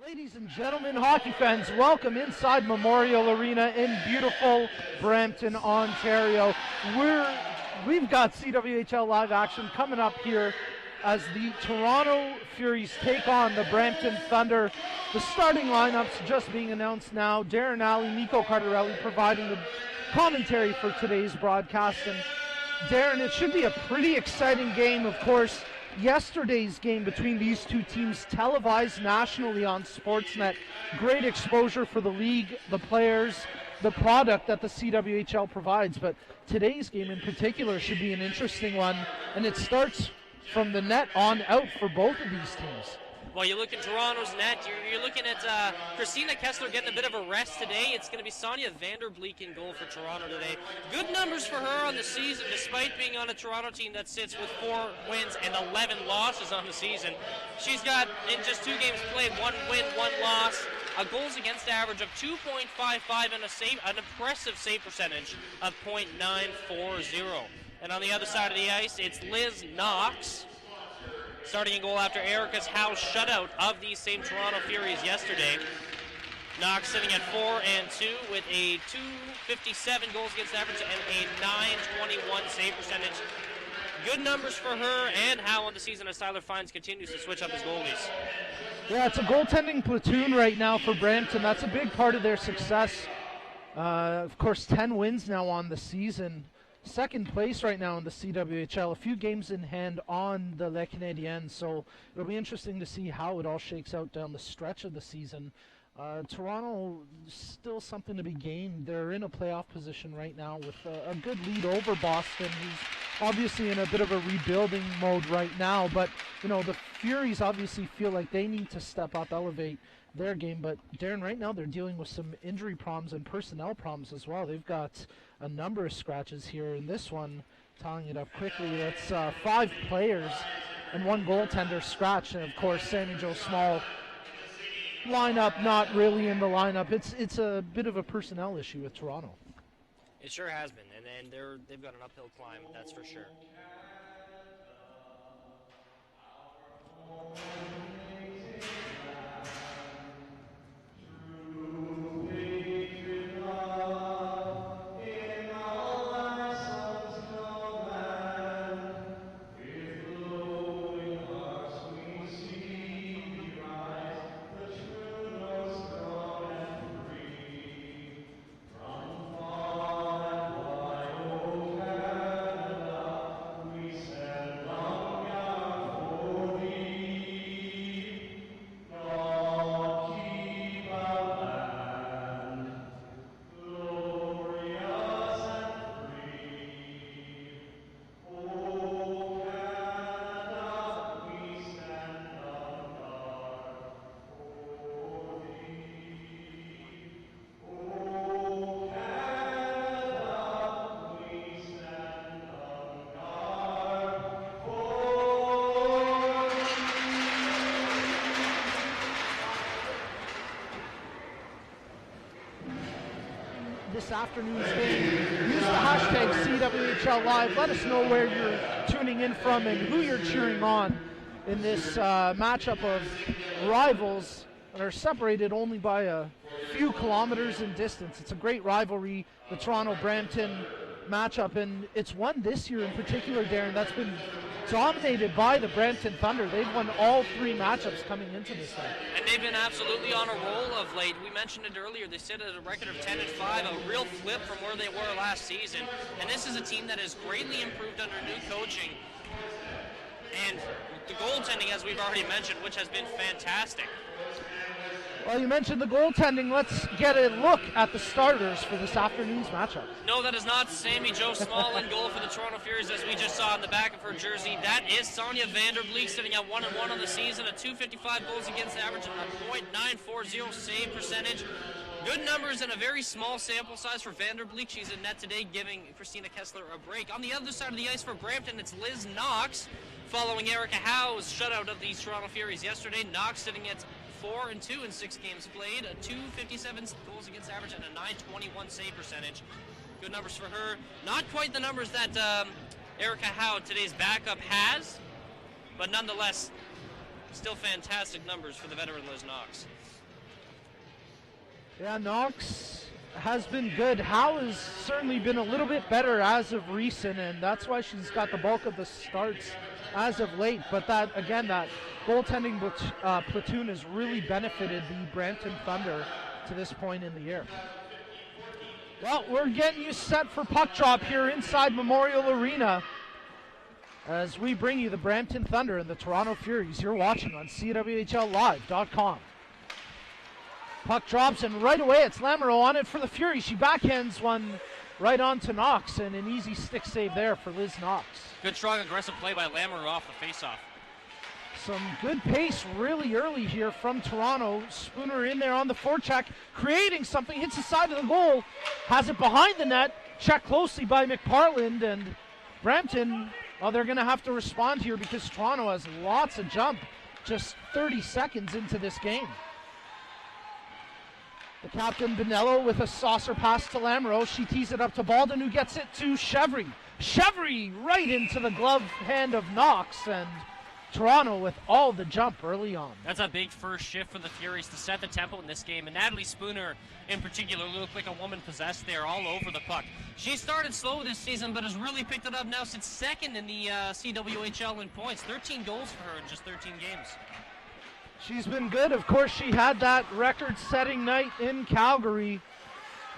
Ladies and gentlemen, hockey fans, welcome inside Memorial Arena in beautiful Brampton, Ontario. We've got CWHL live action coming up here as the Toronto Furies take on the Brampton Thunder. The starting lineups just being announced now. Darren Alley, Nico Cardarelli providing the commentary for today's broadcast. And Darren, it should be a pretty exciting game, of course. Yesterday's game between these two teams televised nationally on Sportsnet. Great exposure for the league, the players, the product that the CWHL provides. But today's game in particular should be an interesting one, and it starts from the net on out for both of these teams. Well, you look at Toronto's net, you're looking at Christina Kessler getting a bit of a rest today. It's going to be Sonia Vanderbleek in goal for Toronto today. Good numbers for her on the season, despite being on a Toronto team that sits with 4 wins and 11 losses on the season. She's got, in just 2 games played, 1 win, 1 loss, a goals against average of 2.55 and an impressive save percentage of .940. And on the other side of the ice, it's Liz Knox, starting in goal after Erica Howe's shutout of these same Toronto Furies yesterday. Knox sitting at 4-2 with a .257 goals against average and a .921 save percentage. Good numbers for her and Howe on the season as Tyler Fines continues to switch up his goalies. Yeah, it's a goaltending platoon right now for Brampton. That's a big part of their success. Of course, 10 wins now on the season. Second place right now in the CWHL, a few games in hand on the Les Canadiens, so it'll be interesting to see how it all shakes out down the stretch of the season. Toronto, still something to be gained. They're in a playoff position right now with a good lead over Boston, who's obviously in a bit of a rebuilding mode right now, but you know, the Furies obviously feel like they need to step up, elevate their game. But Darren, right now they're dealing with some injury problems and personnel problems as well. They've got a number of scratches here. In this one, tallying it up quickly, that's 5 players and 1 goaltender scratched. And of course, Sammy Joe Small lineup not really in the lineup. It's a bit of a personnel issue with Toronto. It sure has been, and they've got an uphill climb, that's for sure. This afternoon's game, use the hashtag CWHL Live. Let us know where you're tuning in from and who you're cheering on in this matchup of rivals that are separated only by a few kilometers in distance. It's a great rivalry, the Toronto-Brampton matchup, and it's one this year in particular, Darren, that's been dominated by the Brampton Thunder. They've won all 3 matchups coming into this thing. And they've been absolutely on a roll of late. We mentioned it earlier. They sit at a record of 10-5, a real flip from where they were last season. And this is a team that has greatly improved under new coaching. And the goaltending, as we've already mentioned, which has been fantastic. Well, you mentioned the goaltending. Let's get a look at the starters for this afternoon's matchup. No, that is not Sammy Joe Small in goal for the Toronto Furies, as we just saw in the back of her jersey. That is Sonia Vanderbleek, sitting at 1-1 on the season, a .255 goals against average and a .940 save percentage. Good numbers and a very small sample size for Vanderbleek. She's in net today, giving Christina Kessler a break. On the other side of the ice for Brampton, it's Liz Knox, following Erica Howe's shutout of these Toronto Furies yesterday. Knox sitting at 4-2 in 6 games played, a .257 goals against average and a .921 save percentage. Good numbers for her. Not quite the numbers that Erica Howe, today's backup, has, but nonetheless, still fantastic numbers for the veteran Liz Knox. Yeah, Knox has been good. Howe has certainly been a little bit better as of recent, and that's why she's got the bulk of the starts as of late. But that, again, that goaltending platoon has really benefited the Brampton Thunder to this point in the year. Well, we're getting you set for puck drop here inside Memorial Arena as we bring you the Brampton Thunder and the Toronto Furies. You're watching on CWHLlive.com. Puck drops, and right away it's Lamoureux on it for the Furies. She backhands one right on to Knox, and an easy stick save there for Liz Knox. Good, strong, aggressive play by Lamoureux off the faceoff. Some good pace really early here from Toronto. Spooner in there on the forecheck, creating something, hits the side of the goal, has it behind the net, checked closely by McParland, and Brampton, well, they're going to have to respond here because Toronto has lots of jump just 30 seconds into this game. The captain, Bonello, with a saucer pass to Lamoureux. She tees it up to Baldwin, who gets it to Chevry. Chevry right into the glove hand of Knox, and Toronto with all the jump early on. That's a big first shift for the Furies to set the tempo in this game, and Natalie Spooner in particular looked like a woman possessed there all over the puck. She started slow this season, but has really picked it up now since second in the CWHL in points. 13 goals for her in just 13 games. She's been good. Of course, she had that record-setting night in Calgary.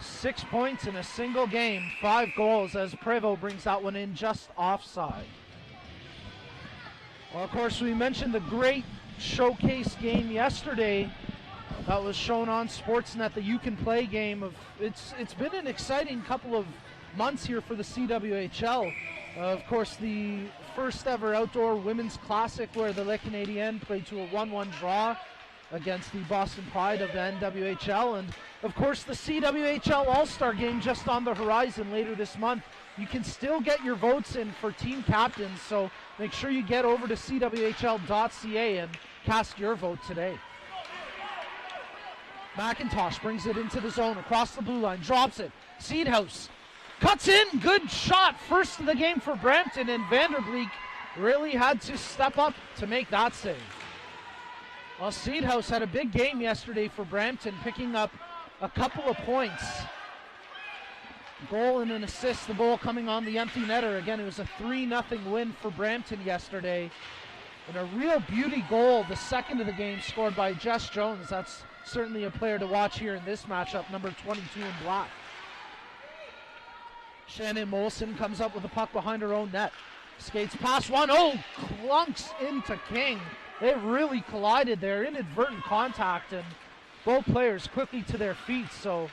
6 points in a single game, 5 goals as Prevost brings that one in just offside. Well, of course, we mentioned the great showcase game yesterday that was shown on Sportsnet, the You Can Play game. It's been an exciting couple of months here for the CWHL. Of course, the first ever outdoor women's classic where the Les Canadiens played to a 1-1 draw against the Boston Pride of the NWHL. And of course, the CWHL All-Star game just on the horizon later this month. You can still get your votes in for team captains, so make sure you get over to CWHL.ca and cast your vote today. McIntosh brings it into the zone, across the blue line, drops it. Seedhouse cuts in, good shot, first of the game for Brampton, and Vanderbleek really had to step up to make that save. Well, Seedhouse had a big game yesterday for Brampton, picking up a couple of points. Goal and an assist, the goal coming on the empty netter. Again, it was a 3-0 win for Brampton yesterday. And a real beauty goal, the second of the game, scored by Jess Jones. That's certainly a player to watch here in this matchup, number 22 in black. Shannon Molson comes up with the puck behind her own net. Skates past one, clunks into King. They really collided there, inadvertent contact, and both players quickly to their feet, so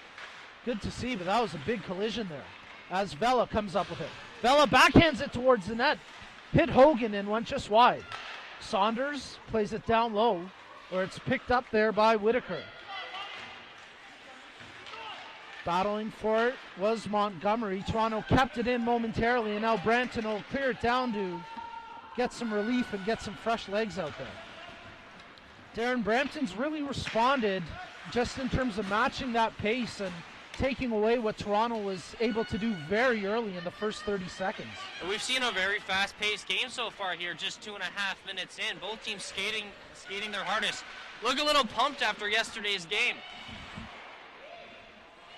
good to see, but that was a big collision there as Vela comes up with it. Vela backhands it towards the net, hit Hogan and went just wide. Saunders plays it down low, where it's picked up there by Whitaker. Battling for it was Montgomery. Toronto kept it in momentarily, and now Brampton will clear it down to get some relief and get some fresh legs out there. Darren, Brampton's really responded just in terms of matching that pace and taking away what Toronto was able to do very early in the first 30 seconds. We've seen a very fast-paced game so far here, just 2.5 minutes in. Both teams skating their hardest. Look a little pumped after yesterday's game.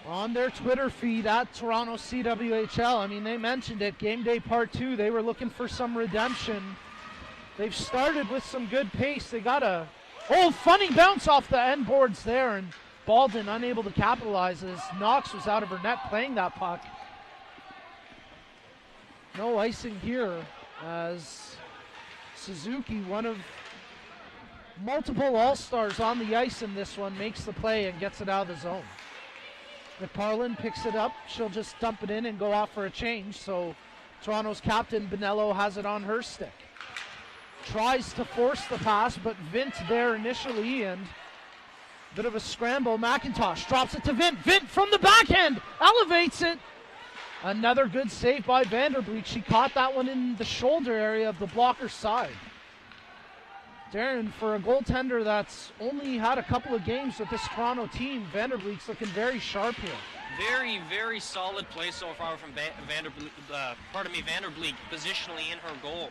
On their Twitter feed at Toronto CWHL, I mean, they mentioned it, game day part 2, they were looking for some redemption. They've started with some good pace. They got a funny bounce off the end boards there, and Baldwin unable to capitalize as Knox was out of her net playing that puck. No icing here as Suzuki, one of multiple All-Stars on the ice in this one, makes the play and gets it out of the zone. McParland picks it up. She'll just dump it in and go off for a change. So Toronto's captain, Bonello, has it on her stick. Tries to force the pass, but Vint there initially, and a bit of a scramble. McIntosh drops it to Vint. Vint from the backhand, elevates it. Another good save by Vanderbleek. She caught that one in the shoulder area of the blocker's side. Darren, for a goaltender that's only had a couple of games with this Toronto team, Vanderbleek's looking very sharp here. Very, very solid play so far from Vanderbleek positionally in her goal.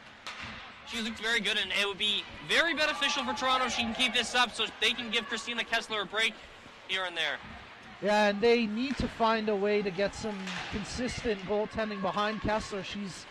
She looked very good, and it would be very beneficial for Toronto if she can keep this up so they can give Christina Kessler a break here and there. Yeah, and they need to find a way to get some consistent goaltending behind Kessler. She's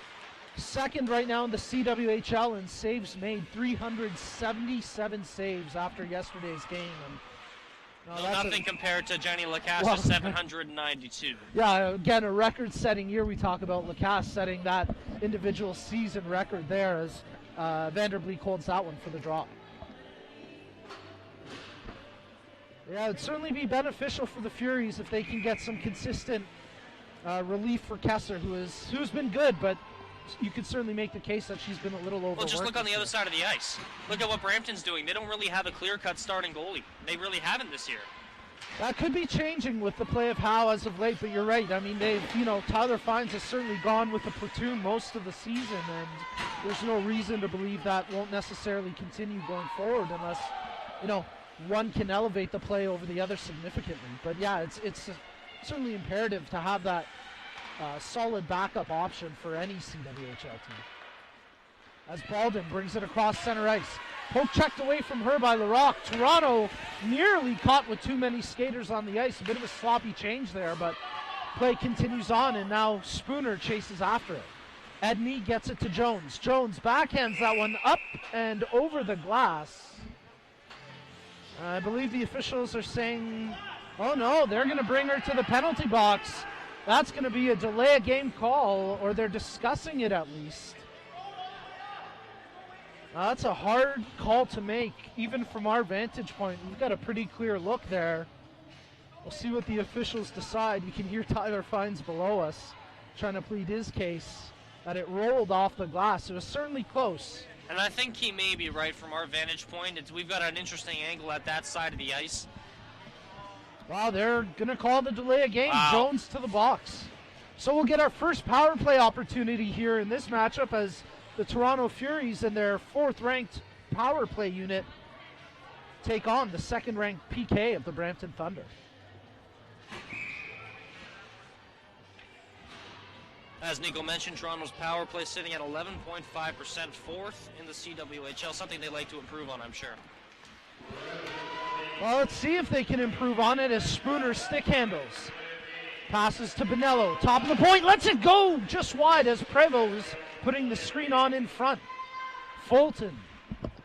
second right now in the CWHL in saves made, 377 saves after yesterday's game. And, nothing compared to Jenny Lacasse, 792. Yeah, again, a record-setting year. We talk about Lacasse setting that individual season record there as Vanderbleek holds that one for the draw. Yeah, it'd certainly be beneficial for the Furies if they can get some consistent relief for Kessler, who's been good, but you could certainly make the case that she's been a little overworked. Well, just look on the other side of the ice. Look at what Brampton's doing. They don't really have a clear-cut starting goalie. They really haven't this year. That could be changing with the play of Howe as of late, but you're right. I mean, Tyler Fines has certainly gone with the platoon most of the season, and there's no reason to believe that won't necessarily continue going forward unless, one can elevate the play over the other significantly. But yeah, it's certainly imperative to have that solid backup option for any CWHL team. As Baldwin brings it across center ice. Poke checked away from her by Larocque. Toronto nearly caught with too many skaters on the ice. A bit of a sloppy change there, but play continues on, and now Spooner chases after it. Edney gets it to Jones. Jones backhands that one up and over the glass. I believe the officials are saying, oh no, they're going to bring her to the penalty box. That's going to be a delay of game call, or they're discussing it at least. That's a hard call to make, even from our vantage point. We've got a pretty clear look there. We'll see what the officials decide. You can hear Tyler Fines below us trying to plead his case that it rolled off the glass. It was certainly close. And I think he may be right from our vantage point. We've got an interesting angle at that side of the ice. Wow, they're going to call the delay of game. Wow. Jones to the box. So we'll get our first power play opportunity here in this matchup as the Toronto Furies and their fourth-ranked power play unit take on the second-ranked PK of the Brampton Thunder. As Nico mentioned, Toronto's power play sitting at 11.5%, fourth in the CWHL, something they like to improve on, I'm sure. Well, let's see if they can improve on it as Spooner stick handles. Passes to Bonello, top of the point, lets it go just wide as Prevost putting the screen on in front. Fulton,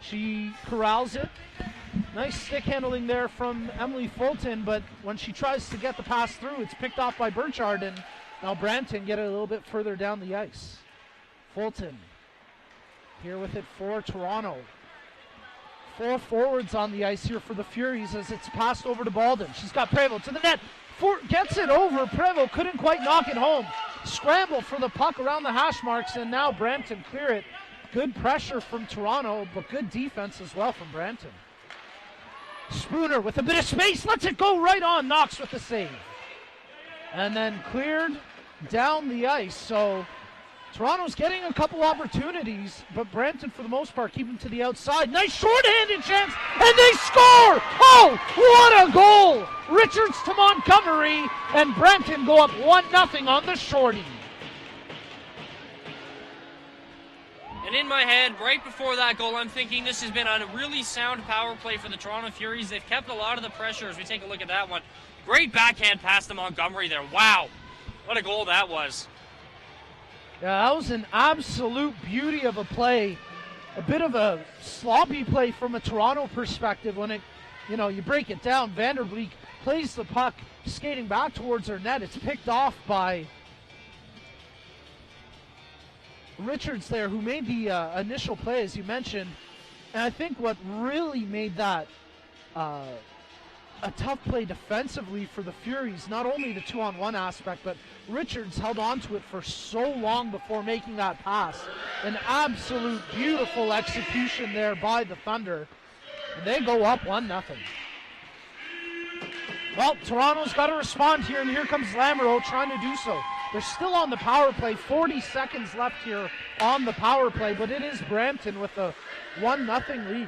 she corrals it. Nice stick handling there from Emily Fulton, but when she tries to get the pass through, it's picked off by Burchard, and now Brampton get it a little bit further down the ice. Fulton here with it for Toronto. Four forwards on the ice here for the Furies as it's passed over to Baldwin. She's got Prevost to the net. Gets it over. Prevost couldn't quite knock it home. Scramble for the puck around the hash marks, and now Brampton clear it. Good pressure from Toronto, but good defense as well from Brampton. Spooner with a bit of space, lets it go right on. Knox with the save. And then cleared down the ice. So Toronto's getting a couple opportunities, but Brampton, for the most part, keeping to the outside. Nice short-handed chance, and they score! Oh, what a goal! Richards to Montgomery, and Brampton go up 1-0 on the shorty. And in my head, right before that goal, I'm thinking this has been a really sound power play for the Toronto Furies. They've kept a lot of the pressure as we take a look at that one. Great backhand pass to Montgomery there. Wow, what a goal that was. Yeah, that was an absolute beauty of a play. A bit of a sloppy play from a Toronto perspective when it, you break it down. Vanderbleek plays the puck skating back towards her net. It's picked off by Richards there, who made the initial play, as you mentioned. And I think what really made that a tough play defensively for the Furies, not only the 2-on-1 aspect, but Richards held on to it for so long before making that pass. An absolute beautiful execution there by the Thunder. And they go up 1-0. Well, Toronto's got to respond here, and here comes Lamoureux trying to do so. They're still on the power play, 40 seconds left here on the power play, but it is Brampton with a 1-0 lead.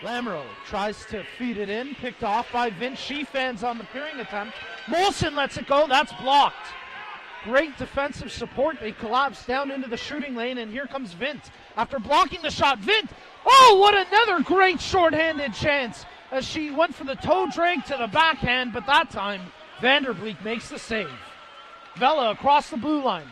Lamoureux tries to feed it in, picked off by Vince Sheefans on the clearing attempt. Molson lets it go, that's blocked. great defensive support. They collapse down into the shooting lane, and here comes Vint. After blocking the shot, Vint, oh, what another great shorthanded chance as she went for the toe drag to the backhand, but that time Vanderbleek makes the save. Vela across the blue line.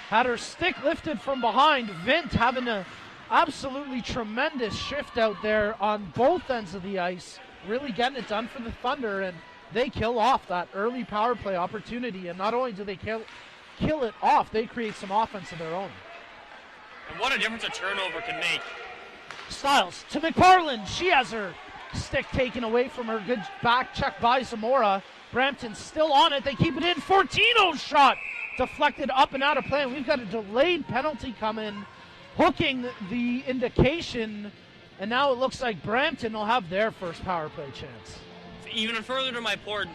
Had her stick lifted from behind. Vint having an absolutely tremendous shift out there on both ends of the ice, really getting it done for the Thunder, and they kill off that early power play opportunity. And not only do they kill it off, they create some offense of their own. And what a difference a turnover can make. Stiles to McParland. She has her stick taken away from her. Good back check by Zamora. Brampton still on it. They keep it in. Fortino's shot deflected up and out of play. And we've got a delayed penalty coming, hooking the indication. And now it looks like Brampton will have their first power play chance. Even further to my point,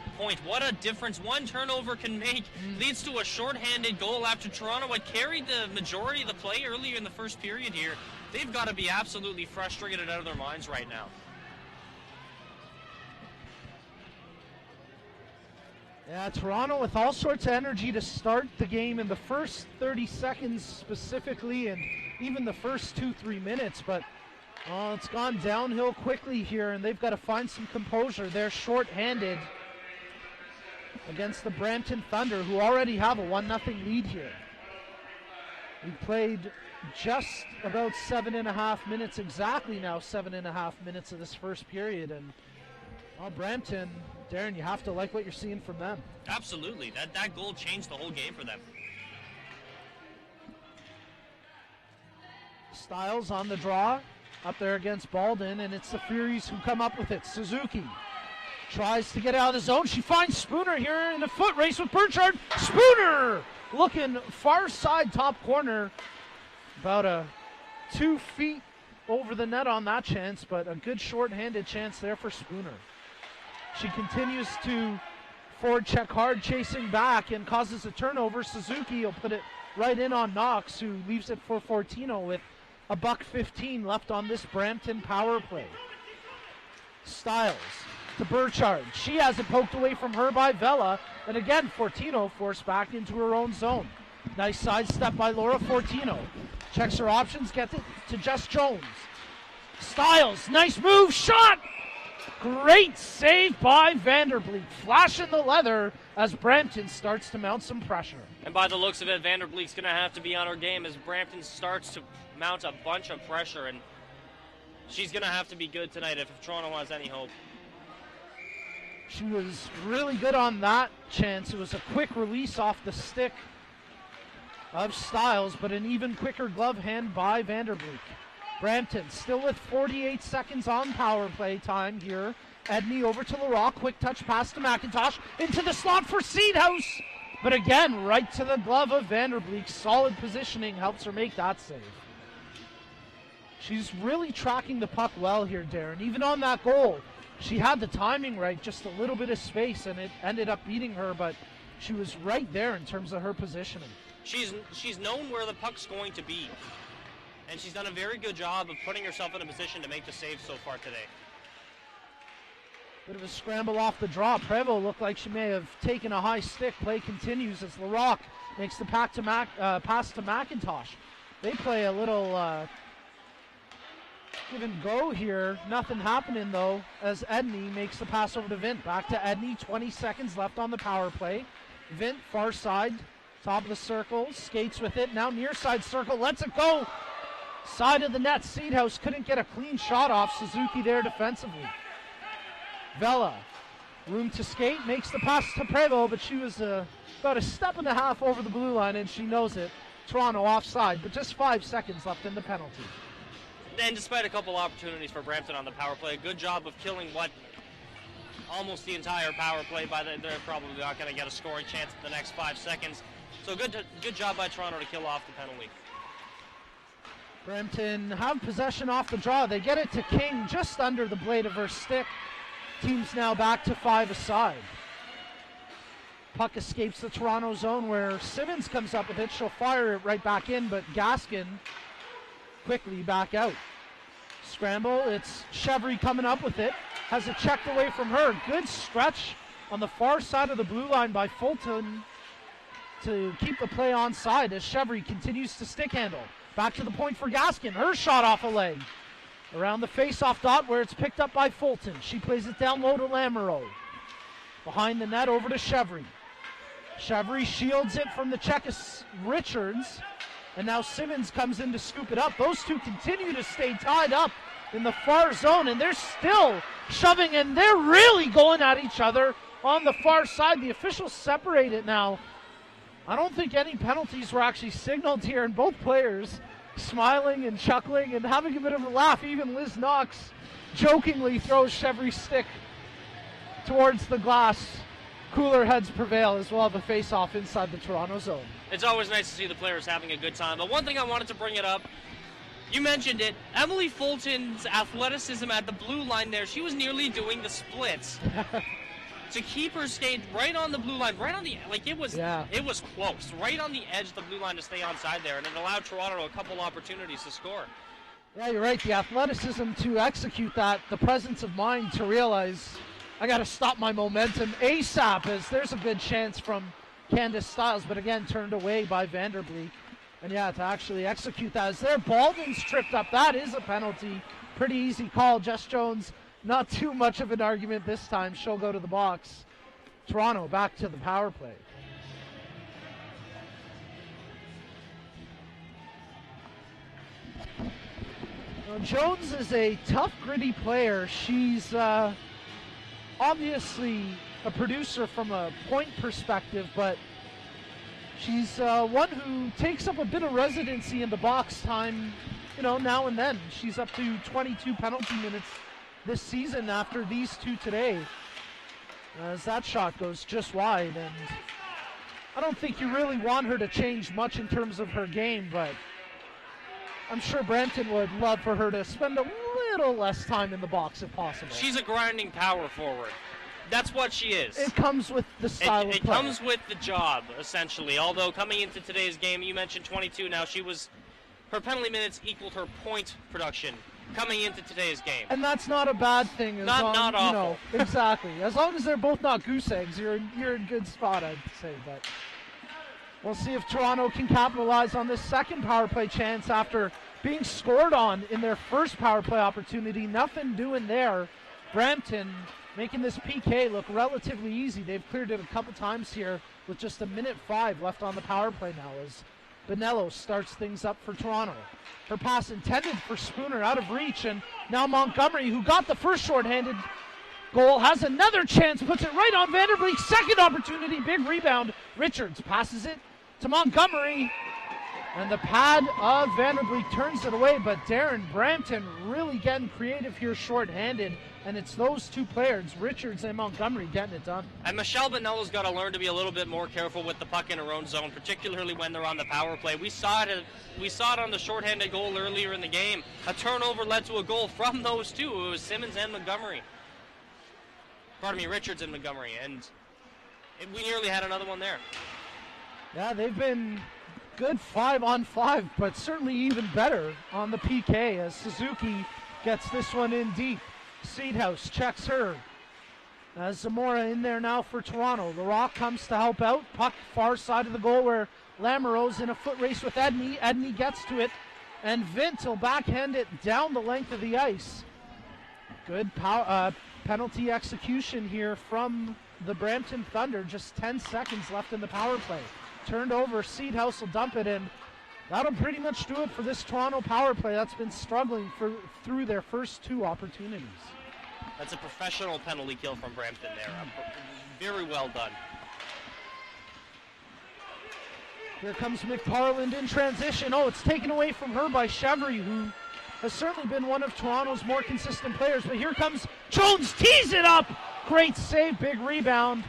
what a difference one turnover can make. Leads to a shorthanded goal after Toronto had carried the majority of the play earlier in the first period here. They've got to be absolutely frustrated out of their minds right now. Yeah, Toronto with all sorts of energy to start the game in the first 30 seconds specifically, and even the first 2-3 minutes, but it's gone downhill quickly here, and they've got to find some composure. They're short-handed against the Brampton Thunder, who already have a 1-0 lead here. We've played just about 7.5 minutes exactly now, 7.5 minutes of this first period, and Brampton, Darren, you have to like what you're seeing from them. Absolutely. That goal changed the whole game for them. Stiles on the draw up there against Baldwin, and it's the Furies who come up with it. Suzuki tries to get out of the zone. She finds Spooner here in a foot race with Burchard. Spooner looking far side top corner, about 2 feet over the net on that chance, but a good short-handed chance there for Spooner. She continues to forward check hard, chasing back, and causes a turnover. Suzuki will put it right in on Knox, who leaves it for Fortino with $1:15 left on this Brampton power play. Stiles to Burchard. She has it poked away from her by Vela, and again Fortino forced back into her own zone. Nice sidestep by Laura Fortino. Checks her options, gets it to Jess Jones. Stiles, nice move, shot! Great save by Vanderbleek, flashing the leather as Brampton starts to mount some pressure. And by the looks of it, Vanderbleek's going to have to be on her game as Brampton starts to mount a bunch of pressure, and she's going to have to be good tonight if Toronto has any hope. She was really good on that chance. It was a quick release off the stick of Stiles, but an even quicker glove hand by Vanderbleek. Brampton still with 48 seconds on power play time here. Edney over to Leroy, quick touch pass to McIntosh, into the slot for Seedhouse. But again, right to the glove of Vanderbleek. Solid positioning helps her make that save. She's really tracking the puck well here, Darren. Even on that goal, she had the timing right, just a little bit of space, and it ended up beating her, but she was right there in terms of her positioning. She's known where the puck's going to be, and she's done a very good job of putting herself in a position to make the save so far today. Bit of a scramble off the draw. Prevost looked like she may have taken a high stick. Play continues as Larocque makes the pass to McIntosh. They play a little give and go here. Nothing happening though as Edney makes the pass over to Vint. Back to Edney. 20 seconds left on the power play. Vint far side, top of the circle, skates with it. Now near side circle, lets it go. Side of the net. Seedhouse couldn't get a clean shot off. Suzuki there defensively. Vela, room to skate, makes the pass to Prevost, but she was about a step and a half over the blue line, and she knows it. Toronto offside, but just 5 seconds left in the penalty. And despite a couple opportunities for Brampton on the power play, a good job of killing what almost the entire power play. They're probably not going to get a scoring chance in the next 5 seconds. So good job by Toronto to kill off the penalty. Brampton have possession off the draw. They get it to King just under the blade of her stick. Team's now back to 5 aside. Puck escapes the Toronto zone where Simmons comes up with it. She'll fire it right back in, but Gaskin quickly back out. Scramble, it's Chevry coming up with it. Has it checked away from her. Good stretch on the far side of the blue line by Fulton to keep the play onside as Chevry continues to stick handle. Back to the point for Gaskin. Her shot off a leg. Around the face-off dot where it's picked up by Fulton. She plays it down low to Lamoureux. Behind the net over to Chevry. Chevry shields it from the check of Richards. And now Simmons comes in to scoop it up. Those two continue to stay tied up in the far zone, and they're still shoving, and they're really going at each other on the far side. The officials separate it now. I don't think any penalties were actually signaled here, and both players smiling and chuckling and having a bit of a laugh. Even Liz Knox jokingly throws Chevry's stick towards the glass. Cooler heads prevail as well, the face-off inside the Toronto zone. It's always nice to see the players having a good time. But one thing I wanted to bring it up, you mentioned it, Emily Fulton's athleticism at the blue line there, she was nearly doing the splits to keep her skate right on the blue line, right on the, like it was close, right on the edge of the blue line to stay onside there, and it allowed Toronto a couple opportunities to score. Yeah, you're right, the athleticism to execute that, the presence of mind to realize I got to stop my momentum ASAP, as there's a good chance from Candace Stiles, but again turned away by Vanderbleek. And yeah, to actually execute that as there, Baldwin's tripped up. That is a penalty. Pretty easy call. Jess Jones, not too much of an argument this time. She'll go to the box. Toronto back to the power play. Now, Jones is a tough, gritty player. She's obviously a producer from a point perspective, but she's one who takes up a bit of residency in the box time, now and then. She's up to 22 penalty minutes this season after these two today, as that shot goes just wide. And I don't think you really want her to change much in terms of her game, but I'm sure Brampton would love for her to spend a little less time in the box if possible. She's a grinding power forward. That's what she is. It comes with the style of play. It comes with the job, essentially. Although coming into today's game, you mentioned 22 now. Her penalty minutes equaled her point production coming into today's game. And that's not a bad thing. Not awful. Exactly. As long as they're both not goose eggs, you're in good spot, I'd say. But we'll see if Toronto can capitalize on this second power play chance after being scored on in their first power play opportunity. Nothing doing there. Brampton making this PK look relatively easy. They've cleared it a couple times here with just 1:05 left on the power play now as Bonello starts things up for Toronto. Her pass intended for Spooner, out of reach, and now Montgomery, who got the first shorthanded goal, has another chance, puts it right on Vanderbleek's second opportunity. Big rebound. Richards passes it to Montgomery, and the pad of Vanderbleek turns it away, but Darren Brampton really getting creative here shorthanded. And it's those two players, Richards and Montgomery, getting it done. And Michelle Bonello's got to learn to be a little bit more careful with the puck in her own zone, particularly when they're on the power play. We saw it on the shorthanded goal earlier in the game. A turnover led to a goal from those two. It was Simmons and Montgomery. Richards and Montgomery. And we nearly had another one there. Yeah, they've been good 5-on-5, but certainly even better on the PK as Suzuki gets this one in deep. Seedhouse checks her. As Zamora in there now for Toronto. LaRock comes to help out. Puck far side of the goal where Lamoureux's in a foot race with Edney. Edney gets to it, and Vint will backhand it down the length of the ice. Good penalty execution here from the Brampton Thunder. Just 10 seconds left in the power play. Turned over. Seedhouse will dump it in. That'll pretty much do it for this Toronto power play that's been struggling through their first two opportunities. That's a professional penalty kill from Brampton there. Very well done. Here comes McParland in transition. Oh, it's taken away from her by Chevry, who has certainly been one of Toronto's more consistent players. But here comes Jones, tees it up. Great save, big rebound.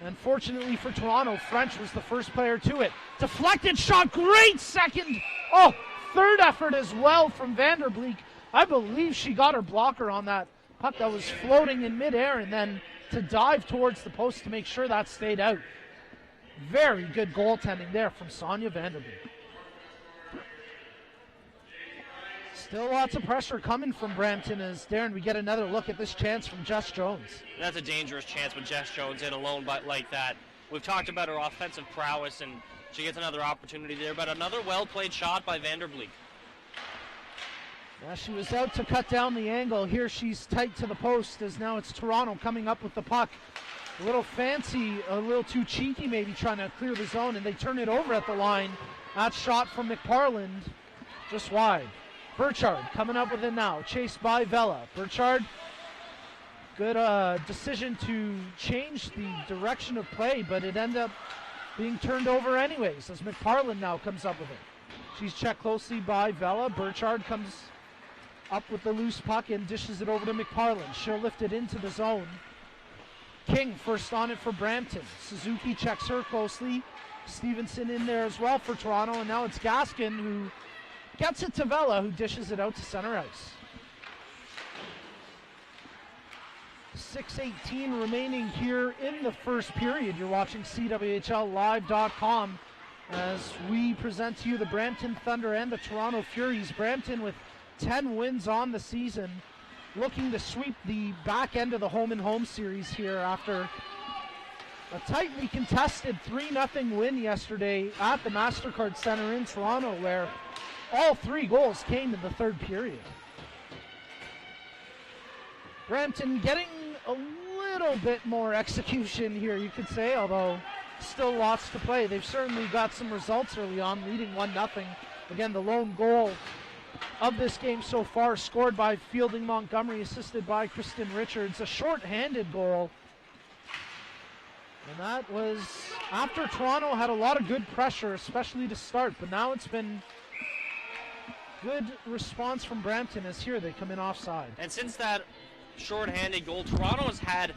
And fortunately for Toronto, French was the first player to it. Deflected shot, great second. Oh, third effort as well from Vanderbleek. I believe she got her blocker on that puck that was floating in midair, and then to dive towards the post to make sure that stayed out. Very good goaltending there from Sonia Vanderbleek. Still lots of pressure coming from Brampton as, Darren, we get another look at this chance from Jess Jones. That's a dangerous chance with Jess Jones in alone like that. We've talked about her offensive prowess, and she gets another opportunity there, but another well-played shot by Vanderbleek. Yeah, she was out to cut down the angle. Here she's tight to the post, as now it's Toronto coming up with the puck. A little fancy, a little too cheeky maybe, trying to clear the zone, and they turn it over at the line. That shot from McParland, just wide. Burchard coming up with it now, chased by Vela. Burchard, good decision to change the direction of play, but it ended up being turned over anyways, as McParland now comes up with it. She's checked closely by Vela. Burchard comes up with the loose puck and dishes it over to McParland. She'll lift it into the zone. King first on it for Brampton. Suzuki checks her closely. Stevenson in there as well for Toronto, and now it's Gaskin who gets it to Vela, who dishes it out to center ice. 6:18 remaining here in the first period. You're watching CWHLlive.com as we present to you the Brampton Thunder and the Toronto Furies. Brampton with 10 wins on the season, looking to sweep the back end of the home-and-home series here after a tightly contested 3-0 win yesterday at the MasterCard Center in Toronto, where all 3 goals came in the third period. Brampton getting a little bit more execution here, you could say, although still lots to play. They've certainly got some results early on, leading 1-0. Again, the lone goal of this game so far scored by Fielding Montgomery, assisted by Kristen Richards. A short-handed goal. And that was after Toronto had a lot of good pressure, especially to start. But now it's been good response from Brampton, as here they come in offside. And since that short-handed goal, Toronto has had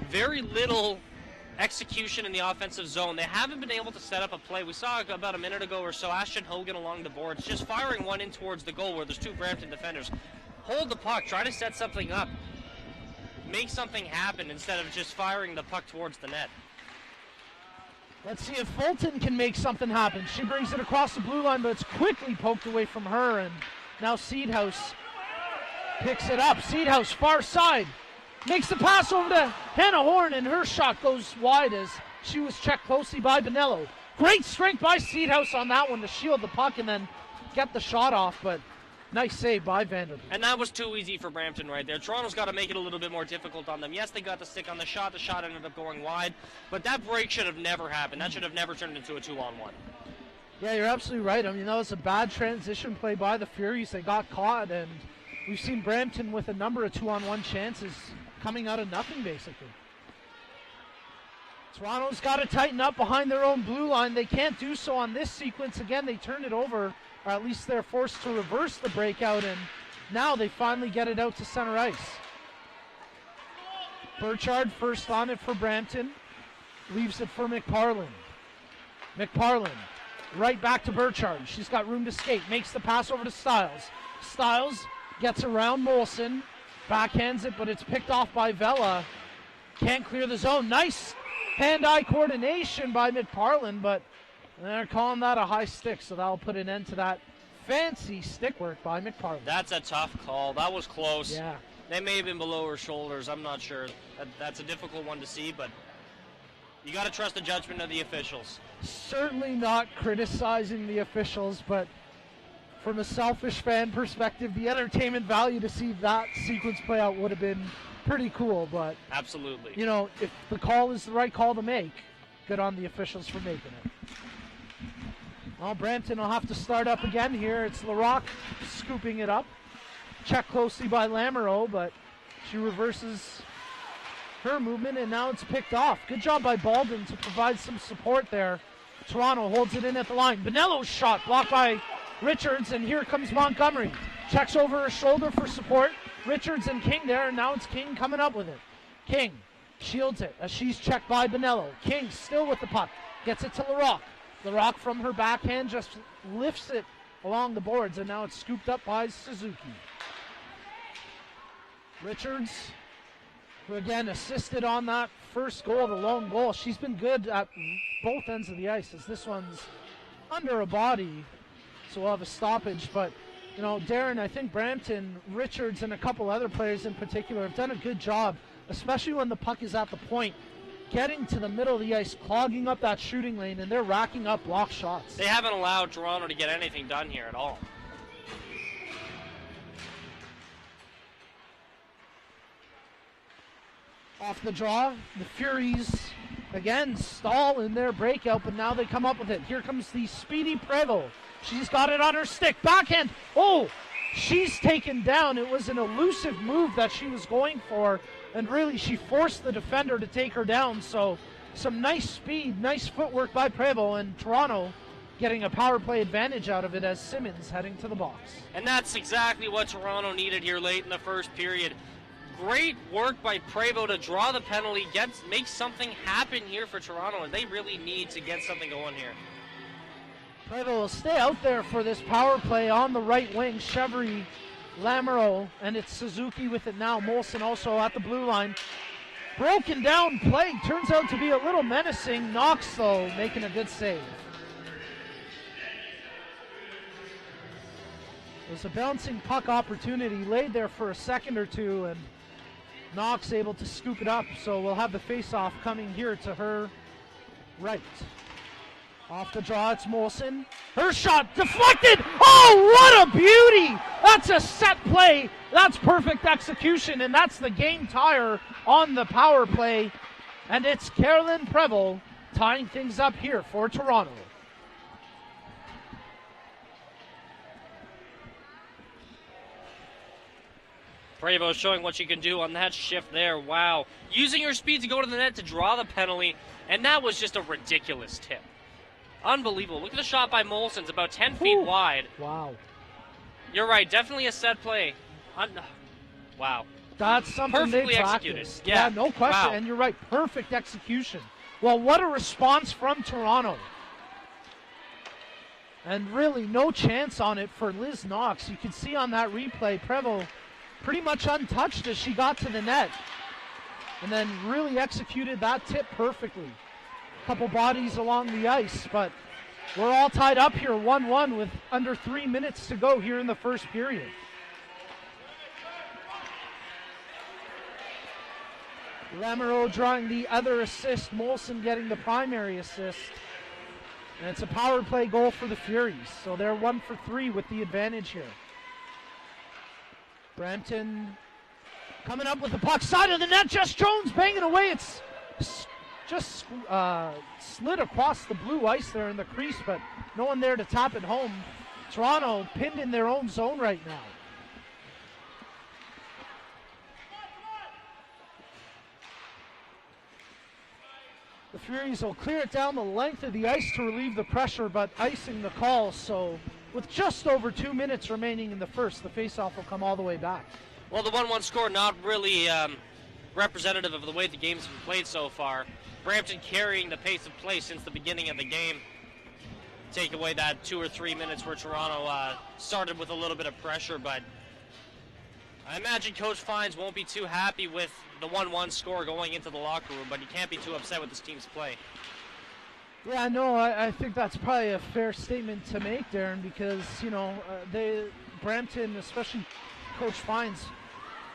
very little execution in the offensive zone. They haven't been able to set up a play. We saw about a minute ago or so Ashton Hogan along the boards, just firing one in towards the goal where there's 2 Brampton defenders. Hold the puck, try to set something up, make something happen instead of just firing the puck towards the net. Let's see if Fulton can make something happen. She brings it across the blue line, but it's quickly poked away from her, and now Seedhouse picks it up. Seedhouse, far side, makes the pass over to Hannah Horn, and her shot goes wide as she was checked closely by Bonello. Great strength by Seedhouse on that one to shield the puck and then get the shot off, but nice save by Vanderbilt. And that was too easy for Brampton right there. Toronto's got to make it a little bit more difficult on them. Yes, they got the stick on the shot. The shot ended up going wide, but that break should have never happened. That should have never turned into a 2-on-1. Yeah, you're absolutely right. I mean, that was a bad transition play by the Furies. They got caught, and we've seen Brampton with a number of 2-on-1 chances coming out of nothing, basically. Toronto's got to tighten up behind their own blue line. They can't do so on this sequence. Again, they turn it over, or at least they're forced to reverse the breakout, and now they finally get it out to center ice. Burchard first on it for Brampton. Leaves it for McParland. McParland right back to Burchard. She's got room to skate. Makes the pass over to Stiles. Stiles gets around Molson. Backhands it, but it's picked off by Vela. Can't clear the zone. Nice hand-eye coordination by McParland, but they're calling that a high stick, so that'll put an end to that fancy stick work by McParland. That's a tough call. That was close. Yeah. They may have been below her shoulders. I'm not sure. That's a difficult one to see, but you got to trust the judgment of the officials. Certainly not criticizing the officials, but from a selfish fan perspective, the entertainment value to see that sequence play out would have been pretty cool. But absolutely, you know, if the call is the right call to make, good on the officials for making it. Well, Brampton will have to start up again here. It's Larocque scooping it up. Checked closely by Lamoureux, but she reverses her movement, and now it's picked off. Good job by Baldwin to provide some support there. Toronto holds it in at the line. Bonello's shot blocked by Richards, and here comes Montgomery. Checks over her shoulder for support. Richards and King there, and now it's King coming up with it. King shields it as she's checked by Bonello. King still with the puck. Gets it to Larocque. Larocque from her backhand just lifts it along the boards, and now it's scooped up by Suzuki. Richards, who again assisted on that first goal, the lone goal. She's been good at both ends of the ice, as this one's under a body, so we'll have a stoppage. But, you know, Darren, I think Brampton, Richards, and a couple other players in particular have done a good job, especially when the puck is at the point, getting to the middle of the ice, clogging up that shooting lane, and they're racking up block shots. They haven't allowed Toronto to get anything done here at all. Off the draw, the Furies again stall in their breakout, but now they come up with it. Here comes the speedy Prevost. She's got it on her stick. Backhand. Oh, she's taken down. It was an elusive move that she was going for, and really she forced the defender to take her down. So some nice speed, nice footwork by Prevost, and Toronto getting a power play advantage out of it as Simmons heading to the box. And that's exactly what Toronto needed here late in the first period. Great work by Prevost to draw the penalty, make something happen here for Toronto, and they really need to get something going here. Prevost will stay out there for this power play on the right wing. Chevry, Lamoureux, and it's Suzuki with it now. Molson also at the blue line. Broken down play, turns out to be a little menacing. Knox, though, making a good save. It was a bouncing puck opportunity, laid there for a second or two, and Knox able to scoop it up, so we'll have the face-off coming here to her right. Off the draw, it's Molson. Her shot deflected! Oh, what a beauty! That's a set play. That's perfect execution, and that's the game tire on the power play. And it's Carolyn Prevost tying things up here for Toronto. Prevost showing what she can do on that shift there. Wow. Using her speed to go to the net to draw the penalty, and that was just a ridiculous tip. Unbelievable. Look at the shot by Molson. It's about 10 feet wide. Wow. You're right. Definitely a set play. Wow. That's something perfectly they executed. practiced. Yeah, No question. Wow. And you're right. Perfect execution. Well, what a response from Toronto. And really no chance on it for Liz Knox. You can see on that replay, Prevost pretty much untouched as she got to the net. And then really executed that tip perfectly. Couple bodies along the ice, but we're all tied up here 1-1 with under 3 minutes to go here in the first period. Lamoureux drawing the other assist, Molson getting the primary assist. And it's a power play goal for the Furies, so they're 1 for 3 with the advantage here. Brampton coming up with the puck, side of the net, Jess Jones banging away. It's just slid across the blue ice there in the crease, but no one there to tap it home. Toronto pinned in their own zone right now. The Furies will clear it down the length of the ice to relieve the pressure, but icing the call, so with just over 2 minutes remaining in the first, the faceoff will come all the way back. Well, the 1-1 score not really representative of the way the game's been played so far. Brampton carrying the pace of play since the beginning of the game. Take away that 2 or 3 minutes where Toronto started with a little bit of pressure, but I imagine Coach Fines won't be too happy with the 1-1 score going into the locker room, but he can't be too upset with his team's play. Yeah, no, I think that's probably a fair statement to make, Darren, because, you know, Brampton, especially Coach Fines,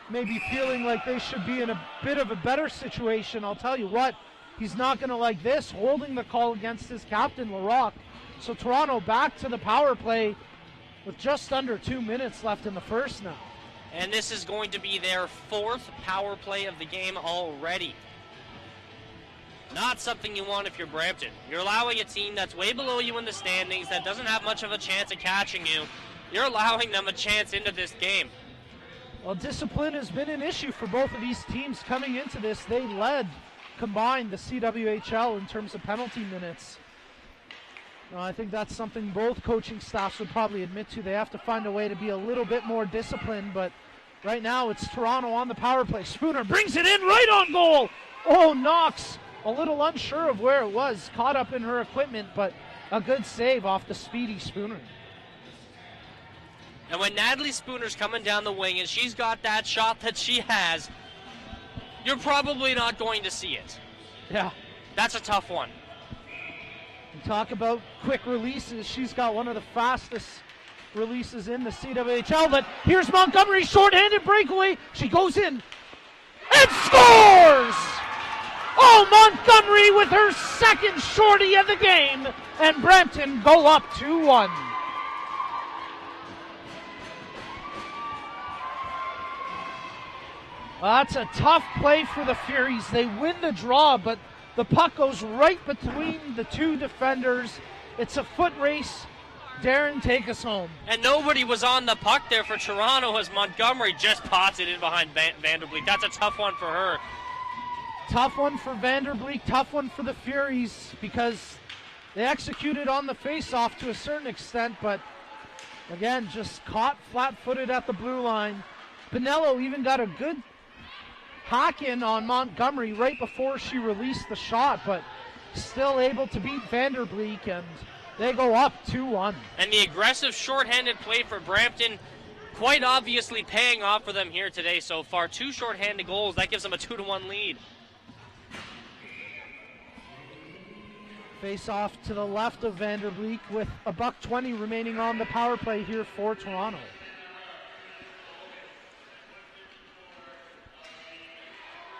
may be feeling like they should be in a bit of a better situation. I'll tell you what, he's not going to like this, holding the call against his captain, Larocque. So Toronto back to the power play with just under 2 minutes left in the first now. And this is going to be their 4th power play of the game already. Not something you want if you're Brampton. You're allowing a team that's way below you in the standings, that doesn't have much of a chance of catching you. You're allowing them a chance into this game. Well, discipline has been an issue for both of these teams coming into this. They led combined the CWHL in terms of penalty minutes. I think that's something both coaching staffs would probably admit to. They have to find a way to be a little bit more disciplined, but right now it's Toronto on the power play. Spooner brings it in right on goal. Oh, Knox, a little unsure of where it was, caught up in her equipment, but a good save off the speedy Spooner. And when Natalie Spooner's coming down the wing and she's got that shot that she has, you're probably not going to see it. Yeah. That's a tough one. You talk about quick releases. She's got one of the fastest releases in the CWHL, but here's Montgomery, short-handed breakaway. She goes in and scores! Oh, Montgomery with her second shorty of the game, and Brampton go up 2-1. That's a tough play for the Furies. They win the draw, but the puck goes right between the two defenders. It's a foot race. Darren, take us home. And nobody was on the puck there for Toronto as Montgomery just pots it in behind Vanderbleek. That's a tough one for her. Tough one for Vanderbleek, tough one for the Furies because they executed on the face-off to a certain extent, but again, just caught flat-footed at the blue line. Pinello even got a good hack in on Montgomery right before she released the shot, but still able to beat Vanderbleek, and they go up 2-1. And the aggressive shorthanded play for Brampton quite obviously paying off for them here today so far. 2 shorthanded goals, that gives them a 2-1 lead. Face off to the left of Vanderbleek with a $1:20 remaining on the power play here for Toronto.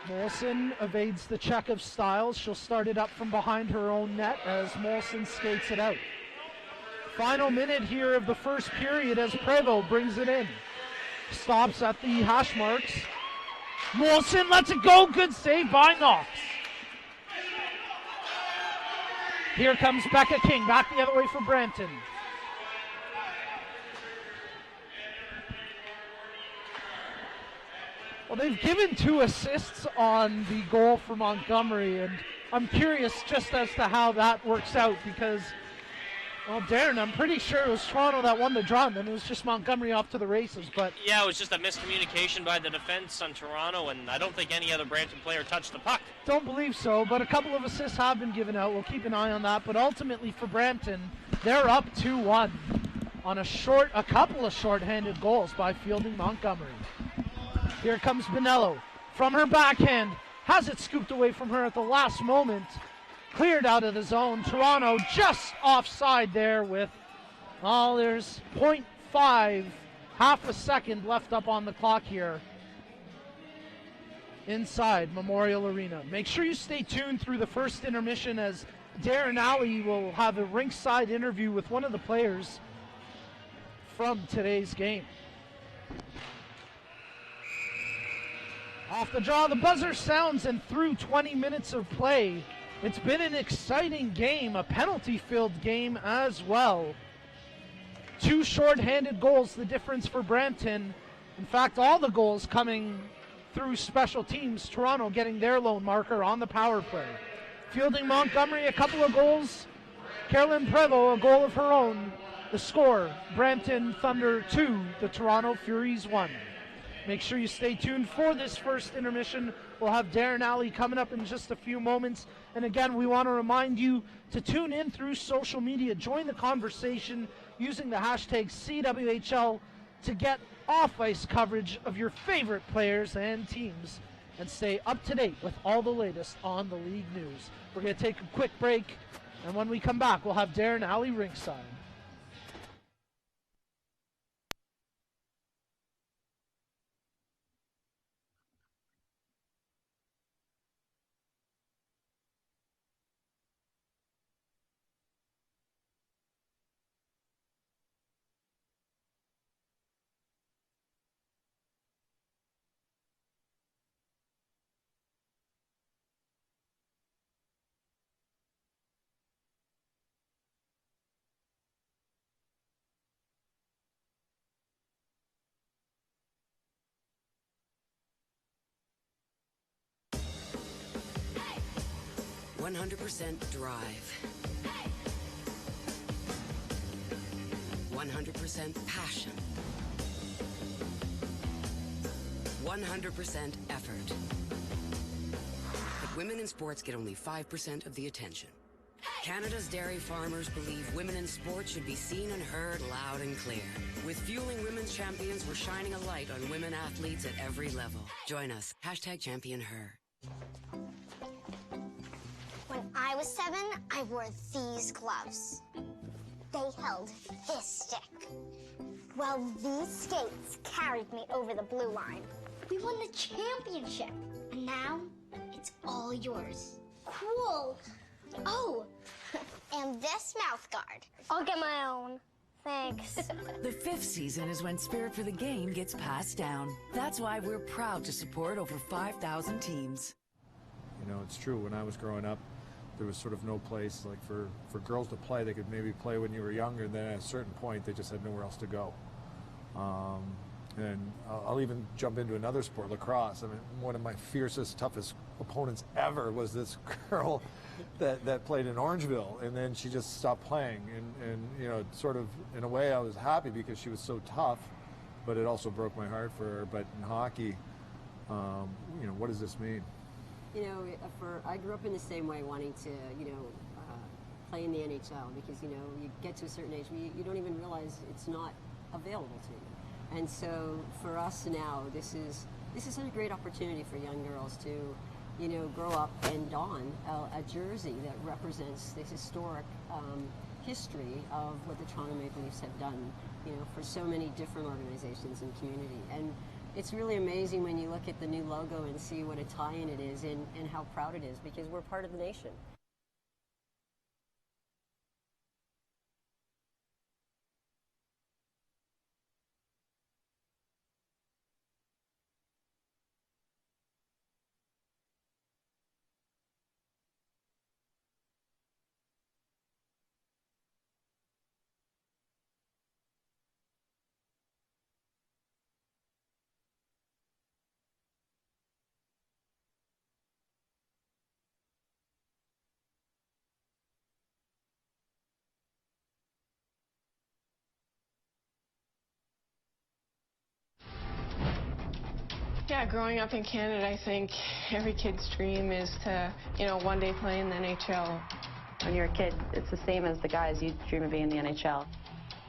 Molson evades the check of Styles. She'll start it up from behind her own net as Molson skates it out. Final minute here of the first period as Prevost brings it in. Stops at the hash marks. Molson lets it go. Good save by Knox. Here comes Becca King, back the other way for Brampton. Well, they've given 2 assists on the goal for Montgomery, and I'm curious just as to how that works out because, well, Darren, I'm pretty sure it was Toronto that won the draw, and then it was just Montgomery off to the races. But yeah, it was just a miscommunication by the defense on Toronto, and I don't think any other Brampton player touched the puck. Don't believe so, but a couple of assists have been given out. We'll keep an eye on that, but ultimately for Brampton, they're up 2-1 on a couple of shorthanded goals by Fielding Montgomery. Here comes Bonello from her backhand. Has it scooped away from her at the last moment. Cleared out of the zone. Toronto just offside there with, oh, there's 0.5, half a second left up on the clock here inside Memorial Arena. Make sure you stay tuned through the first intermission as Darren Alley will have a rinkside interview with one of the players from today's game. Off the draw, the buzzer sounds, and through 20 minutes of play, it's been an exciting game, a penalty-filled game as well. 2 shorthanded goals, the difference for Brampton. In fact, all the goals coming through special teams, Toronto getting their lone marker on the power play. Fielding Montgomery, a couple of goals. Carolyn Prevost, a goal of her own. The score, Brampton Thunder 2, the Toronto Furies 1. Make sure you stay tuned for this first intermission. We'll have Darren Alley coming up in just a few moments. And again, we want to remind you to tune in through social media. Join the conversation using the hashtag CWHL to get off-ice coverage of your favorite players and teams and stay up to date with all the latest on the league news. We're going to take a quick break, and when we come back, we'll have Darren Alley ringside. Hey! 100% drive. Hey! 100% passion. 100% effort. But women in sports get only 5% of the attention. Canada's dairy farmers believe women in sports should be seen and heard loud and clear. With Fueling Women's Champions, we're shining a light on women athletes at every level. Join us. #ChampionHer. When I was 7, I wore these gloves. They held this stick. Well, these skates carried me over the blue line. We won the championship, and now It's all yours. Cool. Oh, and this mouth guard. I'll get my own. Thanks. The 5th season is when spirit for the game gets passed down. That's why we're proud to support over 5,000 teams. You know, it's true. When I was growing up, there was sort of no place like for girls to play. They could maybe play when you were younger, and then at a certain point, they just had nowhere else to go. And I'll even jump into another sport, lacrosse. I mean, one of my fiercest, toughest opponents ever was this girl that played in Orangeville, and then she just stopped playing. And you know, sort of in a way, I was happy because she was so tough, but it also broke my heart for her. But in hockey, you know, what does this mean? You know, I grew up in the same way, wanting to, you know, play in the NHL because, you know, you get to a certain age, you don't even realize it's not available to you. And so for us now, this is such a great opportunity for young girls to, you know, grow up and don a jersey that represents this historic history of what the Toronto Maple Leafs have done, you know, for so many different organizations and community. And it's really amazing when you look at the new logo and see what a tie-in it is and how proud it is, because we're part of the nation. Yeah, growing up in Canada, I think every kid's dream is to, you know, one day play in the NHL. When you're a kid, it's the same as the guys. You dream of being in the NHL.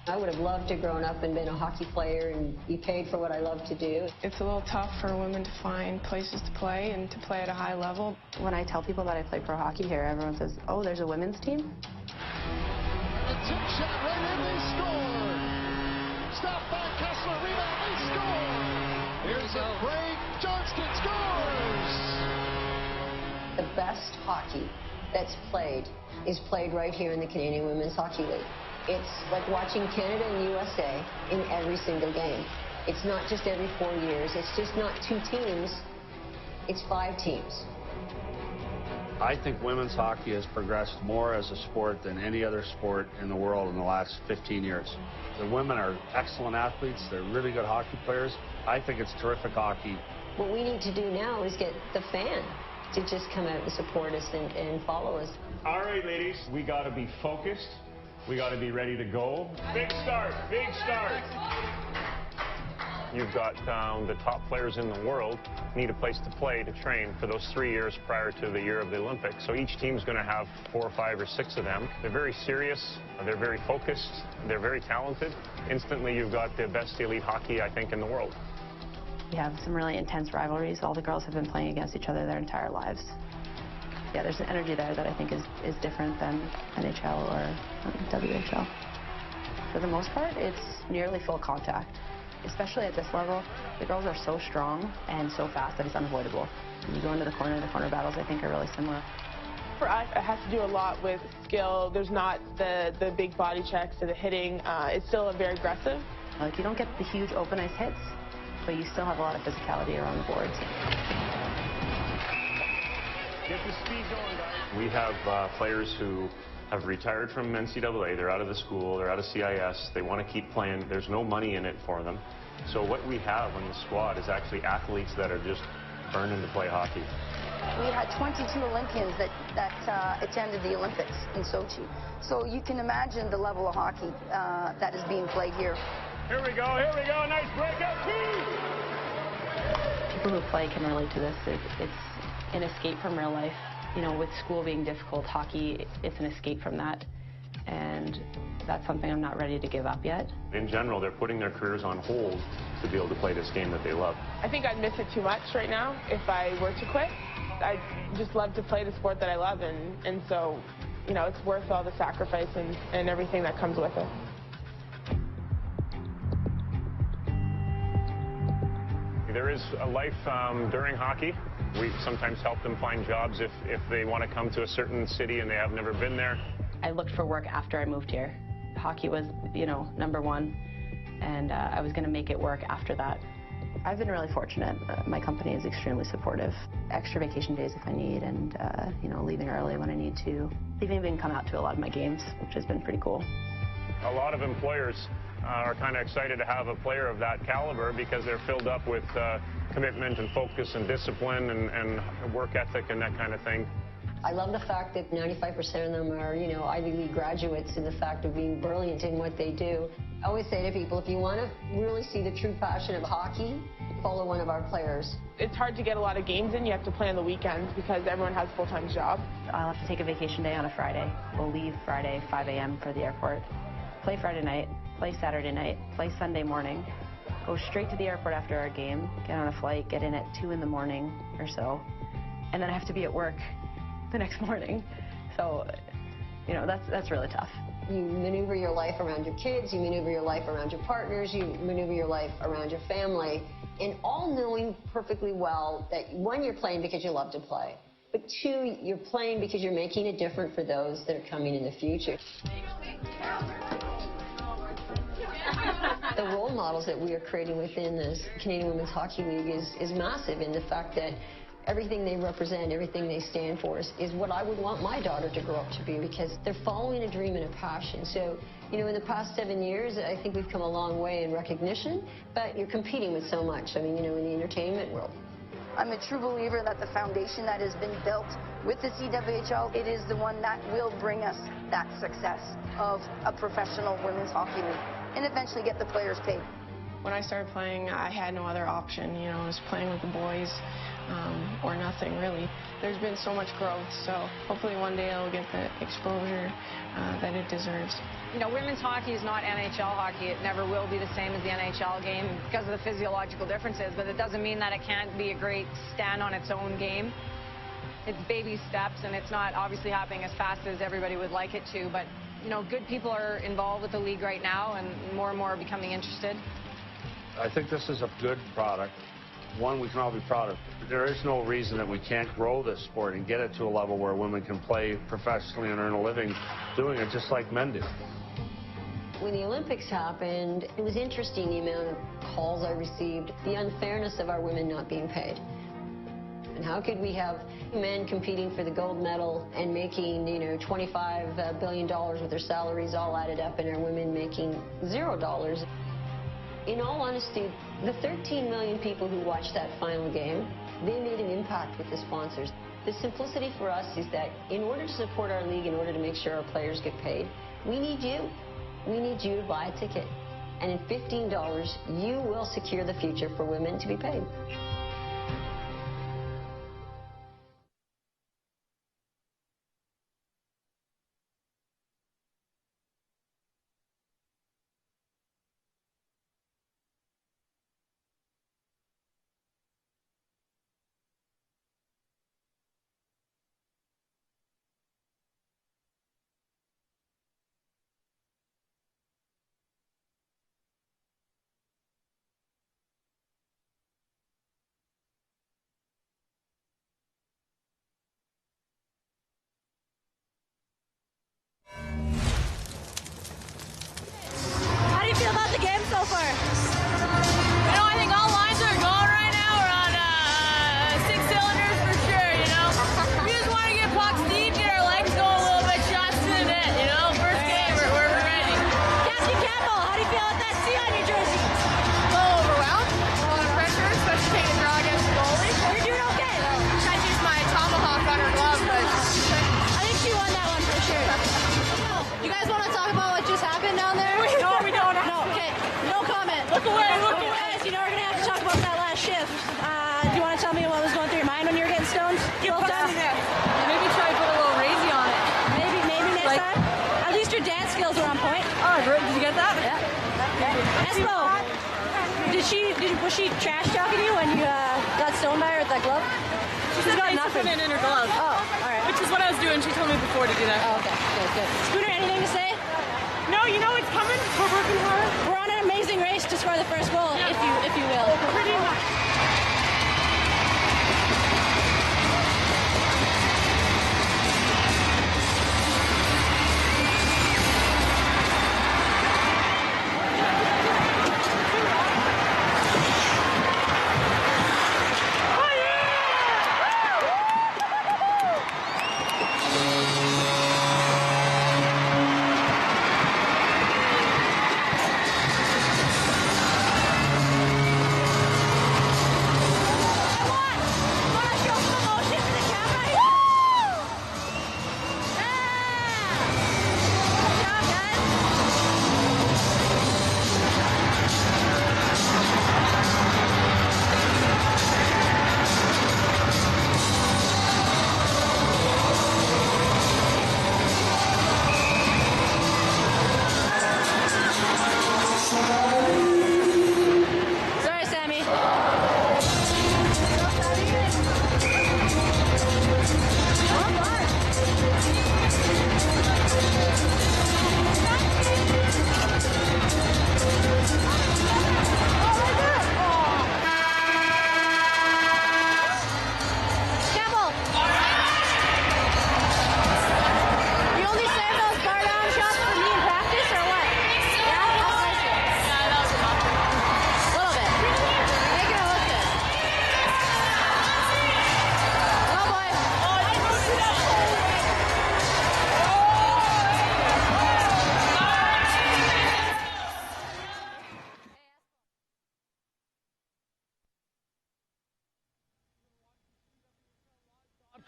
I would have loved to have grown up and been a hockey player and be paid for what I love to do. It's a little tough for women to find places to play and to play at a high level. When I tell people that I play pro hockey here, everyone says, oh, there's a women's team? A tip shot right in, they score! Stopped by Kessler, rebound, they score! Here's a break, Johnston scores! The best hockey that's played is played right here in the Canadian Women's Hockey League. It's like watching Canada and USA in every single game. It's not just every 4 years. It's just not 2 teams. It's 5 teams. I think women's hockey has progressed more as a sport than any other sport in the world in the last 15 years. The women are excellent athletes. They're really good hockey players. I think it's terrific hockey. What we need to do now is get the fan to just come out and support us and follow us. All right, ladies, we got to be focused. We got to be ready to go. Big start, big start. You've got the top players in the world need a place to play to train for those 3 years prior to the year of the Olympics. So each team's going to have 4 or 5 or 6 of them. They're very serious. They're very focused. They're very talented. Instantly, you've got the best elite hockey, I think, in the world. We have some really intense rivalries. All the girls have been playing against each other their entire lives. Yeah, there's an energy there that I think is different than NHL or WHL. For the most part, it's nearly full contact. Especially at this level, the girls are so strong and so fast that it's unavoidable. When you go into the corner battles, I think, are really similar. For us, it has to do a lot with skill. There's not the big body checks or the hitting. It's still very aggressive. Like, you don't get the huge open ice hits, but you still have a lot of physicality around the boards. Get the speed going, guys. We have players who have retired from NCAA. They're out of the school. They're out of CIS. They want to keep playing. There's no money in it for them. So what we have on the squad is actually athletes that are just burning to play hockey. We had 22 Olympians that attended the Olympics in Sochi. So you can imagine the level of hockey that is being played here. Here we go, here we go. Nice breakout. People who play can relate to this. It's an escape from real life. You know, with school being difficult, hockey, it's an escape from that. And that's something I'm not ready to give up yet. In general, they're putting their careers on hold to be able to play this game that they love. I think I'd miss it too much right now if I were to quit. I just love to play the sport that I love, and so, you know, it's worth all the sacrifice and everything that comes with it. There is a life during hockey. We sometimes help them find jobs if they want to come to a certain city and they have never been there. I looked for work after I moved here. Hockey was, you know, #1, and I was going to make it work after that. I've been really fortunate. My company is extremely supportive. Extra vacation days if I need, and you know, leaving early when I need to. They've even come out to a lot of my games, which has been pretty cool. A lot of employers are kind of excited to have a player of that caliber because they're filled up with commitment and focus and discipline and work ethic and that kind of thing. I love the fact that 95% of them are, you know, Ivy League graduates, and the fact of being brilliant in what they do. I always say to people, if you want to really see the true passion of hockey, follow one of our players. It's hard to get a lot of games in. You have to play on the weekends because everyone has full-time jobs. I'll have to take a vacation day on a Friday. We'll leave Friday 5 a.m. for the airport, play Friday night, play Saturday night, play Sunday morning, go straight to the airport after our game, get on a flight, get in at 2 in the morning or so, and then I have to be at work the next morning. So, you know, that's really tough. You maneuver your life around your kids, you maneuver your life around your partners, you maneuver your life around your family, and all knowing perfectly well that, one, you're playing because you love to play, but two, you're playing because you're making it different for those that are coming in the future. The role models that we are creating within this Canadian Women's Hockey League is massive in the fact that everything they represent, everything they stand for is what I would want my daughter to grow up to be, because they're following a dream and a passion. So, you know, in the past 7 years, I think we've come a long way in recognition, but you're competing with so much, I mean, you know, in the entertainment world. I'm a true believer that the foundation that has been built with the CWHL, it is the one that will bring us that success of a professional women's hockey league and eventually get the players paid. When I started playing, I had no other option. You know, I was playing with the boys or nothing, really. There's been so much growth, so hopefully one day it'll get the exposure that it deserves. You know, women's hockey is not NHL hockey. It never will be the same as the NHL game because of the physiological differences, but it doesn't mean that it can't be a great stand on its own game. It's baby steps, and it's not obviously happening as fast as everybody would like it to, but, you know, good people are involved with the league right now, and more are becoming interested. I think this is a good product, one we can all be proud of. There is no reason that we can't grow this sport and get it to a level where women can play professionally and earn a living doing it just like men do. When the Olympics happened, it was interesting the amount of calls I received, the unfairness of our women not being paid. And how could we have men competing for the gold medal and making, you know, $25 billion with their salaries all added up, and our women making $0? In all honesty, the 13 million people who watched that final game, they made an impact with the sponsors. The simplicity for us is that in order to support our league, in order to make sure our players get paid, we need you. We need you to buy a ticket. And at $15, you will secure the future for women to be paid. How do you feel about the game so far? You know, I think all lines are going right now. We're on 6 cylinders for sure, you know. We just want to get pucks deep, get our legs going a little bit, shots to the net, you know. First game, we're ready. Captain Campbell, how do you feel about that C on your jersey? A little overwhelmed, a lot of pressure, especially taking a draw against the goalie. You're doing okay. I tried to use my tomahawk on her glove, but I think she won that one for sure. You guys want to talk about what just happened down there? No, we don't. No, okay. No comment. Look away, look away. Guys, you know we're going to have to talk about that last shift. Do you want to tell me what was going through your mind when you were getting stoned? Get pucks in there. Maybe try to put a little razy on it. Maybe next time? At least your dance skills were on point. Oh, great. Did you get that? Yeah. Espo, was she trash talking to you when you got stoned by her with that glove? She's got nothing in her glove. Oh, all right. Which is what I was doing. She told me before to do that. Oh, okay. Good. Scooter, anything to say? No, you know it's coming. We're working hard. We're on an amazing race to score the first goal, if you will. Pretty much.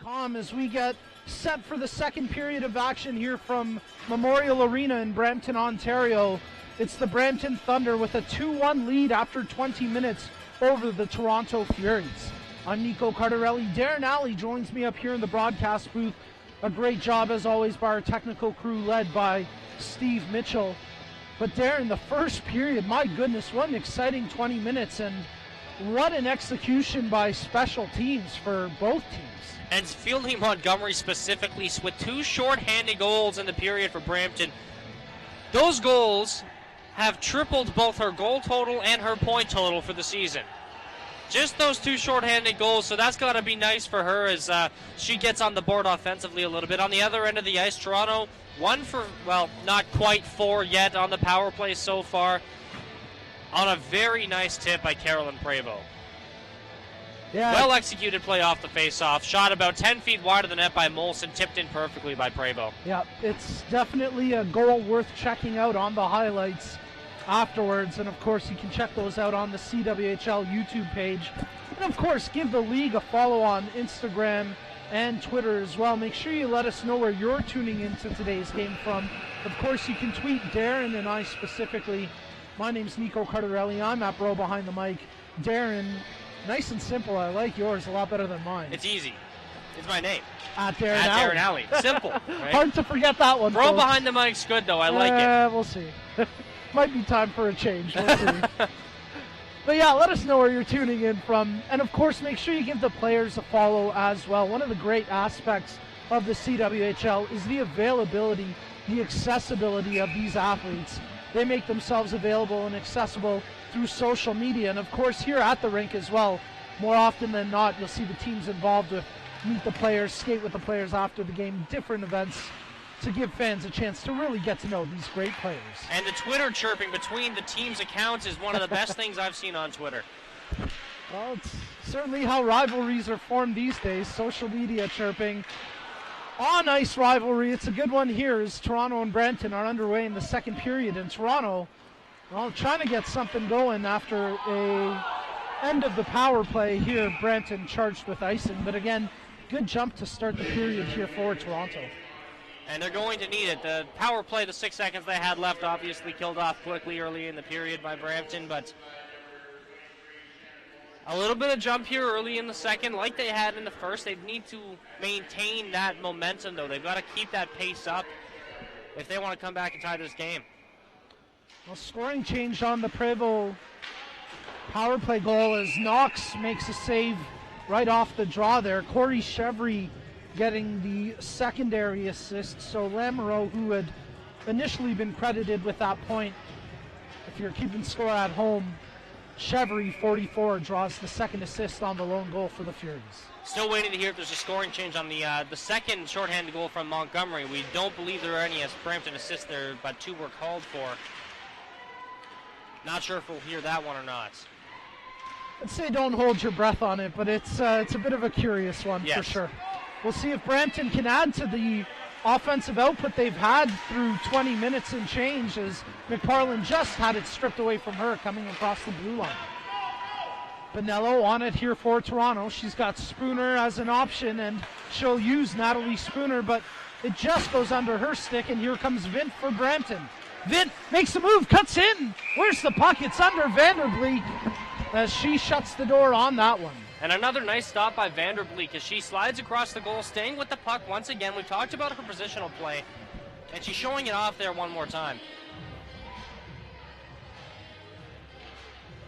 Com as we get set for the second period of action here from Memorial Arena in Brampton, Ontario. It's the Brampton Thunder with a 2-1 lead after 20 minutes over the Toronto Furies. I'm Nico Cardarelli. Darren Alley joins me up here in the broadcast booth. A great job, as always, by our technical crew led by Steve Mitchell. But Darren, the first period, my goodness, what an exciting 20 minutes, and what an execution by special teams for both teams. And Fielding Montgomery specifically with 2 shorthanded goals in the period for Brampton. Those goals have tripled both her goal total and her point total for the season. Just those 2 shorthanded goals, so that's got to be nice for her as she gets on the board offensively a little bit. On the other end of the ice, Toronto, 1 for, well, not quite 4 yet on the power play so far, on a very nice tip by Carolyn Prevost. Yeah. Well executed play off the face-off. Shot about 10 feet wide of the net by Molson, tipped in perfectly by Prevost. Yeah, it's definitely a goal worth checking out on the highlights afterwards. And, of course, you can check those out on the CWHL YouTube page. And, of course, give the league a follow on Instagram and Twitter as well. Make sure you let us know where you're tuning into today's game from. Of course, you can tweet Darren and I specifically. My name's Nico Cardarelli. I'm at Bro Behind the Mic. Darren, nice and simple. I like yours a lot better than mine. It's easy. It's my name. At Darren Alley. Simple. Right? Hard to forget that one. Bro folks. Behind the Mic's good, though. I like it. We'll see. Might be time for a change. We'll see. But yeah, let us know where you're tuning in from. And of course, make sure you give the players a follow as well. One of the great aspects of the CWHL is the availability, the accessibility of these athletes. They make themselves available and accessible through social media. And of course, here at the rink as well, more often than not, you'll see the teams involved with meet the players, skate with the players after the game, different events to give fans a chance to really get to know these great players. And the Twitter chirping between the teams' accounts is one of the best things I've seen on Twitter. Well, it's certainly how rivalries are formed these days, social media chirping. On-ice rivalry, it's a good one here as Toronto and Brampton are underway in the second period. And Toronto, well, trying to get something going after a end of the power play here. Brampton charged with icing, but again, good jump to start the period here for Toronto. And they're going to need it. The power play, the 6 seconds they had left, obviously killed off quickly early in the period by Brampton, but a little bit of jump here early in the second, like they had in the first. They need to maintain that momentum, though. They've got to keep that pace up if they want to come back and tie this game. Well, scoring change on the Prevost power play goal as Knox makes a save right off the draw there. Corey Chevry getting the secondary assist. So Lamoureux, who had initially been credited with that point, if you're keeping score at home, Chevry, 44, draws the second assist on the lone goal for the Furies. Still waiting to hear if there's a scoring change on the second shorthanded goal from Montgomery. We don't believe there are any as Brampton assists there, but 2 were called for. Not sure if we'll hear that one or not. I'd say don't hold your breath on it, but it's a bit of a curious one, yes, for sure. We'll see if Brampton can add to the offensive output they've had through 20 minutes and change, as McParland just had it stripped away from her coming across the blue line. Bonello on it here for Toronto. She's got Spooner as an option, and she'll use Natalie Spooner, but it just goes under her stick, and here comes Vint for Brampton. Vint makes a move, cuts in. Where's the puck? It's under Vanderbleek as she shuts the door on that one. And another nice stop by Vanderbleek as she slides across the goal, staying with the puck once again. We've talked about her positional play, and she's showing it off there one more time.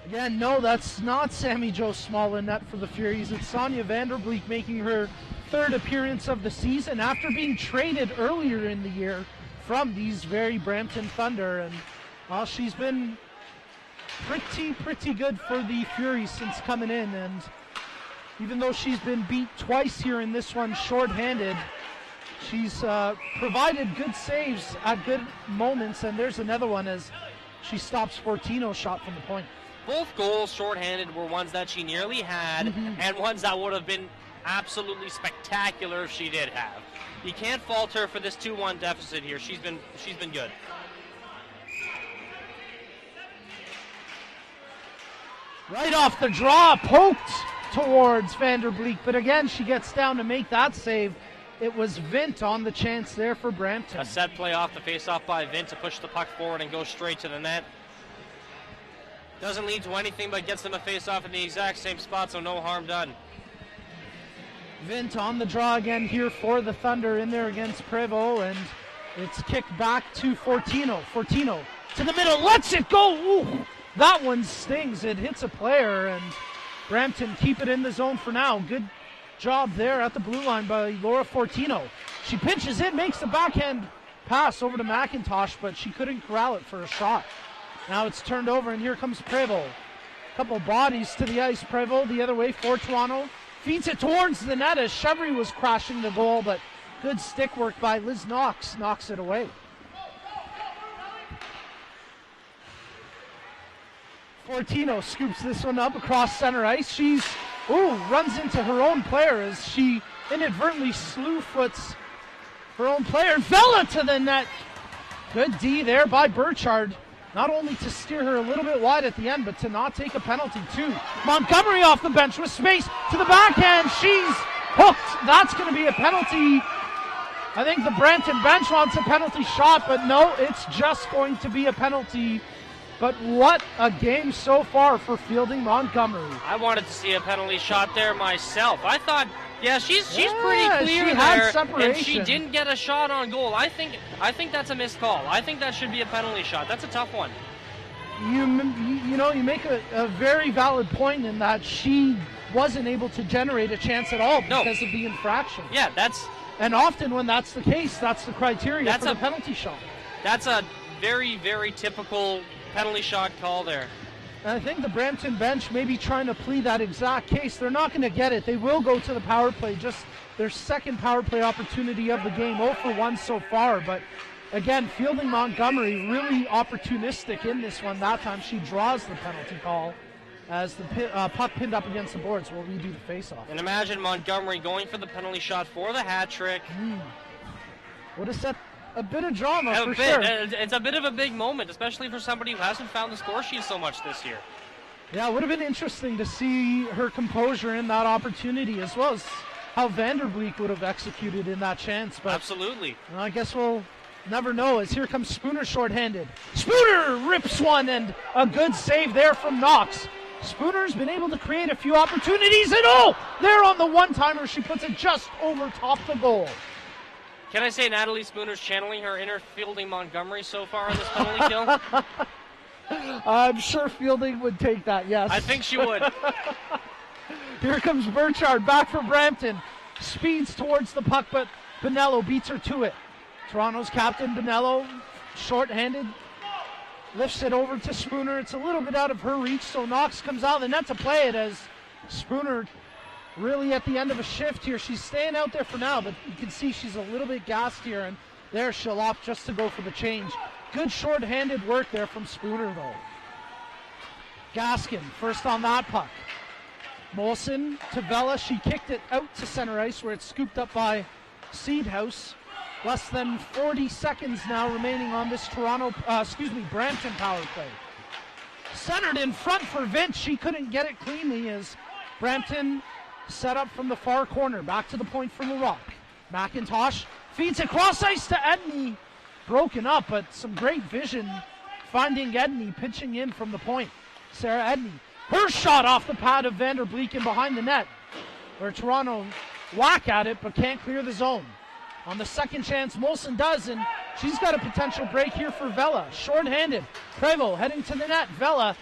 Again, no, that's not Sammy Jo Small in net for the Furies. It's Sonia Vanderbleek making her 3rd appearance of the season after being traded earlier in the year from these very Brampton Thunder. And well, she's been pretty good for the Furies since coming in. And even though she's been beat twice here in this one shorthanded, she's provided good saves at good moments. And there's another one as she stops Fortino's shot from the point. Both goals shorthanded were ones that she nearly had, and ones that would have been absolutely spectacular if she did have. You can't fault her for this 2-1 deficit here. She's been good. Right off the draw, poked towards Vanderbleek, but again, she gets down to make that save. It was Vint on the chance there for Brampton. A set play off the face-off by Vint to push the puck forward and go straight to the net. Doesn't lead to anything, but gets them a face-off in the exact same spot, so no harm done. Vint on the draw again here for the Thunder in there against Prevost, and it's kicked back to Fortino. Fortino to the middle, lets it go. Ooh, that one stings. It hits a player, and Brampton keep it in the zone for now. Good job there at the blue line by Laura Fortino. She pinches in, makes the backhand pass over to McIntosh, but she couldn't corral it for a shot. Now it's turned over, and here comes Prevost. Couple bodies to the ice. Prevost the other way for Toronto. Feeds it towards the net as Chevry was crashing the goal, but good stick work by Liz Knox knocks it away. Fortino scoops this one up across center ice. She's, runs into her own player as she inadvertently slew foots her own player. Vela to the net. Good D there by Burchard. Not only to steer her a little bit wide at the end, but to not take a penalty too. Montgomery off the bench with space to the backhand. She's hooked. That's going to be a penalty. I think the Brampton bench wants a penalty shot, but no, it's just going to be a penalty. But what a game so far for Fielding Montgomery. I wanted to see a penalty shot there myself. I thought, she's pretty clear she there, had separation. and she didn't get a shot on goal. I think that's a missed call. I think that should be a penalty shot. That's a tough one. You make a very valid point in that she wasn't able to generate a chance at all because of the infraction. Yeah, and often when that's the case, that's the criteria for the penalty shot. That's a very, very typical penalty shot call there. And I think the Brampton bench may be trying to plead that exact case. They're not going to get it. They will go to the power play, just their second power play opportunity of the game. 0 for 1 so far, but again, Fielding Montgomery really opportunistic in this one. That time she draws the penalty call as the puck pinned up against the boards will redo the face-off. And imagine Montgomery going for the penalty shot for the hat trick. Would have set a bit of drama for bit. sure. It's a bit of a big moment, especially for somebody who hasn't found the score sheet so much this year. Yeah, it would have been interesting to see her composure in that opportunity, as well as how Vanderbleek would have executed in that chance. But absolutely. I guess we'll never know, as here comes Spooner shorthanded. Spooner rips one, and a good save there from Knox. Spooner's been able to create a few opportunities, and there on the one-timer, she puts it just over top the goal. Can I say Natalie Spooner's channeling her inner Fielding Montgomery so far on this penalty kill? I'm sure Fielding would take that, yes. I think she would. Here comes Burchard back for Brampton. Speeds towards the puck, but Bonello beats her to it. Toronto's captain, Bonello, short-handed, lifts it over to Spooner. It's a little bit out of her reach, so Knox comes out of the net to play it as Spooner really at the end of a shift here. She's staying out there for now, but you can see she's a little bit gassed here, and there she'll opt just to go for the change. Good short-handed work there from Spooner, though. Gaskin, first on that puck. Molson to Vela. She kicked it out to center ice where it's scooped up by Seedhouse. Less than 40 seconds now remaining on this Brampton power play. Centered in front for Vince. She couldn't get it cleanly as Brampton set up from the far corner. Back to the point for LaRock. McIntosh feeds it cross ice to Edney. Broken up, but some great vision finding Edney pitching in from the point. Sarah Edney. Her shot off the pad of Vanderbleek and behind the net, where Toronto whack at it but can't clear the zone. On the second chance, Molson does, and she's got a potential break here for Vela. Short-handed. Prevost heading to the net. Vela,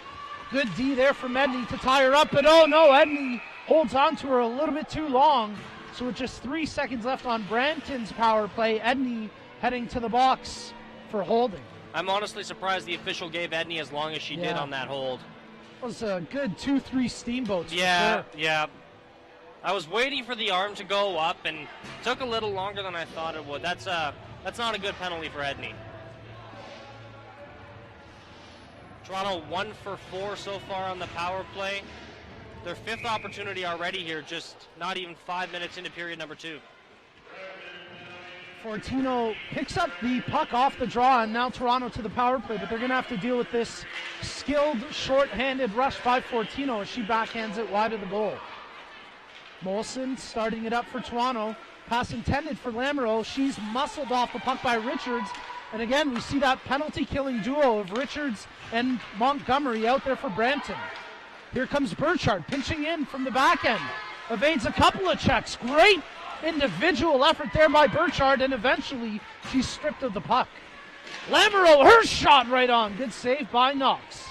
good D there from Edney to tie her up, but Edney holds on to her a little bit too long. So with just 3 seconds left on Brampton's power play, Edney heading to the box for holding. I'm honestly surprised the official gave Edney as long as she did on that hold. It was a good 2-3 steamboats. Yeah. I was waiting for the arm to go up, and it took a little longer than I thought it would. That's not a good penalty for Edney. Toronto 1 for 4 so far on the power play. Their 5th opportunity already here, just not even 5 minutes into period number 2. Fortino picks up the puck off the draw, and now Toronto to the power play, but they're going to have to deal with this skilled short-handed rush by Fortino as she backhands it wide of the goal. Molson starting it up for Toronto. Pass intended for Lamoureux. She's muscled off the puck by Richards. And again, we see that penalty-killing duo of Richards and Montgomery out there for Brampton. Here comes Burchard pinching in from the back end. Evades a couple of checks. Great individual effort there by Burchard, and eventually she's stripped of the puck. Lamoureux, her shot right on. Good save by Knox.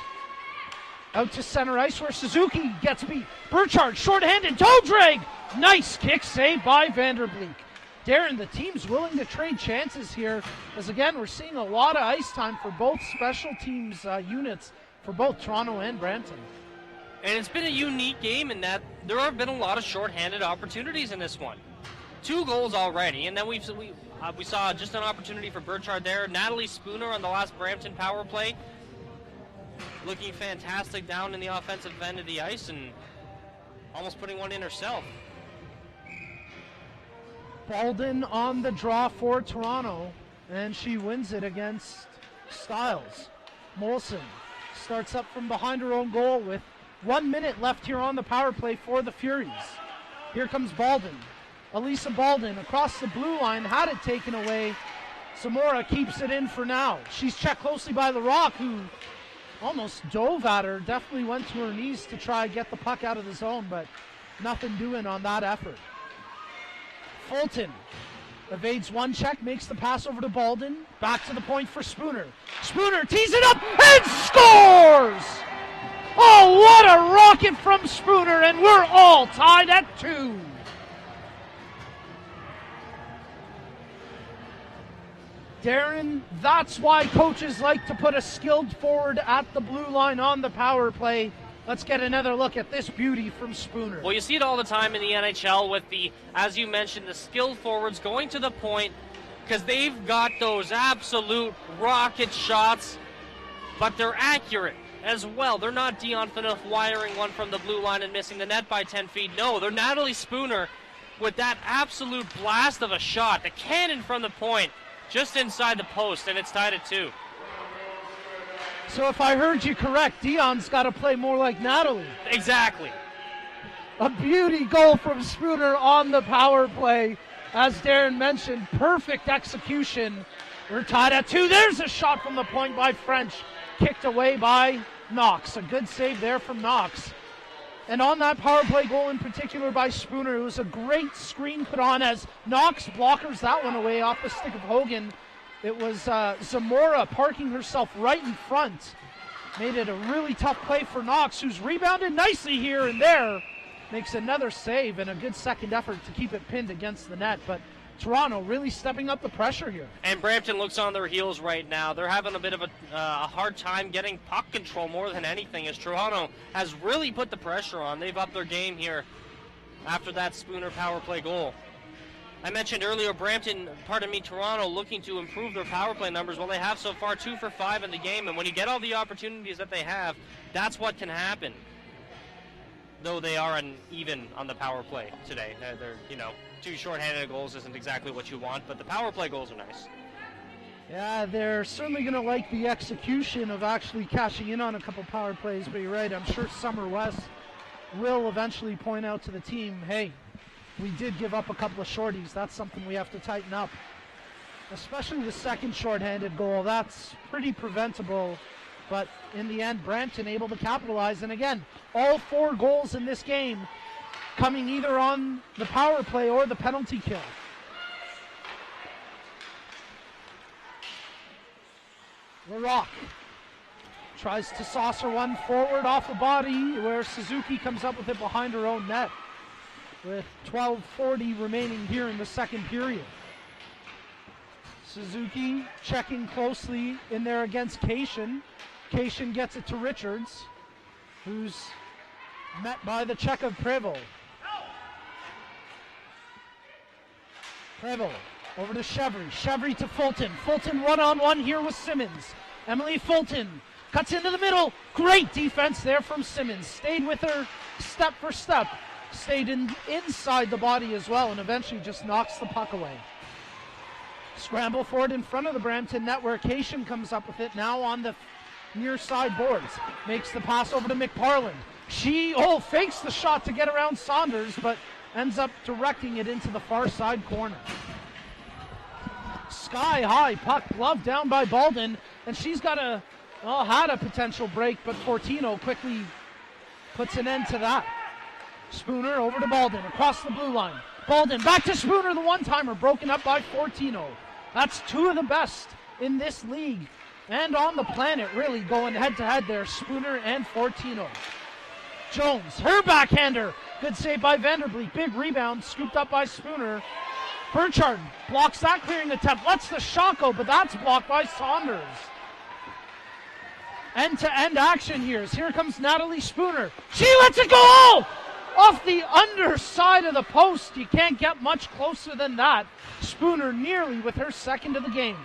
Out to center ice where Suzuki gets beat. Burchard, short-handed, toe drag. Nice kick save by Vanderbleek. Darren, the team's willing to trade chances here, as again, we're seeing a lot of ice time for both special teams units for both Toronto and Brampton. And it's been a unique game in that there have been a lot of short-handed opportunities in this one. 2 goals already, and then we saw just an opportunity for Burchard there. Natalie Spooner on the last Brampton power play, looking fantastic down in the offensive end of the ice and almost putting one in herself. Baldwin on the draw for Toronto, and she wins it against Stiles. Molson starts up from behind her own goal with 1 minute left here on the power play for the Furies. Here comes Baldwin. Elisa Baldwin across the blue line, had it taken away. Zamora keeps it in for now. She's checked closely by LaRock, who almost dove at her, definitely went to her knees to try get the puck out of the zone, but nothing doing on that effort. Fulton evades one check, makes the pass over to Baldwin. Back to the point for Spooner. Spooner tees it up and scores! Oh, what a rocket from Spooner, and we're all tied at 2. Darren, that's why coaches like to put a skilled forward at the blue line on the power play. Let's get another look at this beauty from Spooner. Well, you see it all the time in the NHL with the, as you mentioned, the skilled forwards going to the point because they've got those absolute rocket shots, but they're accurate as well. They're not Dion Phaneuf wiring one from the blue line and missing the net by 10 feet. No, they're Natalie Spooner with that absolute blast of a shot, the cannon from the point, just inside the post, and it's tied at 2. So if I heard you correct, Dion's got to play more like Natalie. Exactly. A beauty goal from Spooner on the power play. As Darren mentioned, perfect execution. We're tied at 2. There's a shot from the point by French. Kicked away by Knox. A good save there from Knox. And on that power play goal in particular by Spooner, it was a great screen put on as Knox blockers that one away off the stick of Hogan. It was Zamora parking herself right in front. Made it a really tough play for Knox, who's rebounded nicely here and there. Makes another save and a good second effort to keep it pinned against the net. But Toronto really stepping up the pressure here. And Brampton looks on their heels right now. They're having a bit of a hard time getting puck control more than anything, as Toronto has really put the pressure on. They've upped their game here after that Spooner power play goal. I mentioned earlier Toronto looking to improve their power play numbers. Well, they have so far 2 for 5 in the game, and when you get all the opportunities that they have, that's what can happen. Though they are uneven on the power play today. They're 2 shorthanded goals isn't exactly what you want, but the power play goals are nice. Yeah, they're certainly going to like the execution of actually cashing in on a couple power plays, but you're right, I'm sure Summer West will eventually point out to the team, hey, we did give up a couple of shorties. That's something we have to tighten up. Especially the second shorthanded goal. That's pretty preventable. But in the end, Brampton able to capitalize. And again, all 4 goals in this game coming either on the power play or the penalty kill. LaRock tries to saucer one forward off the body where Suzuki comes up with it behind her own net. With 12:40 remaining here in the second period. Suzuki checking closely in there against Cation. Cation gets it to Richards, who's met by the check of Prevost. Prevost over to Chevry. Chevry to Fulton. Fulton one-on-one here with Simmons. Emily Fulton cuts into the middle. Great defense there from Simmons. Stayed with her step for step. Stayed inside the body as well, and eventually just knocks the puck away. Scramble for it in front of the Brampton net where Cation comes up with it now on the near side boards. Makes the pass over to McParland. She fakes the shot to get around Saunders, but ends up directing it into the far side corner. Sky high puck, gloved down by Baldwin, and she's got had a potential break, but Fortino quickly puts an end to that. Spooner over to Baldwin, across the blue line. Baldwin back to Spooner, the one-timer, broken up by Fortino. That's two of the best in this league and on the planet, really, going head-to-head there, Spooner and Fortino. Jones, her backhander. Good save by Vanderbeek. Big rebound, scooped up by Spooner. Burchard blocks that clearing attempt. Lets the shot go, but that's blocked by Saunders. End-to-end action here. Here comes Natalie Spooner. She lets it go off the underside of the post. You can't get much closer than that. Spooner nearly with her second of the game.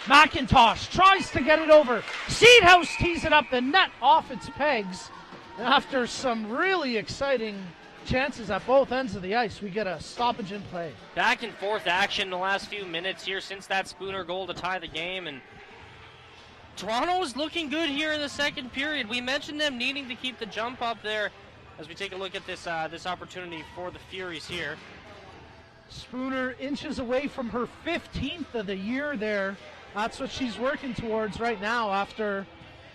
McIntosh tries to get it over. Seedhouse tees it up, the net off its pegs. After some really exciting chances at both ends of the ice, we get a stoppage in play. Back and forth action in the last few minutes here since that Spooner goal to tie the game, and Toronto is looking good here in the second period. We mentioned them needing to keep the jump up there as we take a look at this this opportunity for the Furies here. Spooner inches away from her 15th of the year there. That's what she's working towards right now after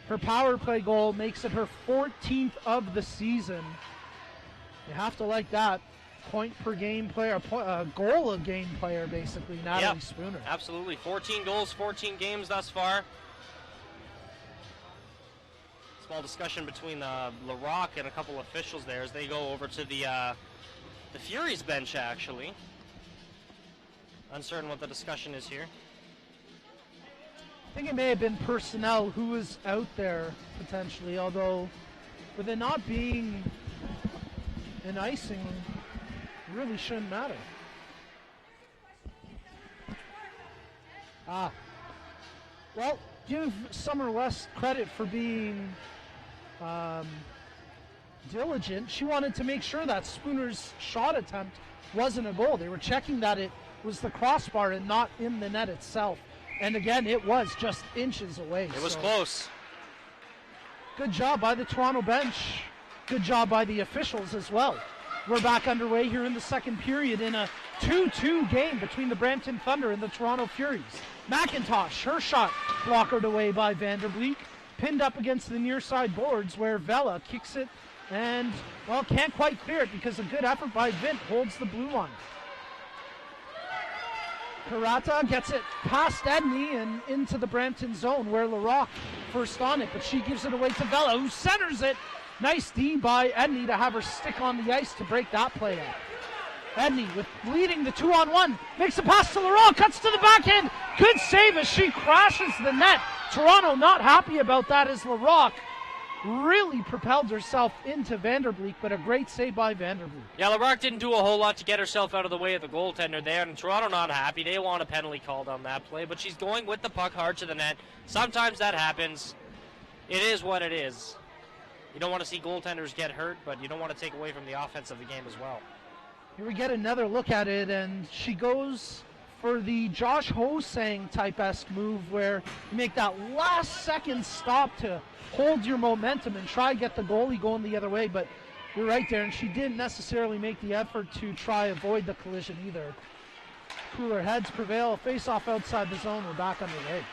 her power play goal makes it her 14th of the season. You have to like that. Point per game player, goal a game player, basically, Natalie Spooner. Absolutely. 14 goals, 14 games thus far. Small discussion between LaRock and a couple officials there as they go over to the Furies bench, actually. Uncertain what the discussion is here. I think it may have been personnel who was out there, potentially, although with it not being an icing, it really shouldn't matter. Well, give Summer West credit for being diligent. She wanted to make sure that Spooner's shot attempt wasn't a goal. They were checking that it was the crossbar and not in the net itself. And again, it was just inches away. It was close. Good job by the Toronto bench. Good job by the officials as well. We're back underway here in the second period in a 2-2 game between the Brampton Thunder and the Toronto Furies. McIntosh, her shot blockered away by Vanderbeek. Pinned up against the near side boards where Vela kicks it and, well, can't quite clear it because a good effort by Vint holds the blue line. Karata gets it past Edney and into the Brampton zone where LaRock first on it, but she gives it away to Vela, who centers it. Nice D by Edney to have her stick on the ice to break that play up. Edney with leading the 2-on-1, makes a pass to LaRock, cuts to the backhand. Good save as she crashes the net. Toronto not happy about that as LaRock really propelled herself into Vanderbeek, but a great save by Vanderbeek. Yeah, LaRock didn't do a whole lot to get herself out of the way of the goaltender there, and Toronto not happy. They want a penalty called on that play, but she's going with the puck hard to the net. Sometimes that happens. It is what it is. You don't want to see goaltenders get hurt, but you don't want to take away from the offense of the game as well. Here we get another look at it, and she goes for the Josh Hosang type-esque move where you make that last second stop to hold your momentum and try to get the goalie going the other way, but you're right there, and she didn't necessarily make the effort to try avoid the collision either. Cooler heads prevail, face-off outside the zone, we're back underway.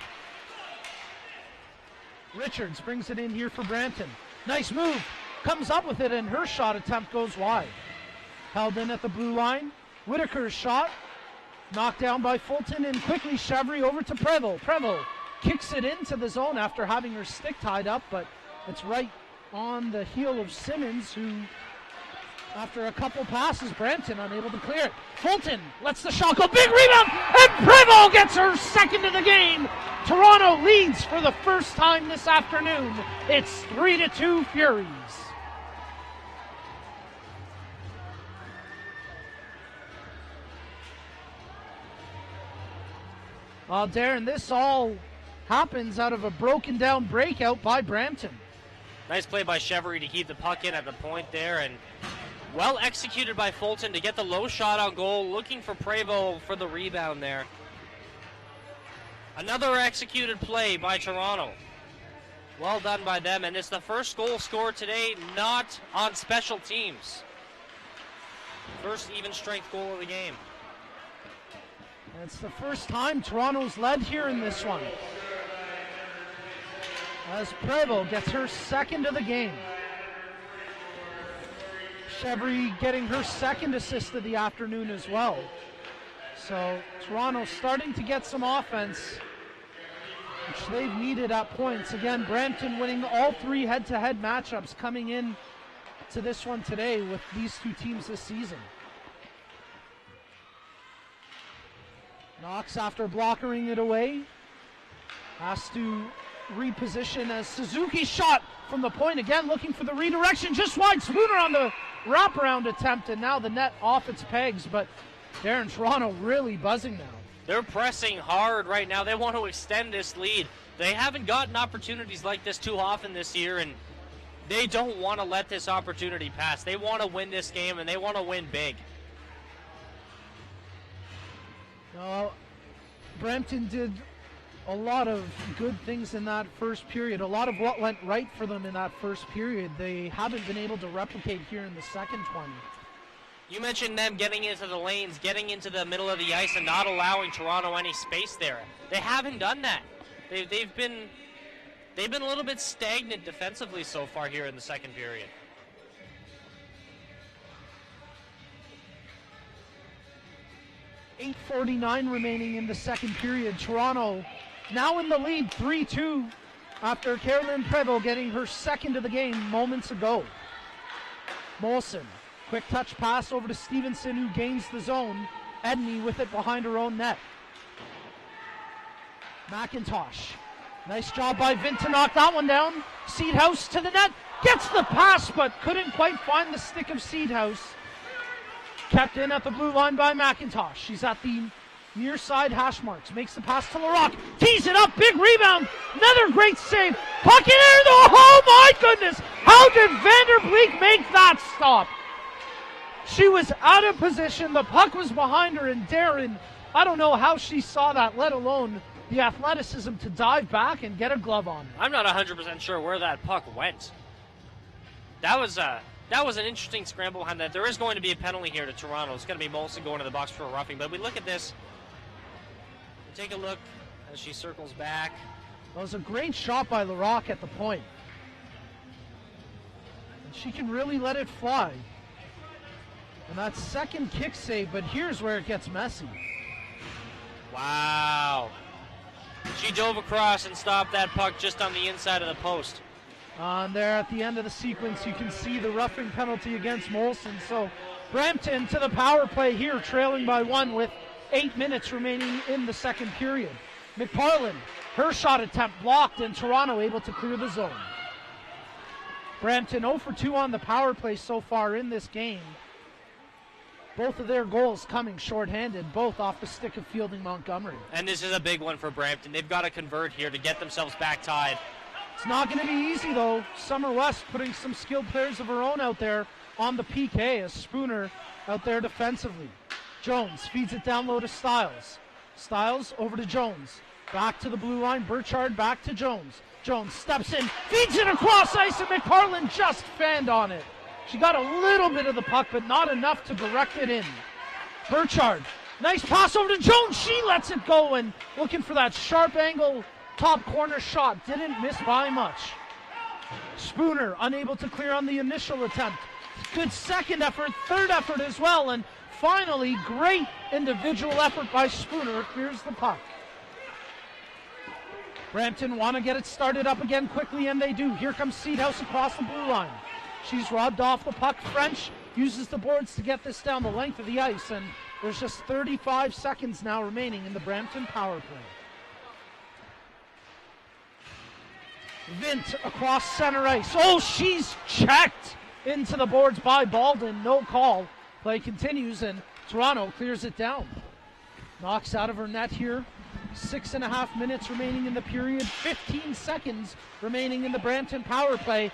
Richards brings it in here for Brampton. Nice move, comes up with it, and her shot attempt goes wide. Held in at the blue line. Whitaker's shot, knocked down by Fulton, and quickly Chevry over to Prevost. Prevost kicks it into the zone after having her stick tied up, but it's right on the heel of Simmons, who, after a couple passes, Brampton unable to clear it. Fulton lets the shot go, big rebound, and Prevost gets her second of the game. Toronto leads for the first time this afternoon. It's 3-2 Furies. Well, Darren, this all happens out of a broken down breakout by Brampton. Nice play by Chevry to keep the puck in at the point there, and well executed by Fulton to get the low shot on goal, looking for Prevost for the rebound there. Another executed play by Toronto. Well done by them, and it's the first goal scored today not on special teams. First even strength goal of the game. It's the first time Toronto's led here in this one, as Prevost gets her second of the game. Chevry getting her second assist of the afternoon as well. So Toronto starting to get some offense, which they've needed at points. Again, Brampton winning all 3 head-to-head matchups coming in to this one today with these 2 teams this season. Knox, after blockering it away, has to reposition as Suzuki shot from the point again, looking for the redirection, just wide. Spooner on the wraparound attempt, and now the net off its pegs, but Darren, Toronto really buzzing now. They're pressing hard right now. They want to extend this lead. They haven't gotten opportunities like this too often this year, and they don't want to let this opportunity pass. They want to win this game, and they want to win big. Brampton did a lot of good things in that first period. A lot of what went right for them in that first period, they haven't been able to replicate here in the second 20. You mentioned them getting into the lanes, getting into the middle of the ice, and not allowing Toronto any space there. They haven't done that. They've been a little bit stagnant defensively so far here in the second period. .8:49 remaining in the second period. Toronto now in the lead 3-2 after Carolyn Prevost getting her second of the game moments ago. Molson, quick touch pass over to Stevenson, who gains the zone. Edney with it behind her own net. McIntosh, nice job by Vint to knock that one down. Seedhouse to the net, gets the pass but couldn't quite find the stick of Seedhouse. Kept in at the blue line by McIntosh. She's at the near side hash marks. Makes the pass to LaRocque. Tees it up. Big rebound. Another great save. Puck in there. Oh my goodness. How did Vanderbleek make that stop? She was out of position. The puck was behind her, and Darren, I don't know how she saw that, let alone the athleticism to dive back and get a glove on it. I'm not 100% sure where that puck went. That was an interesting scramble behind that. There is going to be a penalty here to Toronto. It's going to be Molson going to the box for a roughing. But we look at this. Take a look as she circles back. That was a great shot by LaRocque at the point. And she can really let it fly. And that second kick save, but here's where it gets messy. Wow. She dove across and stopped that puck just on the inside of the post. There at the end of the sequence, you can see the roughing penalty against Molson. So Brampton to the power play here, trailing by 1 with 8 minutes remaining in the second period. McParland, her shot attempt blocked, and Toronto able to clear the zone. Brampton 0 for 2 on the power play so far in this game. Both of their goals coming shorthanded, both off the stick of Fielding Montgomery. And this is a big one for Brampton. They've got to convert here to get themselves back tied. It's not going to be easy, though. Summer West putting some skilled players of her own out there on the PK as Spooner out there defensively. Jones feeds it down low to Stiles. Stiles over to Jones. Back to the blue line. Burchard back to Jones. Jones steps in, feeds it across ice, and McParland just fanned on it. She got a little bit of the puck, but not enough to direct it in. Burchard, nice pass over to Jones. She lets it go, and looking for that sharp angle top corner shot. Didn't miss by much. Spooner unable to clear on the initial attempt. Good second effort, third effort as well, and finally great individual effort by Spooner. Clears the puck. Brampton want to get it started up again quickly, and they do. Here comes Seedhouse across the blue line. She's robbed off the puck. French uses the boards to get this down the length of the ice, and there's just 35 seconds now remaining in the Brampton power play. Vint across center ice. Oh, she's checked into the boards by Baldwin. No call. Play continues, and Toronto clears it down. Knocks out of her net here. 6.5 minutes remaining in the period. 15 seconds remaining in the Brampton power play.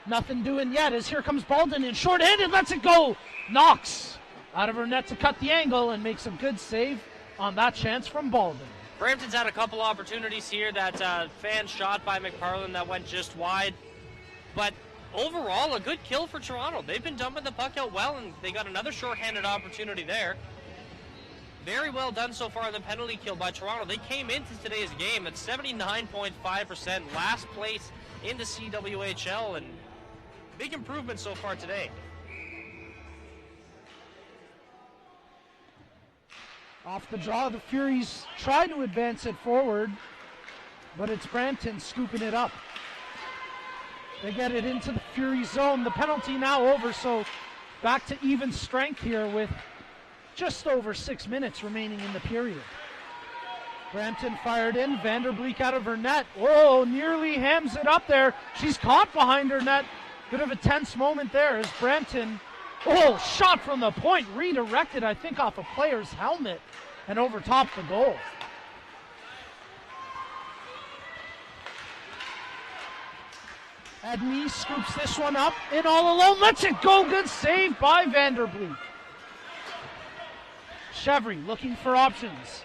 Nothing doing yet as here comes Baldwin and shorthanded, lets it go. Knocks out of her net to cut the angle and makes a good save on that chance from Baldwin. Brampton's had a couple opportunities here. That fan shot by McParland that went just wide. But overall, a good kill for Toronto. They've been dumping the puck out well, and they got another shorthanded opportunity there. Very well done so far in the penalty kill by Toronto. They came into today's game at 79.5%, last place in the CWHL, and big improvement so far today. Off the draw, the Furies try to advance it forward, but it's Brampton scooping it up. They get it into the Furies zone. The penalty now over, so back to even strength here with just over 6 minutes remaining in the period. Brampton fired in, Vanderbleek out of her net. Oh, nearly hams it up there. She's caught behind her net. Bit of a tense moment there as Brampton, oh, shot from the point, redirected, I think, off a player's helmet and over top the goal. Edney scoops this one up, in all alone, lets it go, good save by Vanderbleek. Chevry looking for options.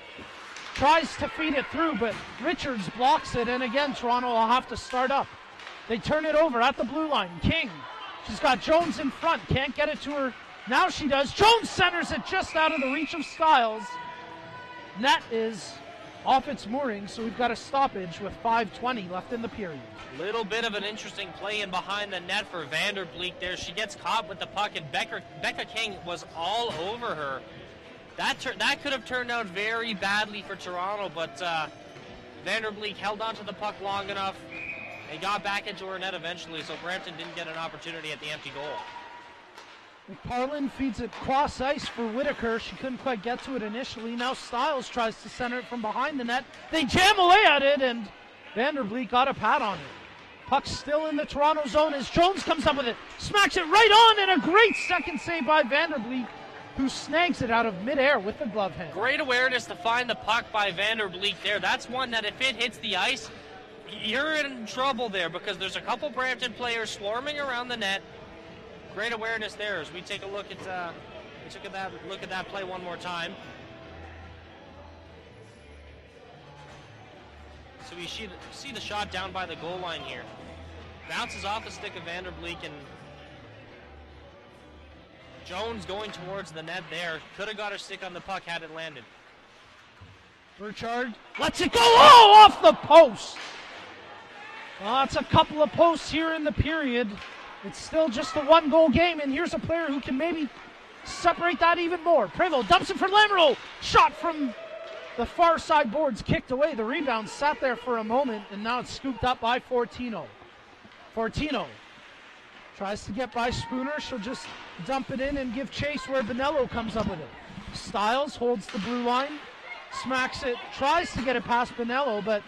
Tries to feed it through, but Richards blocks it, and again, Toronto will have to start up. They turn it over at the blue line. King, she's got Jones in front, can't get it to her. Now she does. Jones centers it just out of the reach of Stiles. Net is off its moorings, so we've got a stoppage with 5:20 left in the period. Little bit of an interesting play in behind the net for Vanderbleek there. She gets caught with the puck, and Becca King was all over her. That could have turned out very badly for Toronto, but Vanderbleek held onto the puck long enough. They got back into her net eventually, so Brampton didn't get an opportunity at the empty goal. McParlin feeds it cross ice for Whitaker. She couldn't quite get to it initially. Now Stiles tries to center it from behind the net. They jam away at it, and Vanderbleek got a pad on it. Puck's still in the Toronto zone as Jones comes up with it. Smacks it right on, and a great second save by Vanderbleek, who snags it out of midair with the glove hand. Great awareness to find the puck by Vanderbleek there. That's one that if it hits the ice, you're in trouble there because there's a couple Brampton players swarming around the net. Great awareness there as we take a look at that play one more time. So we see the shot down by the goal line here. Bounces off the stick of Vanderbleek, and Jones going towards the net there. Could have got her stick on the puck had it landed. Burchard lets it go. Oh, off the post. Well, it's a couple of posts here in the period. It's still just a one-goal game, and here's a player who can maybe separate that even more. Prevost dumps it for Lamoureux. Shot from the far side boards, kicked away. The rebound sat there for a moment, and now it's scooped up by Fortino. Fortino tries to get by Spooner. She'll just dump it in and give chase where Bonello comes up with it. Stiles holds the blue line, smacks it, tries to get it past Bonello, but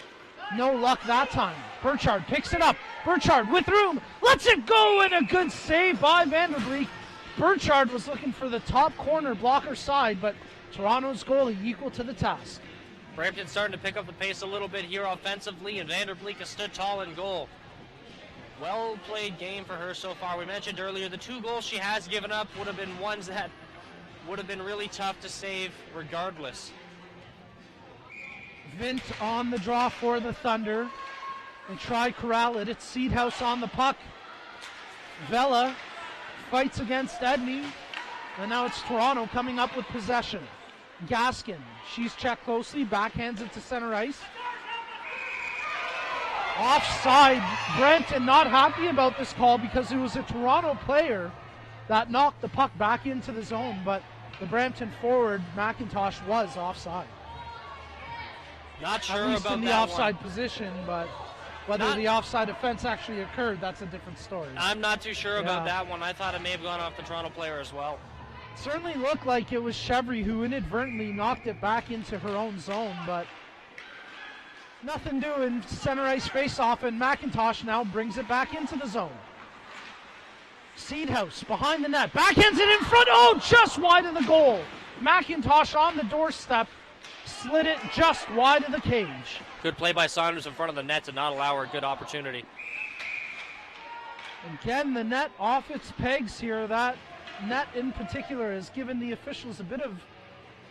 no luck that time. Burchard picks it up. Burchard with room, lets it go, and a good save by Vanderbleek. Burchard was looking for the top corner blocker side, but Toronto's goalie equal to the task. Brampton starting to pick up the pace a little bit here offensively, and Vanderbleek has stood tall in goal. Well played game for her so far. We mentioned earlier the 2 goals she has given up would have been ones that would have been really tough to save regardless. Vint on the draw for the Thunder. They try corral it. It's Seedhouse on the puck. Vela fights against Edney. And now it's Toronto coming up with possession. Gaskin, she's checked closely, backhands it to center ice. Offside. Brampton not happy about this call because it was a Toronto player that knocked the puck back into the zone, but the Brampton forward, McIntosh, was offside. Not sure at least about in the that offside one. position, but whether the offside offense actually occurred, that's a different story. I'm not too sure about that one. I thought it may have gone off the Toronto player as well. Certainly looked like it was Chevry who inadvertently knocked it back into her own zone, but nothing doing. Center ice face-off, and McIntosh now brings it back into the zone. Seedhouse behind the net, backhands it in front. Oh, just wide of the goal. McIntosh on the doorstep, slid it just wide of the cage. Good play by Saunders in front of the net to not allow her a good opportunity. Again, the net off its pegs here. That net in particular has given the officials a bit of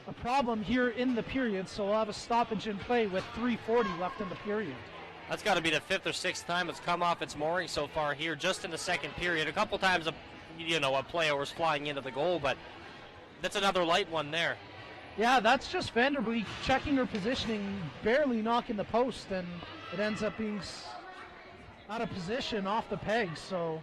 a problem here in the period, so we'll have a stoppage in play with 3:40 left in the period. That's got to be the 5th or 6th time it's come off its mooring so far here, just in the second period. A couple times, a player was flying into the goal, but that's another light one there. Yeah, that's just Vanderbeek checking her positioning, barely knocking the post, and it ends up being out of position off the peg. So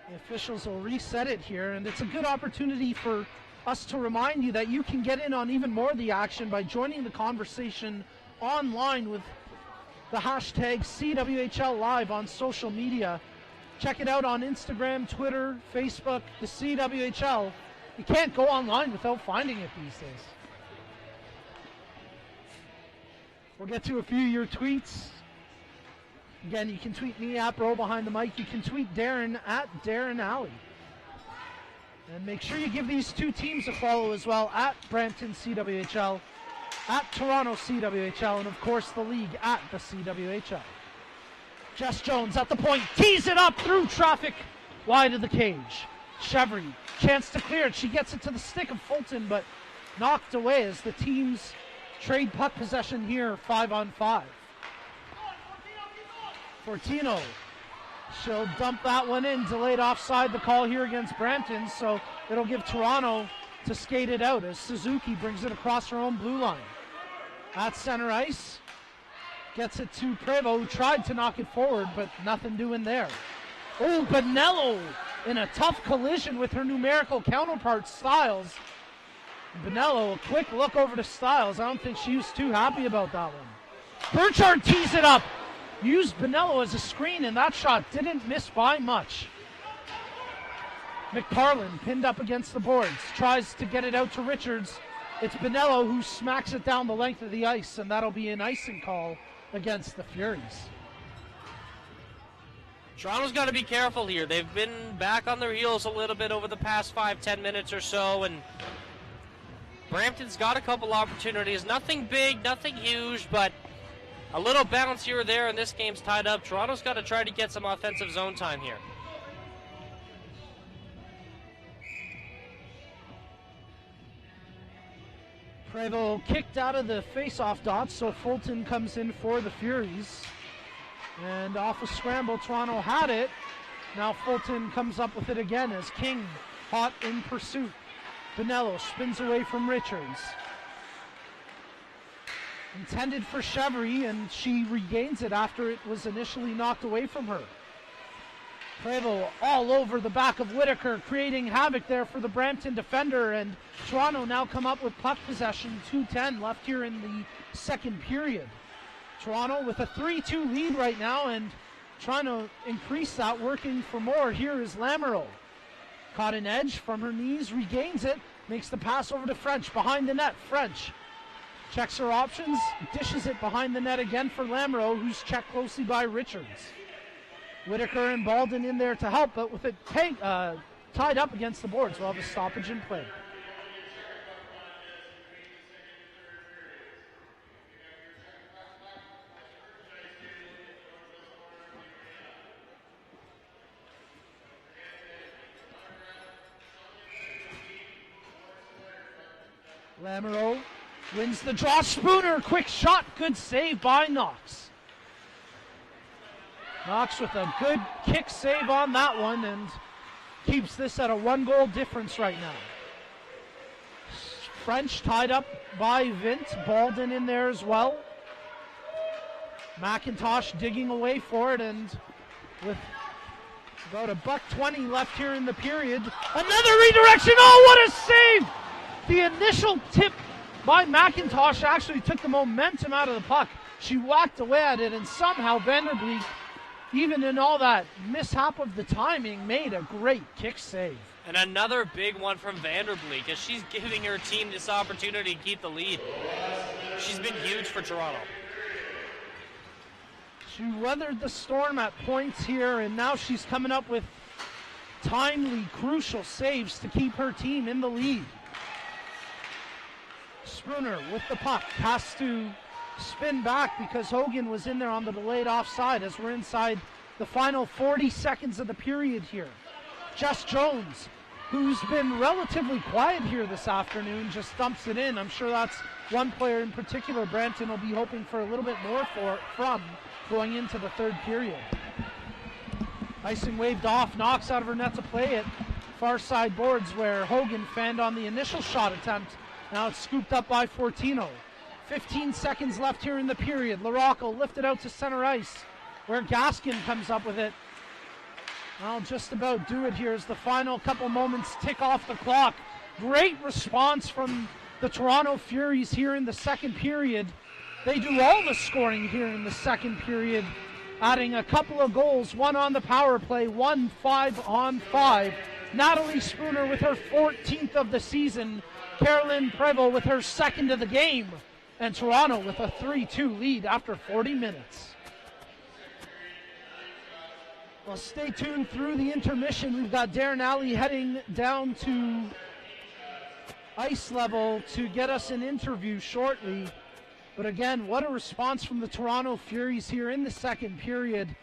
the officials will reset it here, and it's a good opportunity for us to remind you that you can get in on even more of the action by joining the conversation online with the hashtag CWHL Live on social media. Check it out on Instagram, Twitter, Facebook, the CWHL. You can't go online without finding it these days. We'll get to a few of your tweets. Again, you can tweet me at Bro Behind the Mic. You can tweet Darren at Darren Alley. And make sure you give these two teams a follow as well, at Brampton CWHL, at Toronto CWHL, and of course the league at the CWHL. Jess Jones at the point, tees it up through traffic, wide of the cage. Chevry, chance to clear it. She gets it to the stick of Fulton, but knocked away as the teams trade puck possession here, 5-on-5. Fortino, she'll dump that one in, delayed offside the call here against Brampton, so it'll give Toronto to skate it out as Suzuki brings it across her own blue line. At center ice, gets it to Prevo, who tried to knock it forward, but nothing doing there. Oh, Bonello in a tough collision with her numerical counterpart, Stiles. Bonello, a quick look over to Stiles. I don't think she was too happy about that one. Burchard tees it up. Used Bonello as a screen, and that shot didn't miss by much. McParlin pinned up against the boards, tries to get it out to Richards. It's Bonello who smacks it down the length of the ice, and that'll be an icing call against the Furies. Toronto's got to be careful here. They've been back on their heels a little bit over the past 5-10 minutes or so, and Brampton's got a couple opportunities. Nothing big, nothing huge, but a little bounce here or there, and this game's tied up. Toronto's got to try to get some offensive zone time here. Prevo kicked out of the face-off dots, so Fulton comes in for the Furies. And off a scramble, Toronto had it. Now Fulton comes up with it again as King hot in pursuit. Bonello spins away from Richards. Intended for Chevry, and she regains it after it was initially knocked away from her. Prevo all over the back of Whitaker, creating havoc there for the Brampton defender, and Toronto now come up with puck possession, 2:10 left here in the second period. Toronto with a 3-2 lead right now, and trying to increase that, working for more. Here is Lamoureux. Caught an edge from her knees, regains it, makes the pass over to French, behind the net. French checks her options, dishes it behind the net again for Lamoureux, who's checked closely by Richards. Whitaker and Baldwin in there to help, but with it tied up against the boards, we'll have a stoppage in play. Lamoureux wins the draw. Spooner, quick shot, good save by Knox. Knox with a good kick save on that one and keeps this at a 1-goal difference right now. French tied up by Vint. Baldwin in there as well. McIntosh digging away for it, and with about $1:20 left here in the period. Another redirection. Oh, what a save! The initial tip by McIntosh actually took the momentum out of the puck. She whacked away at it, and somehow Vanderbeek, even in all that mishap of the timing, made a great kick save. And another big one from Vanderbeek as she's giving her team this opportunity to keep the lead. She's been huge for Toronto. She weathered the storm at points here, and now she's coming up with timely, crucial saves to keep her team in the lead. Spooner with the puck has to spin back because Hogan was in there on the delayed offside as we're inside the final 40 seconds of the period here. Jess Jones, who's been relatively quiet here this afternoon, just dumps it in. I'm sure that's one player in particular Brampton will be hoping for a little bit more from going into the third period. Icing waved off, Knox out of her net to play it. Far side boards where Hogan fanned on the initial shot attempt. Now it's scooped up by Fortino. 15 seconds left here in the period. LaRocco lifted out to center ice where Gaskin comes up with it. I'll just about do it here as the final couple moments tick off the clock. Great response from the Toronto Furies here in the second period. They do all the scoring here in the second period, adding a couple of goals, one on the power play, 1 5-on-5. Natalie Spooner with her 14th of the season. Carolyn Prevost with her second of the game. And Toronto with a 3-2 lead after 40 minutes. Well, stay tuned through the intermission. We've got Darren Alley heading down to ice level to get us an interview shortly. But again, what a response from the Toronto Furies here in the second period.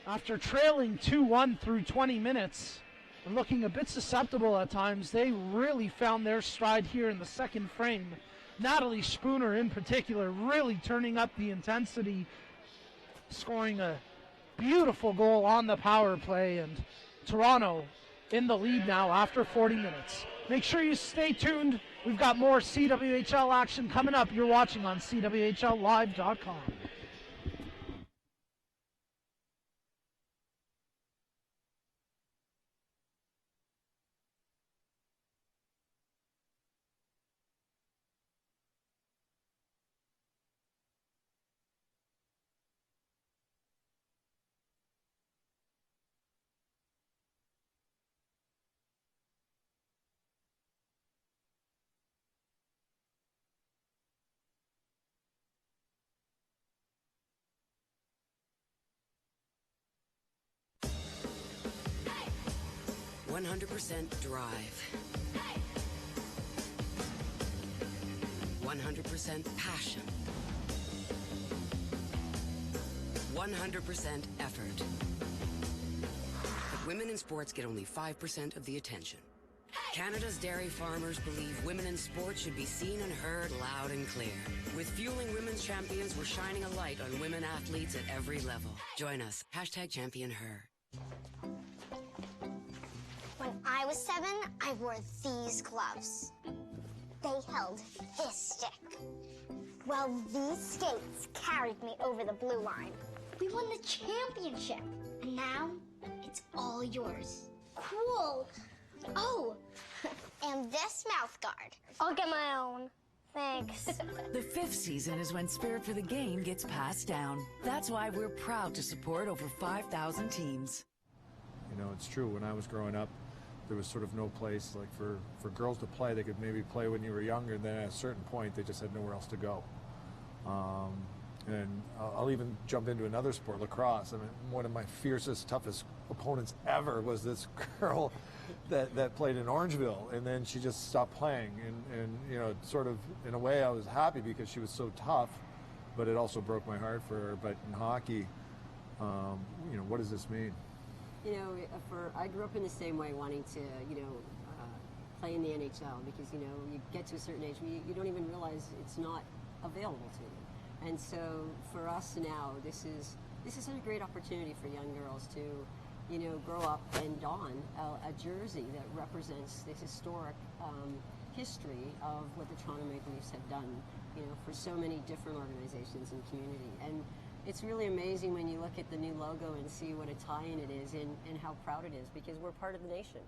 After trailing 2-1 through 20 minutes and looking a bit susceptible at times, they really found their stride here in the second frame. Natalie Spooner in particular really turning up the intensity, scoring a beautiful goal on the power play, and Toronto in the lead now after 40 minutes. Make sure you stay tuned. We've got more CWHL action coming up. You're watching on CWHLlive.com. Hey! 100% drive. 100% passion. 100% effort. But women in sports get only 5% of the attention. Canada's dairy farmers believe women in sports should be seen and heard loud and clear. With Fueling Women's Champions, we're shining a light on women athletes at every level. Join us. #ChampionHer. When I was 7, I wore these gloves. They held this stick. Well, these skates carried me over the blue line. We won the championship, and now it's all yours. Cool. Oh, and this mouth guard. I'll get my own. Thanks. The 5th season is when spirit for the game gets passed down. That's why we're proud to support over 5,000 teams. You know, it's true. When I was growing up, there was sort of no place like for girls to play. They could maybe play when you were younger, and then at a certain point, they just had nowhere else to go. And I'll even jump into another sport, lacrosse. I mean, one of my fiercest, toughest opponents ever was this girl that played in Orangeville, and then she just stopped playing. And you know, sort of in a way, I was happy because she was so tough, but it also broke my heart for her. But in hockey, you know, what does this mean? You know, I grew up in the same way, wanting to, you know, play in the NHL because, you know, you get to a certain age, you don't even realize it's not available to you. And so for us now, this is such a great opportunity for young girls to, you know, grow up and don a jersey that represents the historic history of what the Toronto Maple Leafs have done, you know, for so many different organizations and community. And it's really amazing when you look at the new logo and see what a tie-in it is and how proud it is, because we're part of the nation.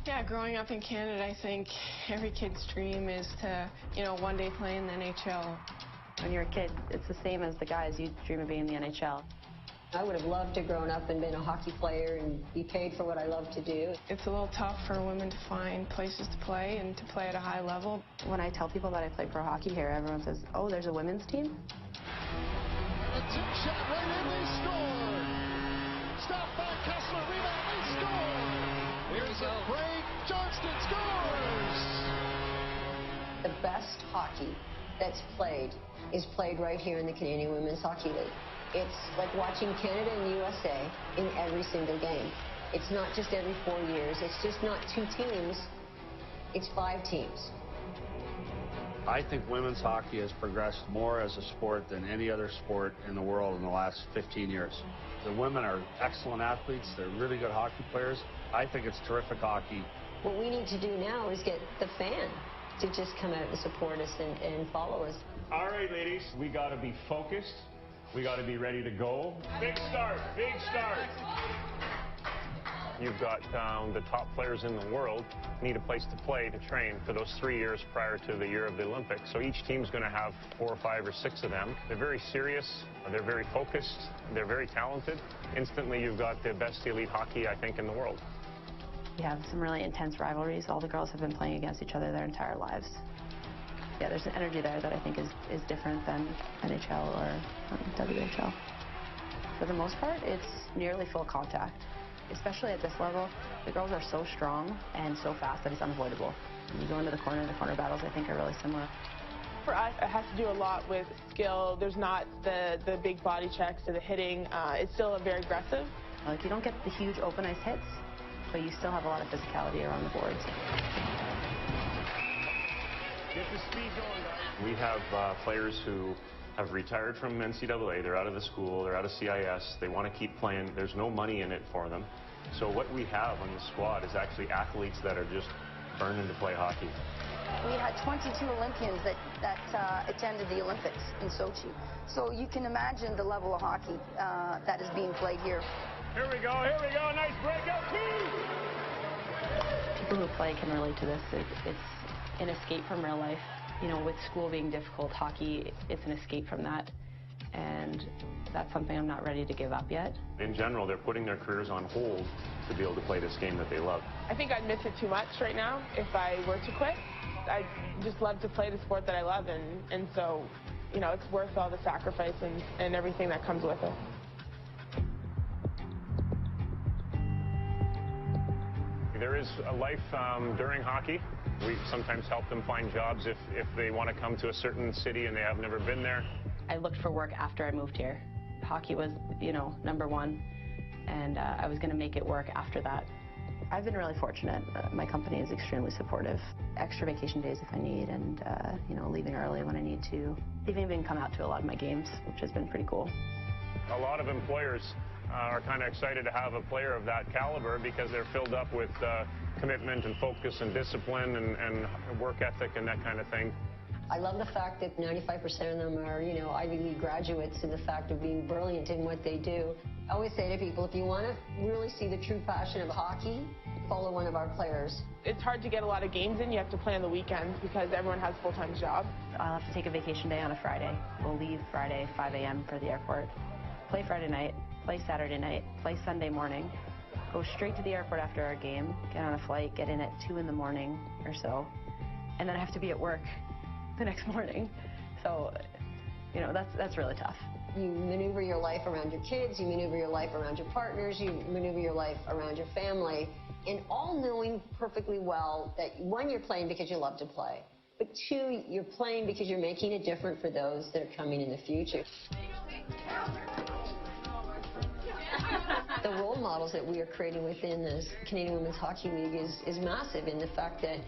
Yeah, growing up in Canada, I think every kid's dream is to, you know, one day play in the NHL. When you're a kid, it's the same as the guys. You dream of being in the NHL. I would have loved to have grown up and been a hockey player and be paid for what I love to do. It's a little tough for women to find places to play and to play at a high level. When I tell people that I play pro hockey here, everyone says, oh, there's a women's team? A tip shot right in, they score! Stopped by Kessler, rebound, they score! Here's a break, Johnston scores! The best hockey that's played is played right here in the Canadian Women's Hockey League. It's like watching Canada and USA in every single game. It's not just every 4 years. It's just not 2 teams. It's 5 teams. I think women's hockey has progressed more as a sport than any other sport in the world in the last 15 years. The women are excellent athletes. They're really good hockey players. I think it's terrific hockey. What we need to do now is get the fan to just come out and support us and follow us. All right, ladies, we got to be focused. We got to be ready to go. Big start, big start. You've got the top players in the world need a place to play, to train for those 3 years prior to the year of the Olympics. So each team's going to have 4 or 5 or 6 of them. They're very serious. They're very focused. They're very talented. Instantly, you've got the best elite hockey, I think, in the world. We have some really intense rivalries. All the girls have been playing against each other their entire lives. Yeah, there's an energy there that I think is different than NHL or WHL. For the most part, it's nearly full contact. Especially at this level, the girls are so strong and so fast that it's unavoidable. When you go into the corner battles, I think, are really similar. For us, it has to do a lot with skill. There's not the big body checks or the hitting. It's still very aggressive. Like, you don't get the huge open ice hits, but you still have a lot of physicality around the boards. Get the speed going, guys. We have players who have retired from NCAA. They're out of the school. They're out of CIS. They want to keep playing. There's no money in it for them. So what we have on the squad is actually athletes that are just burning to play hockey. We had 22 Olympians that attended the Olympics in Sochi. So you can imagine the level of hockey that is being played here. Here we go, nice breakout team! People who play can relate to this. It's an escape from real life. You know, with school being difficult, hockey, it's an escape from that. And that's something I'm not ready to give up yet. In general, they're putting their careers on hold to be able to play this game that they love. I think I'd miss it too much right now if I were to quit. I just love to play the sport that I love, and so, you know, it's worth all the sacrifice and everything that comes with it. There is a life during hockey. We sometimes help them find jobs if they want to come to a certain city and they have never been there. I looked for work after I moved here. Hockey was, you know, #1, and I was going to make it work after that. I've been really fortunate. My company is extremely supportive. Extra vacation days if I need, and, you know, leaving early when I need to. They've even come out to a lot of my games, which has been pretty cool. A lot of employers are kind of excited to have a player of that caliber because they're filled up with commitment and focus and discipline and work ethic and that kind of thing. I love the fact that 95% of them are, you know, Ivy League graduates, and the fact of being brilliant in what they do. I always say to people, if you want to really see the true passion of hockey, follow one of our players. It's hard to get a lot of games in. You have to play on the weekends because everyone has a full-time job. I'll have to take a vacation day on a Friday. We'll leave Friday, 5 a.m. for the airport. Play Friday night, play Saturday night, play Sunday morning, go straight to the airport after our game, get on a flight, get in at 2 in the morning or so, and then I have to be at work the next morning. So, you know, that's really tough. You maneuver your life around your kids, you maneuver your life around your partners, you maneuver your life around your family, and all knowing perfectly well that, one, you're playing because you love to play, but two, you're playing because you're making it different for those that are coming in the future. The role models that we are creating within the Canadian Women's Hockey League is massive in the fact that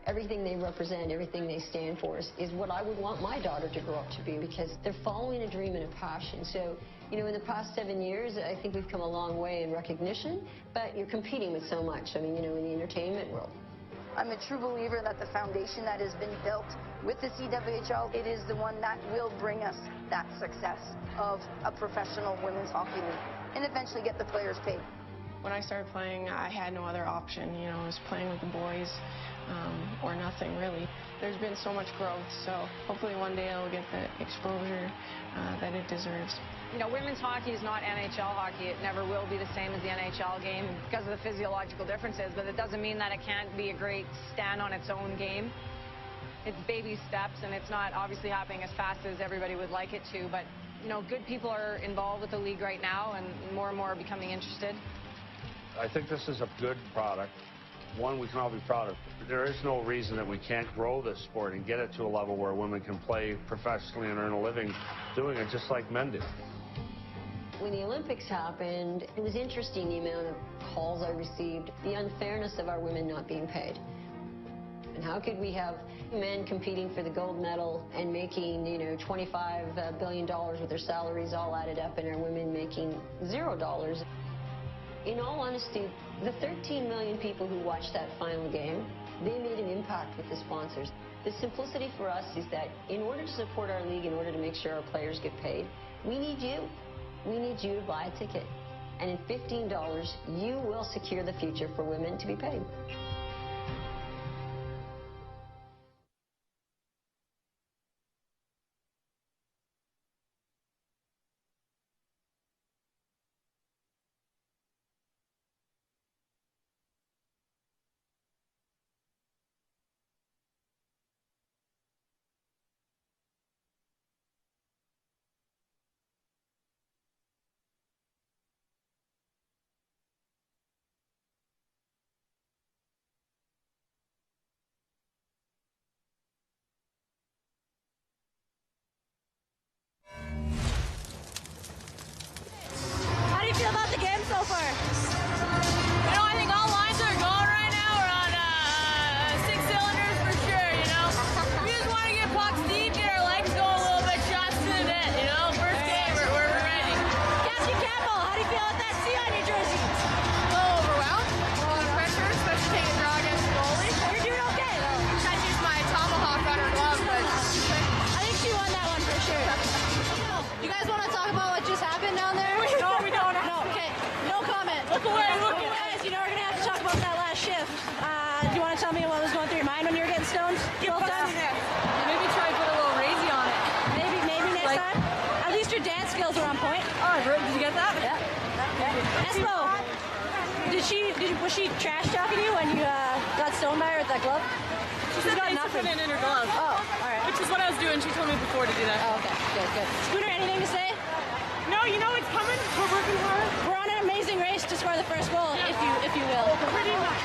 everything they represent, everything they stand for is what I would want my daughter to grow up to be, because they're following a dream and a passion. So, you know, in the past 7 years, I think we've come a long way in recognition, but you're competing with so much, I mean, you know, in the entertainment world. I'm a true believer that the foundation that has been built with the CWHL, it is the one that will bring us that success of a professional women's hockey league and eventually get the players paid. When I started playing, I had no other option. You know, I was playing with the boys or nothing really. There's been so much growth, so hopefully one day it'll get the exposure that it deserves. You know, women's hockey is not NHL hockey. It never will be the same as the NHL game because of the physiological differences, but it doesn't mean that it can't be a great stand on its own game. It's baby steps, and it's not obviously happening as fast as everybody would like it to, but, you know, good people are involved with the league right now, and more are becoming interested. I think this is a good product, one we can all be proud of. There is no reason that we can't grow this sport and get it to a level where women can play professionally and earn a living doing it just like men do. When the Olympics happened, it was interesting the amount of calls I received, the unfairness of our women not being paid. And how could we have men competing for the gold medal and making, you know, $25 billion with their salaries all added up, and our women making $0? In all honesty, the 13 million people who watched that final game, they made an impact with the sponsors. The simplicity for us is that in order to support our league, in order to make sure our players get paid, we need you. We need you to buy a ticket. And in $15, you will secure the future for women to be paid. How do you feel about the game so far? You know, I think all lines are going right now. We're on 6 cylinders for sure, you know. We just want to get pucks deep, get our legs going a little bit, shots to the net, you know. First game, we're ready. Captain Campbell, how do you feel about that C on your jersey? A little overwhelmed, a lot of pressure, especially taking a draw against the goalie. You're doing okay. I used my tomahawk on her glove, but I think she won that one for sure. You guys want to talk about what just happened down there? No, we don't. No, okay. No comment. Look away, look away. Guys, you know we're going to have to talk about that last shift. Do you want to tell me what was going through your mind when you were getting stoned? Both times? Maybe try to put a little razy on it. Maybe next time? At least your dance skills were on point. Oh, did you get that? Yeah. Okay. Espo, was she trash talking you when you got stoned by her with that glove? She said got nothing in her glove. Oh, all right. Which is what I was doing. She told me before to do that. Oh, okay. Good. Scooter, anything to say? No, you know it's coming. We're working hard. We're on an amazing race to score the first goal, if you will. Pretty much.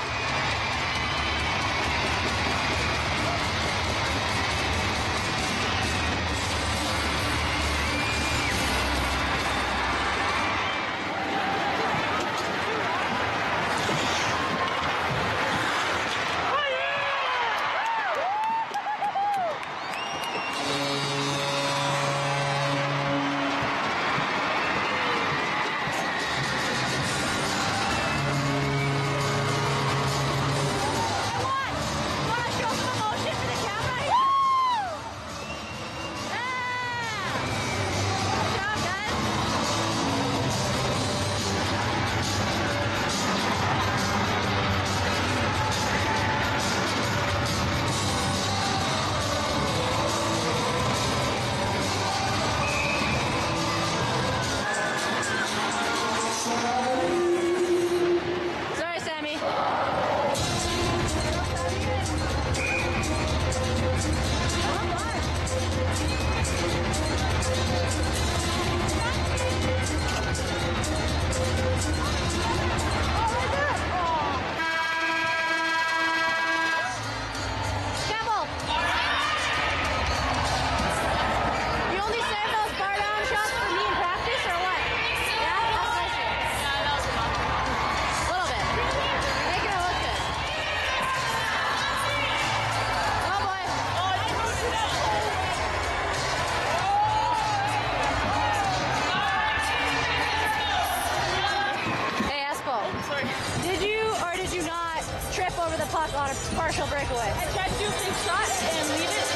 puck on a partial breakaway. I tried to do a big shot and leave it.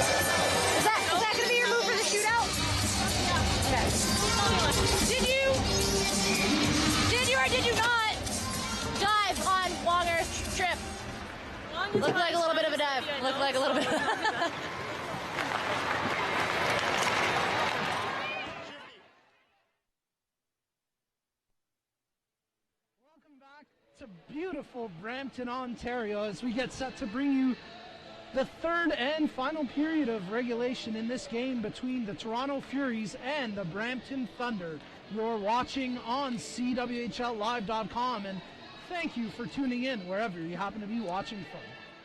Is that going to be your move for the shootout? Okay. Did you or did you not Looked like a little bit of a dive. Looked like a little bit. To beautiful Brampton, Ontario, as we get set to bring you the third and final period of regulation in this game between the Toronto Furies and the Brampton Thunder. You're watching on CWHLlive.com, and thank you for tuning in wherever you happen to be watching from.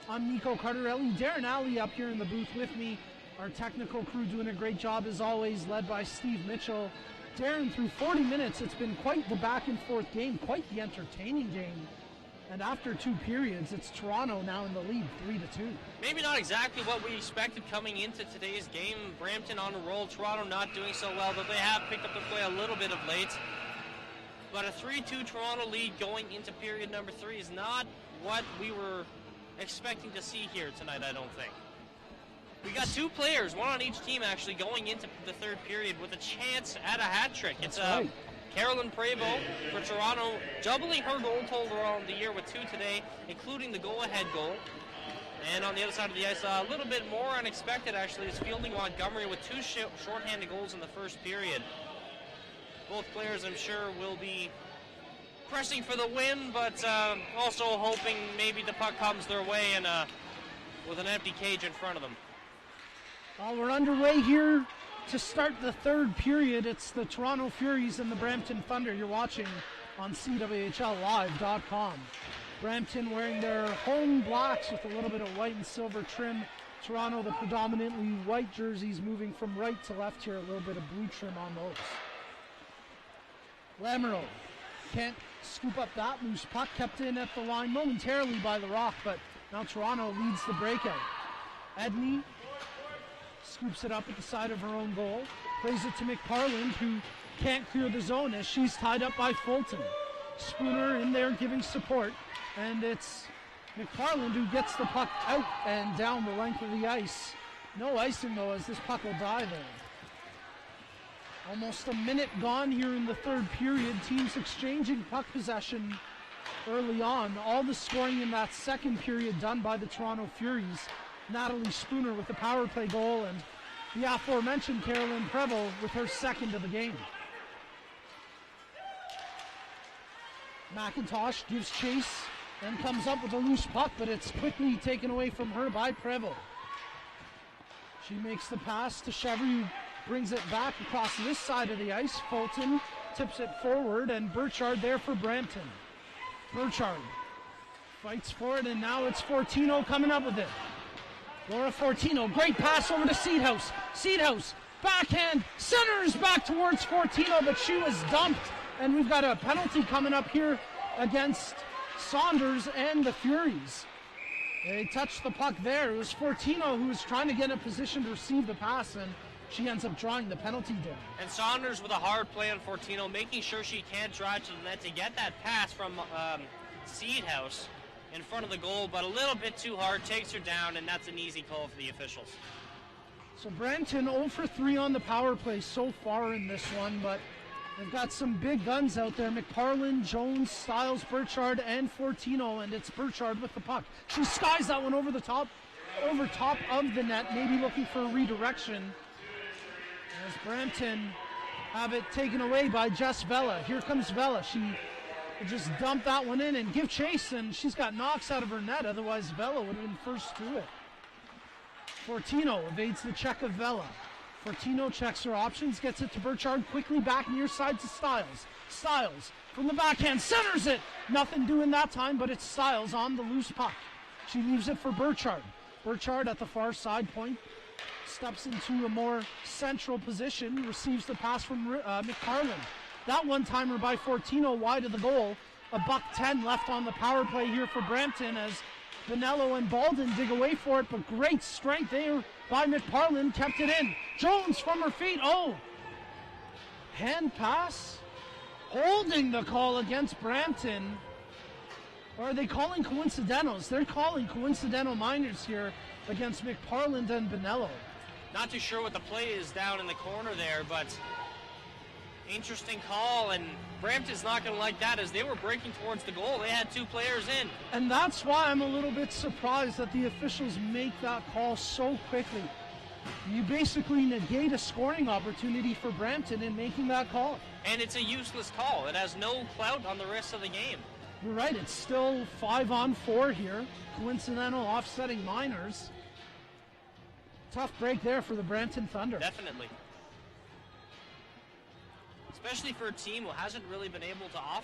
I'm Nico Cardarelli, Darren Alley up here in the booth with me. Our technical crew doing a great job as always, led by Steve Mitchell. Darren, through 40 minutes, it's been quite the back and forth game, quite the entertaining game. And after 2 periods, it's Toronto now in the lead, 3-2. Maybe not exactly what we expected coming into today's game. Brampton on a roll, Toronto not doing so well, but they have picked up the play a little bit of late. But a 3-2 Toronto lead going into period number 3 is not what we were expecting to see here tonight, I don't think. We got 2 players, one on each team actually, going into the third period with a chance at a hat trick. It's right. Carolyn Prevost for Toronto, doubling her goal total on the year with 2 today, including the go-ahead goal. And on the other side of the ice, a little bit more unexpected actually, is Fielding Montgomery with 2 shorthanded goals in the first period. Both players, I'm sure, will be pressing for the win, but also hoping maybe the puck comes their way and with an empty cage in front of them. Well, we're underway here to start the third period. It's the Toronto Furies and the Brampton Thunder. You're watching on CWHLlive.com. Brampton wearing their home blacks with a little bit of white and silver trim. Toronto, the predominantly white jerseys, moving from right to left here, a little bit of blue trim on those. Lamoureux can't scoop up that loose puck, kept in at the line momentarily by the Rock, but now Toronto leads the breakout. Edney scoops it up at the side of her own goal, plays it to McParland, who can't clear the zone as she's tied up by Fulton. Spooner in there giving support, and it's McParland who gets the puck out and down the length of the ice. No icing though, as this puck will die there. Almost a minute gone here in the third period. Teams exchanging puck possession early on. All the scoring in that second period done by the Toronto Furies. Natalie Spooner with the power play goal, and the aforementioned Carolyn Prevost with her second of the game. McIntosh gives chase and comes up with a loose puck, but it's quickly taken away from her by Prevost. She makes the pass to Chevry, who brings it back across this side of the ice. Fulton tips it forward, and Burchard there for Brampton. Burchard fights for it, and now it's Fortino coming up with it. Laura Fortino, great pass over to Seedhouse. Seedhouse, backhand, centers back towards Fortino, but she was dumped. And we've got a penalty coming up here against Saunders and the Furies. They touched the puck there. It was Fortino who was trying to get in a position to receive the pass, and she ends up drawing the penalty down. And Saunders with a hard play on Fortino, making sure she can't drive to the net to get that pass from Seedhouse in front of the goal, but a little bit too hard, takes her down, and that's an easy call for the officials. So Brampton 0 for 3 on the power play so far in this one, but they've got some big guns out there. McParland, Jones, Stiles, Burchard, and Fortino, and it's Burchard with the puck. She skies that one over top of the net, maybe looking for a redirection. As Brampton have it taken away by Jess Vela. Here comes Vela. She just dump that one in and give chase, and she's got knocks out of her net. Otherwise, Vela would have been first to it. Fortino evades the check of Vela. Fortino checks her options, gets it to Burchard, quickly back near side to Stiles. Stiles from the backhand, centers it. Nothing doing that time, but it's Stiles on the loose puck. She leaves it for Burchard. Burchard at the far side point steps into a more central position, receives the pass from McParland. That one-timer by Fortino wide of the goal. $1:10 left on the power play here for Brampton as Bonello and Baldwin dig away for it, but great strength there by McParland, kept it in. Jones from her feet, hand pass, holding the call against Brampton. Or are they calling coincidentals? They're calling coincidental minors here against McParland and Bonello. Not too sure what the play is down in the corner there, but Interesting call, and Brampton's not going to like that as they were breaking towards the goal. They had 2 players in. And that's why I'm a little bit surprised that the officials make that call so quickly. You basically negate a scoring opportunity for Brampton in making that call. And it's a useless call. It has no clout on the rest of the game. You're right, it's still 5-on-4 here. Coincidental offsetting minors. Tough break there for the Brampton Thunder. Definitely. Especially for a team who hasn't really been able to mount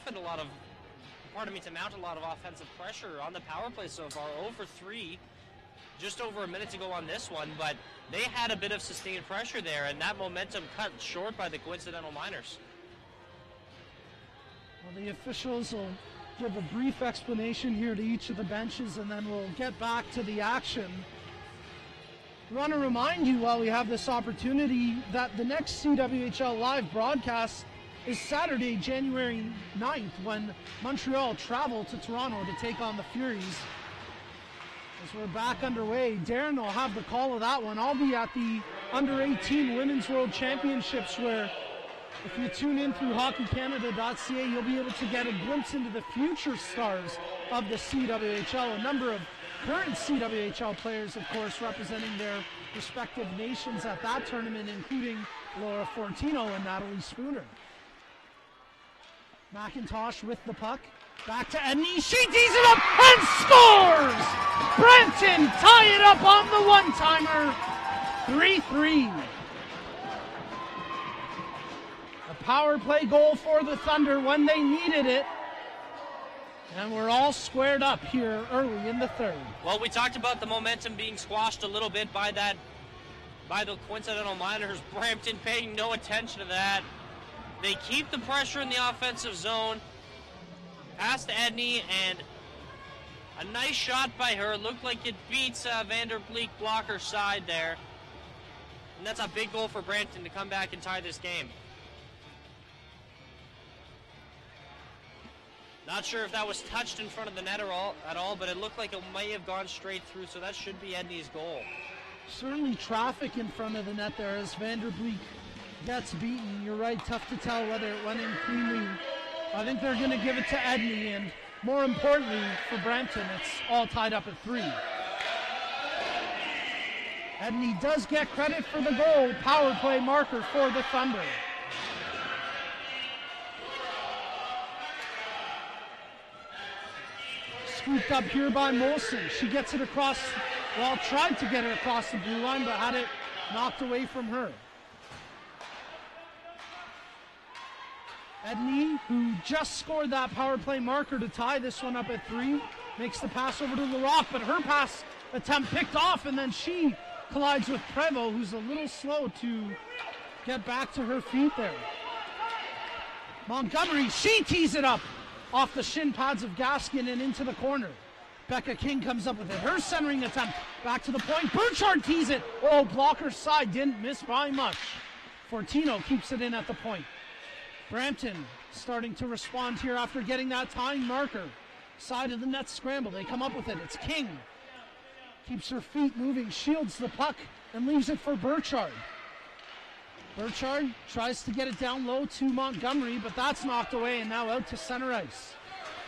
a lot of offensive pressure on the power play so far. 0 for 3, just over a minute to go on this one, but they had a bit of sustained pressure there, and that momentum cut short by the coincidental minors. Well, the officials will give a brief explanation here to each of the benches, and then we'll get back to the action. We want to remind you while we have this opportunity that the next CWHL live broadcast is Saturday, January 9th, when Montreal travel to Toronto to take on the Furies. As we're back underway, Darren will have the call of that one. I'll be at the Under-18 Women's World Championships, where if you tune in through hockeycanada.ca, you'll be able to get a glimpse into the future stars of the CWHL. A number of current CWHL players, of course, representing their respective nations at that tournament, including Laura Fortino and Natalie Spooner. McIntosh with the puck. Back to Edney. She tees it up and scores! Brampton tie it up on the one-timer. 3-3. A power play goal for the Thunder when they needed it. And we're all squared up here early in the third. Well, we talked about the momentum being squashed a little bit by the coincidental minors. Brampton paying no attention to that. They keep the pressure in the offensive zone. Pass to Edney, and a nice shot by her. Looked like it beats Vanderbleek blocker side there. And that's a big goal for Brampton to come back and tie this game. Not sure if that was touched in front of the net at all, but it looked like it may have gone straight through, so that should be Edney's goal. Certainly traffic in front of the net there as Vanderbleek gets beaten. You're right, tough to tell whether it went in cleanly. I think they're going to give it to Edney, and more importantly for Brampton, it's all tied up at 3. Edney does get credit for the goal. Power play marker for the Thunder. Scooped up here by Molson. She gets it across, well, tried to get it across the blue line, but had it knocked away from her. Edney, who just scored that power play marker to tie this one up at 3, makes the pass over to LaRock, but her pass attempt picked off, and then she collides with Prevost, who's a little slow to get back to her feet there. Montgomery, she tees it up off the shin pads of Gaskin and into the corner. Becca King comes up with it. Her centering attempt back to the point. Burchard tees it. Oh, blocker side, didn't miss by much. Fortino keeps it in at the point. Brampton starting to respond here after getting that tying marker. Side of the net scramble. They come up with it. It's King. Keeps her feet moving, shields the puck, and leaves it for Burchard. Burchard tries to get it down low to Montgomery, but that's knocked away and now out to center ice.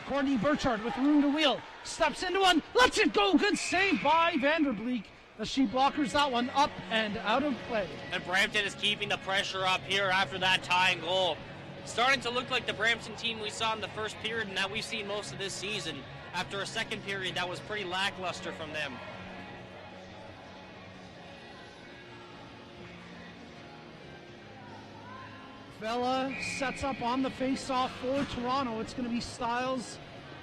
Courtney Burchard with room to wheel. Steps into one, lets it go. Good save by Vanderbleek as she blockers that one up and out of play. And Brampton is keeping the pressure up here after that tying goal. Starting to look like the Brampton team we saw in the first period and that we've seen most of this season. After a second period that was pretty lackluster from them. Vela sets up on the face-off for Toronto. It's going to be Styles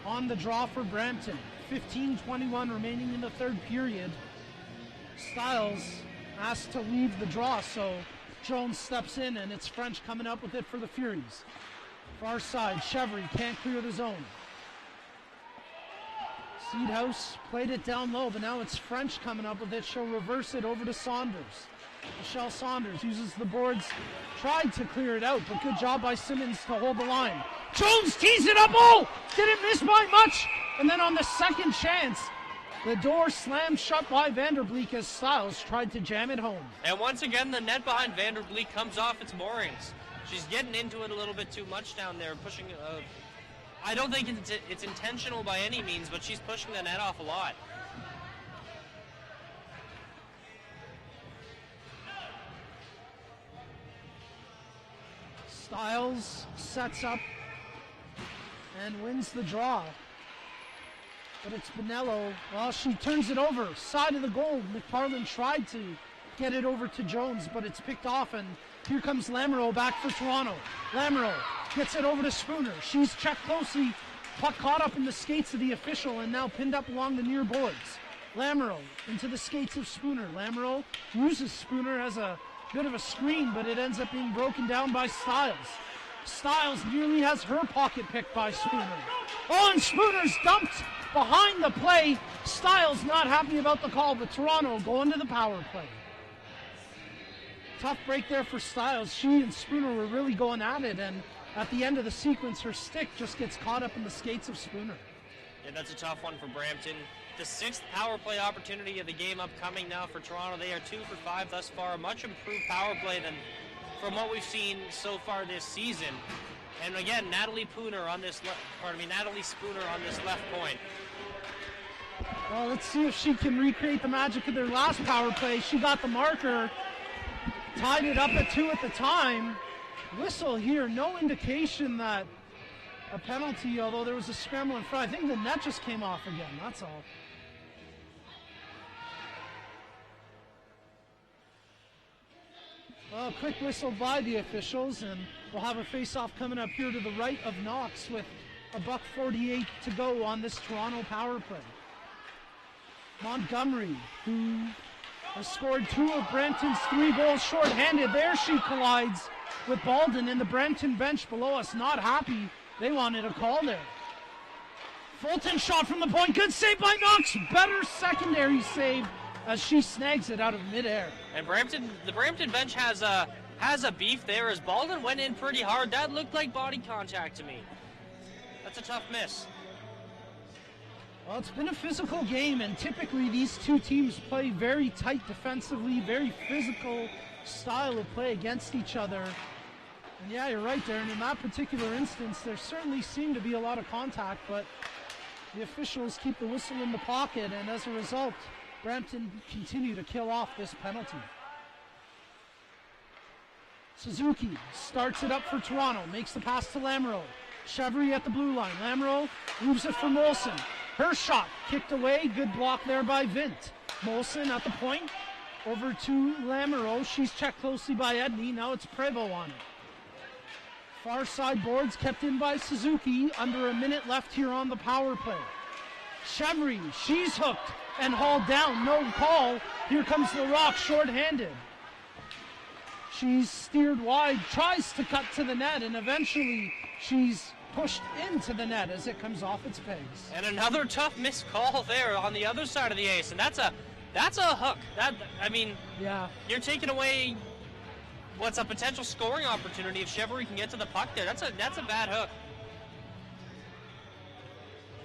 on the draw for Brampton. 15:21 remaining in the third period. Styles asked to leave the draw, so Jones steps in, and it's French coming up with it for the Furies. Far side, Chevry can't clear the zone. Seedhouse played it down low, but now it's French coming up with it. She'll reverse it over to Saunders. Michelle Saunders uses the boards, tried to clear it out, but good job by Simmons to hold the line. Jones tees it up, oh! Didn't miss by much! And then on the second chance, the door slammed shut by Vanderbleek as Styles tried to jam it home. And once again, the net behind Vanderbleek comes off its moorings. She's getting into it a little bit too much down there, pushing. I don't think it's intentional by any means, but she's pushing the net off a lot. Stiles sets up and wins the draw. But it's Bonello. Well, she turns it over. Side of the goal. McFarland tried to get it over to Jones, but it's picked off, and here comes Lamoureux back for Toronto. Lamoureux gets it over to Spooner. She's checked closely. Puck caught up in the skates of the official and now pinned up along the near boards. Lamoureux into the skates of Spooner. Lamoureux uses Spooner as a bit of a screen, but it ends up being broken down by Stiles. Stiles nearly has her pocket picked by Spooner. Oh, and Spooner's dumped behind the play. Stiles not happy about the call, but Toronto going to the power play. Tough break there for Stiles. She and Spooner were really going at it, and at the end of the sequence, her stick just gets caught up in the skates of Spooner. Yeah, that's a tough one for Brampton. The 6th power play opportunity of the game upcoming now for Toronto. They are 2 for 5 thus far. A much improved power play than from what we've seen so far this season. And again, Natalie Spooner on this left point. Well, let's see if she can recreate the magic of their last power play. She got the marker, tied it up at 2 at the time. Whistle here, no indication that a penalty, although there was a scramble in front. I think the net just came off again, that's all. Well, quick whistle by the officials, and we'll have a face-off coming up here to the right of Knox with $1:48 to go on this Toronto power play. Montgomery, who has scored 2 of Brampton's 3 goals shorthanded. There she collides with Baldwin, and the Brampton bench below us not happy. They wanted a call there. Fulton shot from the point. Good save by Knox. Better secondary save as she snags it out of midair. And the Brampton bench has a beef there as Baldwin went in pretty hard. That looked like body contact to me. That's a tough miss. Well, it's been a physical game, and typically these two teams play very tight defensively, very physical style of play against each other. And yeah, you're right there, and in that particular instance, there certainly seemed to be a lot of contact, but the officials keep the whistle in the pocket, and as a result, Brampton continue to kill off this penalty. Suzuki starts it up for Toronto, makes the pass to Lamoureux. Chevry at the blue line. Lamoureux moves it for Molson. Her shot kicked away. Good block there by Vint. Molson at the point. Over to Lamoureux. She's checked closely by Edney. Now it's Prevost on it. Far side boards kept in by Suzuki. Under a minute left here on the power play. Chevry, she's hooked and hauled down. No call. Here comes LaRock shorthanded. She's steered wide, tries to cut to the net, and eventually she's pushed into the net as it comes off its pegs. And another tough missed call there on the other side of the ace, and that's a hook. Yeah, you're taking away what's a potential scoring opportunity if Chevry can get to the puck there. That's a bad hook.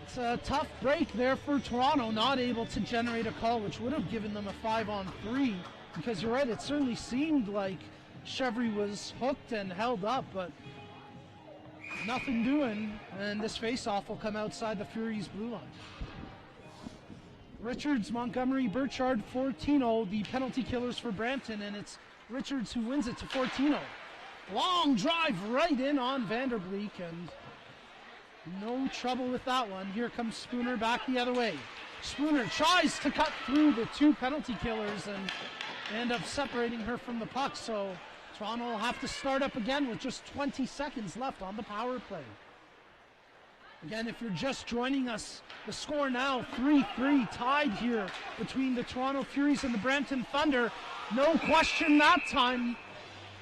It's a tough break there for Toronto, not able to generate a call, which would have given them a 5-on-3. Because you're right, it certainly seemed like Chevry was hooked and held up, but nothing doing, and this face-off will come outside the Furies blue line. Richards, Montgomery, Burchard, Fortino, the penalty killers for Brampton, and it's Richards who wins it to Fortino. Long drive right in on Vanderbleek, and no trouble with that one. Here comes Spooner back the other way. Spooner tries to cut through the 2 penalty killers and end up separating her from the puck, so Toronto will have to start up again with just 20 seconds left on the power play. Again, if you're just joining us, the score now 3-3 tied here between the Toronto Furies and the Brampton Thunder. No question that time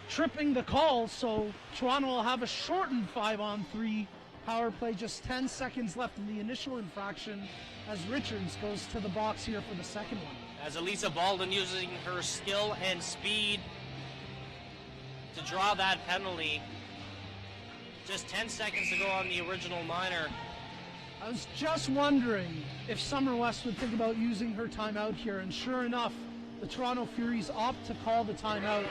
tripping the call, so Toronto will have a shortened 5-on-3 power play. Just 10 seconds left in the initial infraction as Richards goes to the box here for the second one. As Elisa Baldwin using her skill and speed to draw that penalty. Just 10 seconds to go on the original minor. I was just wondering if Summer West would think about using her timeout here, and sure enough, the Toronto Furies opt to call the timeout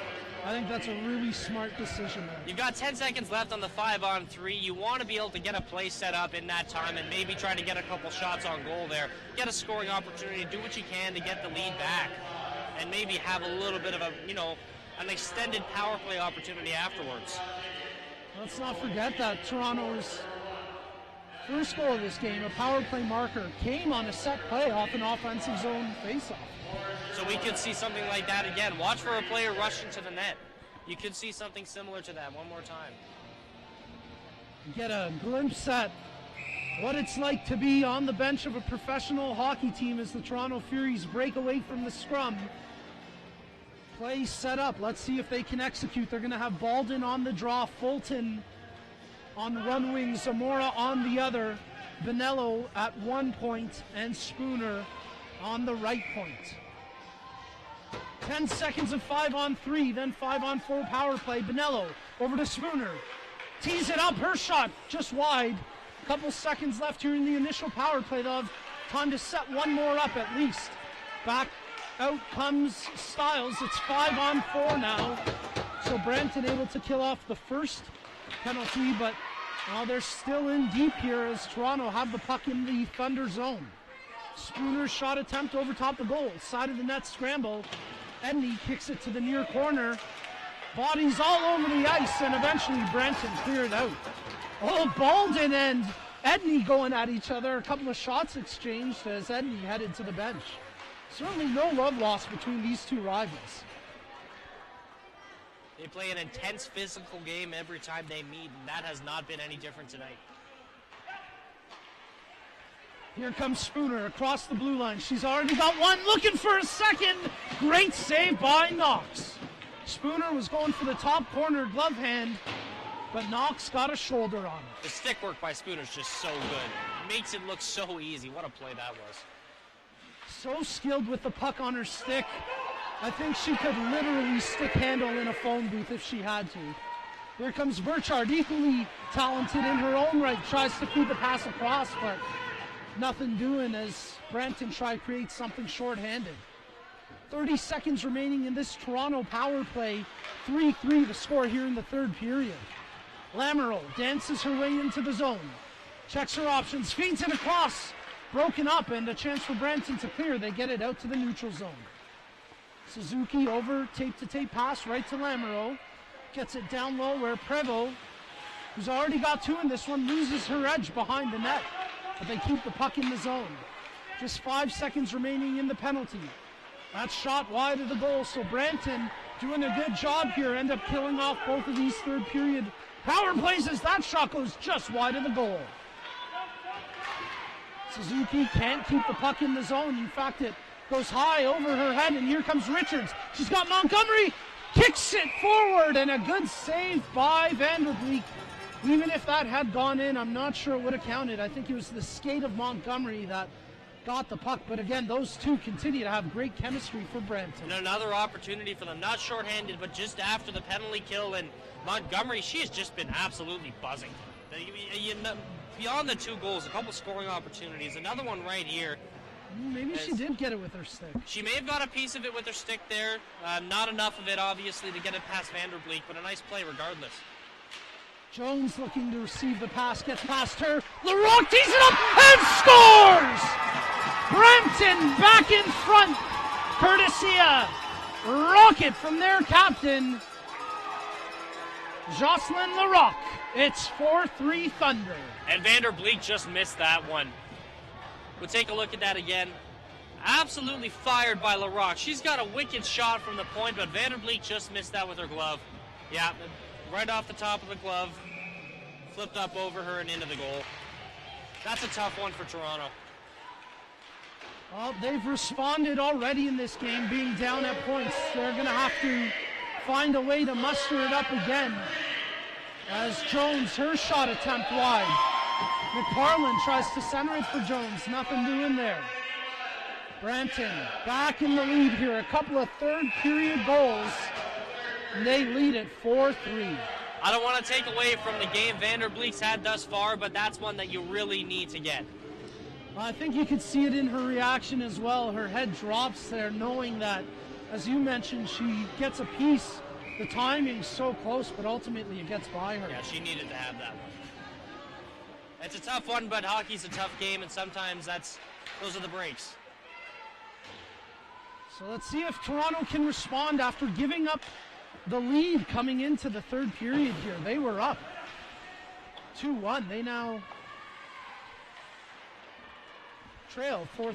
I think that's a really smart decision there. You've got 10 seconds left on the 5-on-3. You want to be able to get a play set up in that time and maybe try to get a couple shots on goal there. Get a scoring opportunity, do what you can to get the lead back, and maybe have a little bit of a, an extended power play opportunity afterwards. Let's not forget that Toronto's first goal of this game, a power play marker, came on a set play off an offensive zone faceoff. So we could see something like that again. Watch for a player rushing to the net. You could see something similar to that one more time. Get a glimpse at what it's like to be on the bench of a professional hockey team as the Toronto Furies break away from the scrum. Play set up. Let's see if they can execute. They're going to have Baldwin on the draw, Fulton on one wing, Zamora on the other, Bonello at one point, and Spooner on the right point. 10 seconds of 5-on-3, then 5-on-4 power play. Bonello over to Spooner. Tees it up, her shot just wide. Couple seconds left here in the initial power play. They'll have time to set one more up at least. Back out comes Stiles. It's 5-on-4 now. So Brampton able to kill off the first penalty, but they're still in deep here as Toronto have the puck in the Thunder zone. Spooner's shot attempt over top the goal. Side of the net scramble. Edney kicks it to the near corner. Bodies all over the ice, and eventually Brampton cleared out. Oh, Baldwin and Edney going at each other. A couple of shots exchanged as Edney headed to the bench. Certainly no love lost between these two rivals. They play an intense physical game every time they meet, and that has not been any different tonight. Here comes Spooner across the blue line. She's already got one, looking for a second. Great save by Knox. Spooner was going for the top corner glove hand, but Knox got a shoulder on it. The stick work by Spooner is just so good. Makes it look so easy. What a play that was. So skilled with the puck on her stick. I think she could literally stick handle in a phone booth if she had to. Here comes Burchard, equally talented in her own right. Tries to feed the pass across, but nothing doing as Brampton try to create something shorthanded. 30 seconds remaining in this Toronto power play. 3-3 the score here in the third period. Lamoureux dances her way into the zone. Checks her options, feeds it across. Broken up, and a chance for Brampton to clear. They get it out to the neutral zone. Suzuki over tape-to-tape pass right to Lamoureux. Gets it down low where Prevost, who's already got two in this one, loses her edge behind the net. But they keep the puck in the zone. Just 5 seconds remaining in the penalty. That shot wide of the goal, so Brampton doing a good job here. End up killing off both of these third period power plays as that shot goes just wide of the goal. Suzuki can't keep the puck in the zone. In fact, it goes high over her head, and here comes Richards. She's got Montgomery, kicks it forward, and a good save by Vanderbleek. Even if that had gone in, I'm not sure it would have counted. I think it was the skate of Montgomery that got the puck. But again, those two continue to have great chemistry for Brampton. And another opportunity for them, not shorthanded, but just after the penalty kill. And Montgomery, she has just been absolutely buzzing. Beyond the 2 goals, a couple scoring opportunities. Another one right here. Maybe she did get it with her stick. She may have got a piece of it with her stick there. Not enough of it, obviously, to get it past Vanderbleek, but a nice play regardless. Jones looking to receive the pass, gets past her. Larocque tees it up and scores! Brampton back in front, courtesy of rocket from their captain, Jocelyn Larocque. It's 4-3 Thunder. And Vanderbleek just missed that one. We'll take a look at that again. Absolutely fired by Larocque. She's got a wicked shot from the point, but Vanderbleek just missed that with her glove. Yeah, right off the top of the glove. Flipped up over her and into the goal. That's a tough one for Toronto. Well, they've responded already in this game, being down at points. They're going to have to find a way to muster it up again. As Jones, her shot attempt wide. McParland tries to center it for Jones. Nothing doing there. Brampton back in the lead here. A couple of third period goals. And they lead it 4-3. I don't want to take away from the game Vanderbleek's had thus far, but that's one that you really need to get. I think you could see it in her reaction as well. Her head drops there, knowing that, as you mentioned, she gets a piece the timing's so close, but ultimately it gets by her. Yeah, she needed to have that one. It's a tough one, but hockey's a tough game, and sometimes those are the breaks. So let's see if Toronto can respond after giving up the lead coming into the third period here. They were up 2-1. They now trail 4-3.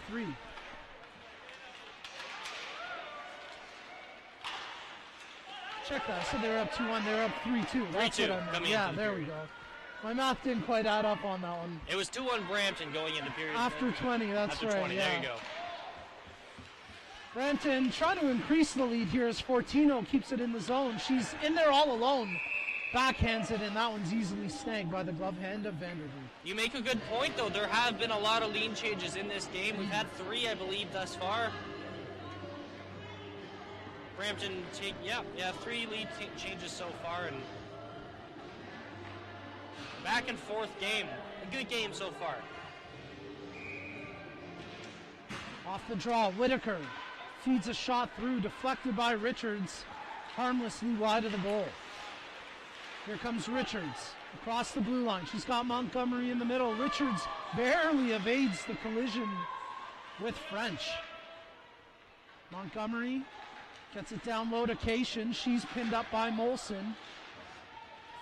Check that. So they were up 2-1. They were up 3-2. That's 3-2 what I meant. coming Yeah, into the there we go. My math didn't quite add up on that one. It was 2-1 Brampton going into period. After 20, that's After right. 20, yeah. there you go. Brampton trying to increase the lead here as Fortino keeps it in the zone. She's in there all alone. Backhands it, and that one's easily snagged by the glove hand of Vanderbeek. You make a good point, though. There have been a lot of lead changes in this game. We've had 3, I believe, thus far. Brampton, 3 lead changes so far, and back and forth game. A good game so far. Off the draw, Whitaker feeds a shot through, deflected by Richards, harmlessly wide of the goal. Here comes Richards across the blue line. She's got Montgomery in the middle. Richards barely evades the collision with French. Montgomery gets it down low to Cation. She's pinned up by Molson.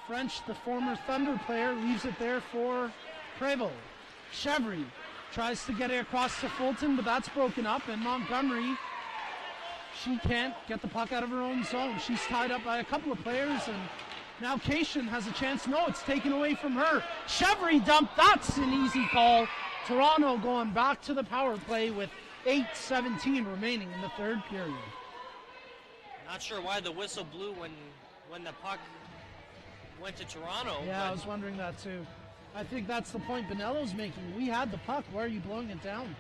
French, the former Thunder player, leaves it there for Prevost. Chevry tries to get it across to Fulton, but that's broken up, and Montgomery, she can't get the puck out of her own zone. She's tied up by a couple of players, and now Cation has a chance. No, it's taken away from her. Chevry dumped. That's an easy call. Toronto going back to the power play with 8:17 remaining in the third period. Not sure why the whistle blew when the puck went to Toronto. Yeah, I was wondering that too. I think that's the point Bonello's making. We had the puck. Why are you blowing it down?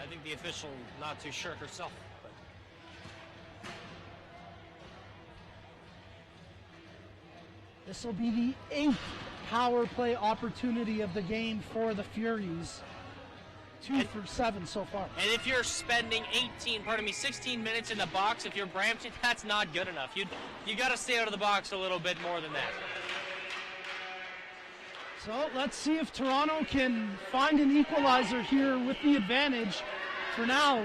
I think the official not too sure herself. But this will be the 8th power play opportunity of the game for the Furies. 2 for 7 so far. And if you're spending 16 minutes in the box, if you're Brampton, that's not good enough. You got to stay out of the box a little bit more than that. So let's see if Toronto can find an equalizer here with the advantage. For now,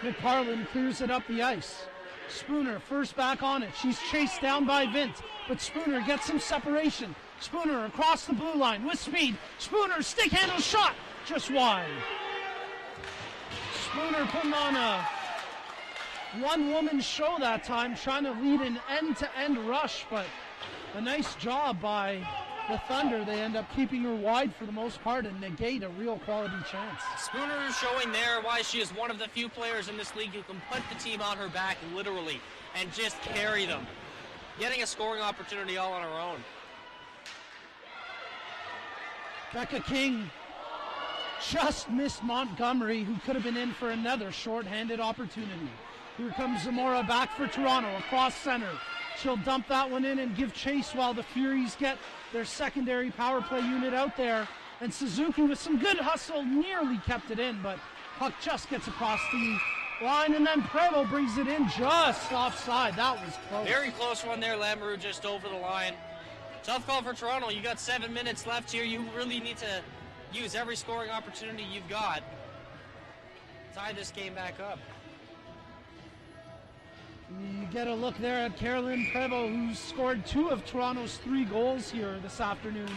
McParland clears it up the ice. Spooner first back on it. She's chased down by Vint, but Spooner gets some separation. Spooner across the blue line with speed. Spooner stick handle shot, just wide. Spooner putting on a one-woman show that time, trying to lead an end-to-end rush, but a nice job by the Thunder. They end up keeping her wide for the most part and negate a real quality chance. Spooner is showing there why she is one of the few players in this league who can put the team on her back literally and just carry them. Getting a scoring opportunity all on her own. Becca King just missed Montgomery, who could have been in for another shorthanded opportunity. Here comes Zamora back for Toronto across center. She'll dump that one in and give chase while the Furies get their secondary power play unit out there. And Suzuki with some good hustle nearly kept it in, but puck just gets across the line, and then Prevost brings it in just offside. That was close. Very close one there. Lamoureux just over the line. Tough call for Toronto. You got 7 minutes left here. You really need to use every scoring opportunity you've got. Tie this game back up. You get a look there at Caroline Prevost, who's scored 2 of Toronto's 3 goals here this afternoon.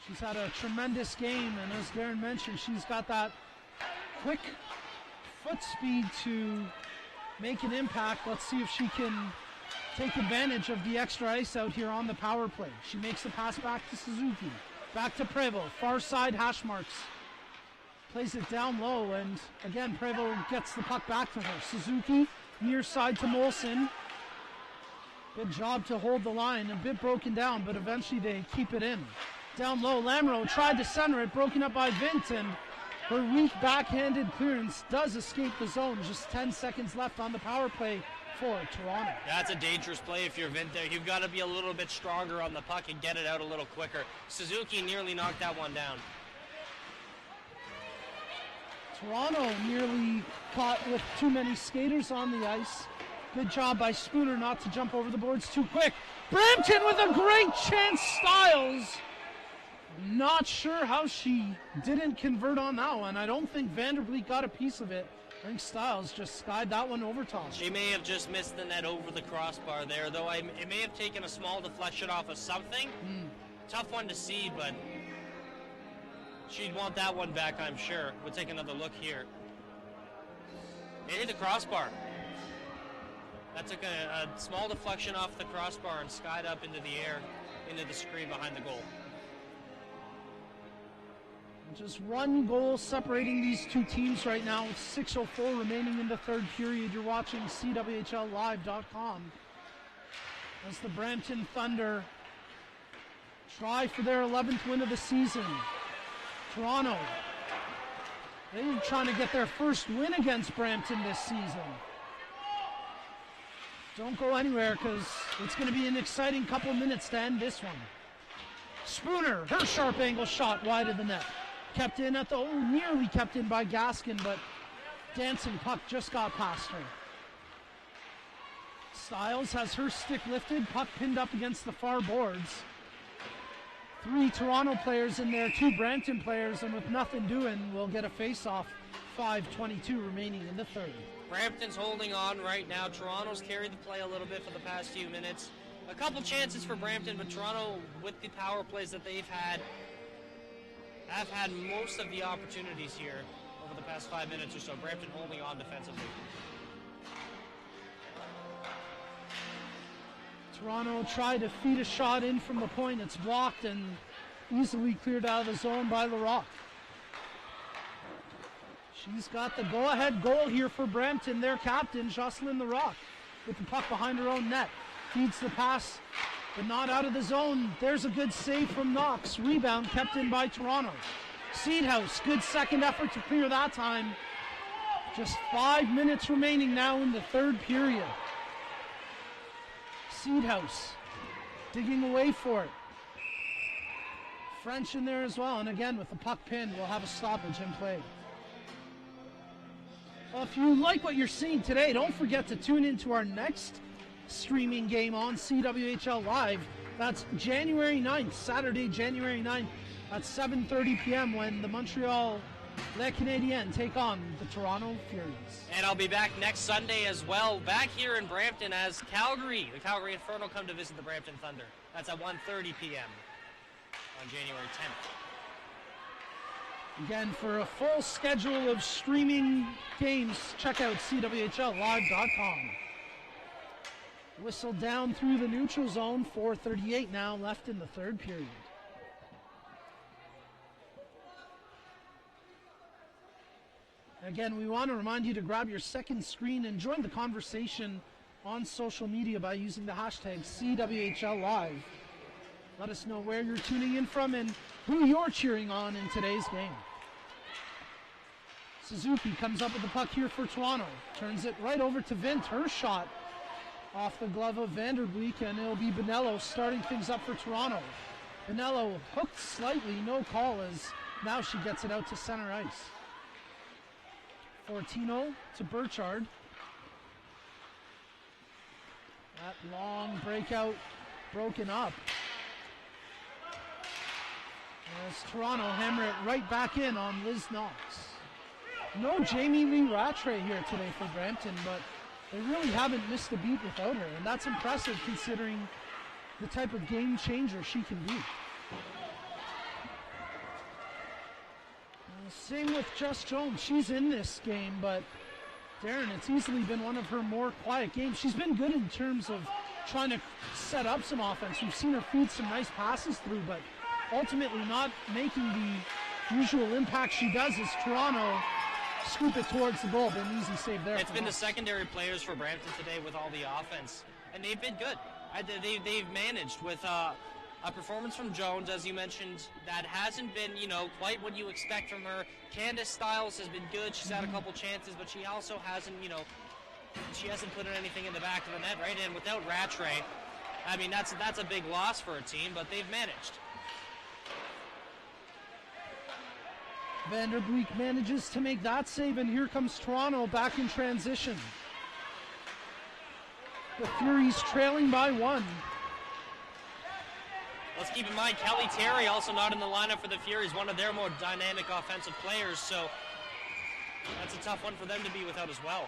She's had a tremendous game, and as Darren mentioned, she's got that quick foot speed to make an impact. Let's see if she can take advantage of the extra ice out here on the power play. She makes the pass back to Suzuki. Back to Prevost, far side hash marks. Plays it down low, and again, Prevost gets the puck back to her. Suzuki, near side to Molson. Good job to hold the line, a bit broken down, but eventually they keep it in. Down low, Lamoureux tried to center it, broken up by Vint, and her weak backhanded clearance does escape the zone. Just 10 seconds left on the power play for Toronto. That's a dangerous play if you're Vint there. You've got to be a little bit stronger on the puck and get it out a little quicker. Suzuki nearly knocked that one down. Toronto nearly caught with too many skaters on the ice. Good job by Spooner not to jump over the boards too quick. Brampton with a great chance. Stiles. Not sure how she didn't convert on that one. I don't think Vanderbilt got a piece of it. I think Stiles just skied that one over top. She may have just missed the net over the crossbar there, though it may have taken a small deflection off of something. Tough one to see, but she'd want that one back, I'm sure. We'll take another look here. It hit the crossbar. That took a small deflection off the crossbar and skied up into the air, into the screen behind the goal. Just one goal separating these two teams right now with 6:04 remaining in the third period. You're watching CWHLlive.com as the Brampton Thunder try for their 11th win of the season. Toronto, they're trying to get their first win against Brampton this season. Don't go anywhere because it's going to be an exciting couple minutes to end this one. Spooner, her sharp angle shot wide of the net. Kept in at the, nearly kept in by Gaskin, but dancing puck just got past her. Stiles has her stick lifted, puck pinned up against the far boards. 3 Toronto players in there, 2 Brampton players, and with nothing doing, we'll get a face-off. 5:22 remaining in the third. Brampton's holding on right now. Toronto's carried the play a little bit for the past few minutes. A couple chances for Brampton, but Toronto, with the power plays that they've had, have had most of the opportunities here over the past 5 minutes or so. Brampton holding on defensively. Toronto tried to feed a shot in from the point. It's blocked and easily cleared out of the zone by Larocque. She's got the go-ahead goal here for Brampton. Their captain, Jocelyn Larocque, with the puck behind her own net. Feeds the pass, but not out of the zone. There's a good save from Knox. Rebound kept in by Toronto. Seedhouse, good second effort to clear that time. Just 5 minutes remaining now in the third period. Seedhouse digging away for it. French in there as well, and again with the puck pinned, we'll have a stoppage in play. Well, if you like what you're seeing today, don't forget to tune into our next streaming game on CWHL Live. That's January 9th, Saturday, January 9th at 7:30 p.m. when the Montreal Les Canadiens take on the Toronto Furies. And I'll be back next Sunday as well, back here in Brampton as the Calgary Inferno come to visit the Brampton Thunder. That's at 1:30 p.m. on January 10th. Again, for a full schedule of streaming games, check out CWHLlive.com. Whistle down through the neutral zone, 4:38 now left in the third period. Again, we want to remind you to grab your second screen and join the conversation on social media by using the hashtag CWHLLive. Let us know where you're tuning in from and who you're cheering on in today's game. Suzuki comes up with the puck here for Toronto. Turns it right over to Vint. Her shot off the glove of Vanderbeek, and it'll be Bonello starting things up for Toronto. Bonello hooked slightly, no call, as now she gets it out to center ice. Fortino to Burchard. That long breakout broken up. As Toronto hammer it right back in on Liz Knox. No Jamie Lee Rattray here today for Brampton, but they really haven't missed a beat without her, and that's impressive considering the type of game changer she can be. Same with Jess Jones. She's in this game, but Darren, it's easily been one of her more quiet games. She's been good in terms of trying to set up some offense. We've seen her feed some nice passes through, but ultimately not making the usual impact she does as Toronto scoop it towards the goal. But an easy save there. It's been the secondary players for Brampton today with all the offense, and they've been good. They've managed with a performance from Jones, as you mentioned, that hasn't been, quite what you expect from her. Candace Stiles has been good. She's had a couple chances, but she also hasn't, she hasn't put anything in the back of the net, right? And without Rattray, I mean, that's a big loss for a team, but they've managed. Vanderbeek manages to make that save, and here comes Toronto back in transition. The Furies trailing by 1. Let's keep in mind, Kelly Terry also not in the lineup for the Furies, one of their more dynamic offensive players, so that's a tough one for them to be without as well.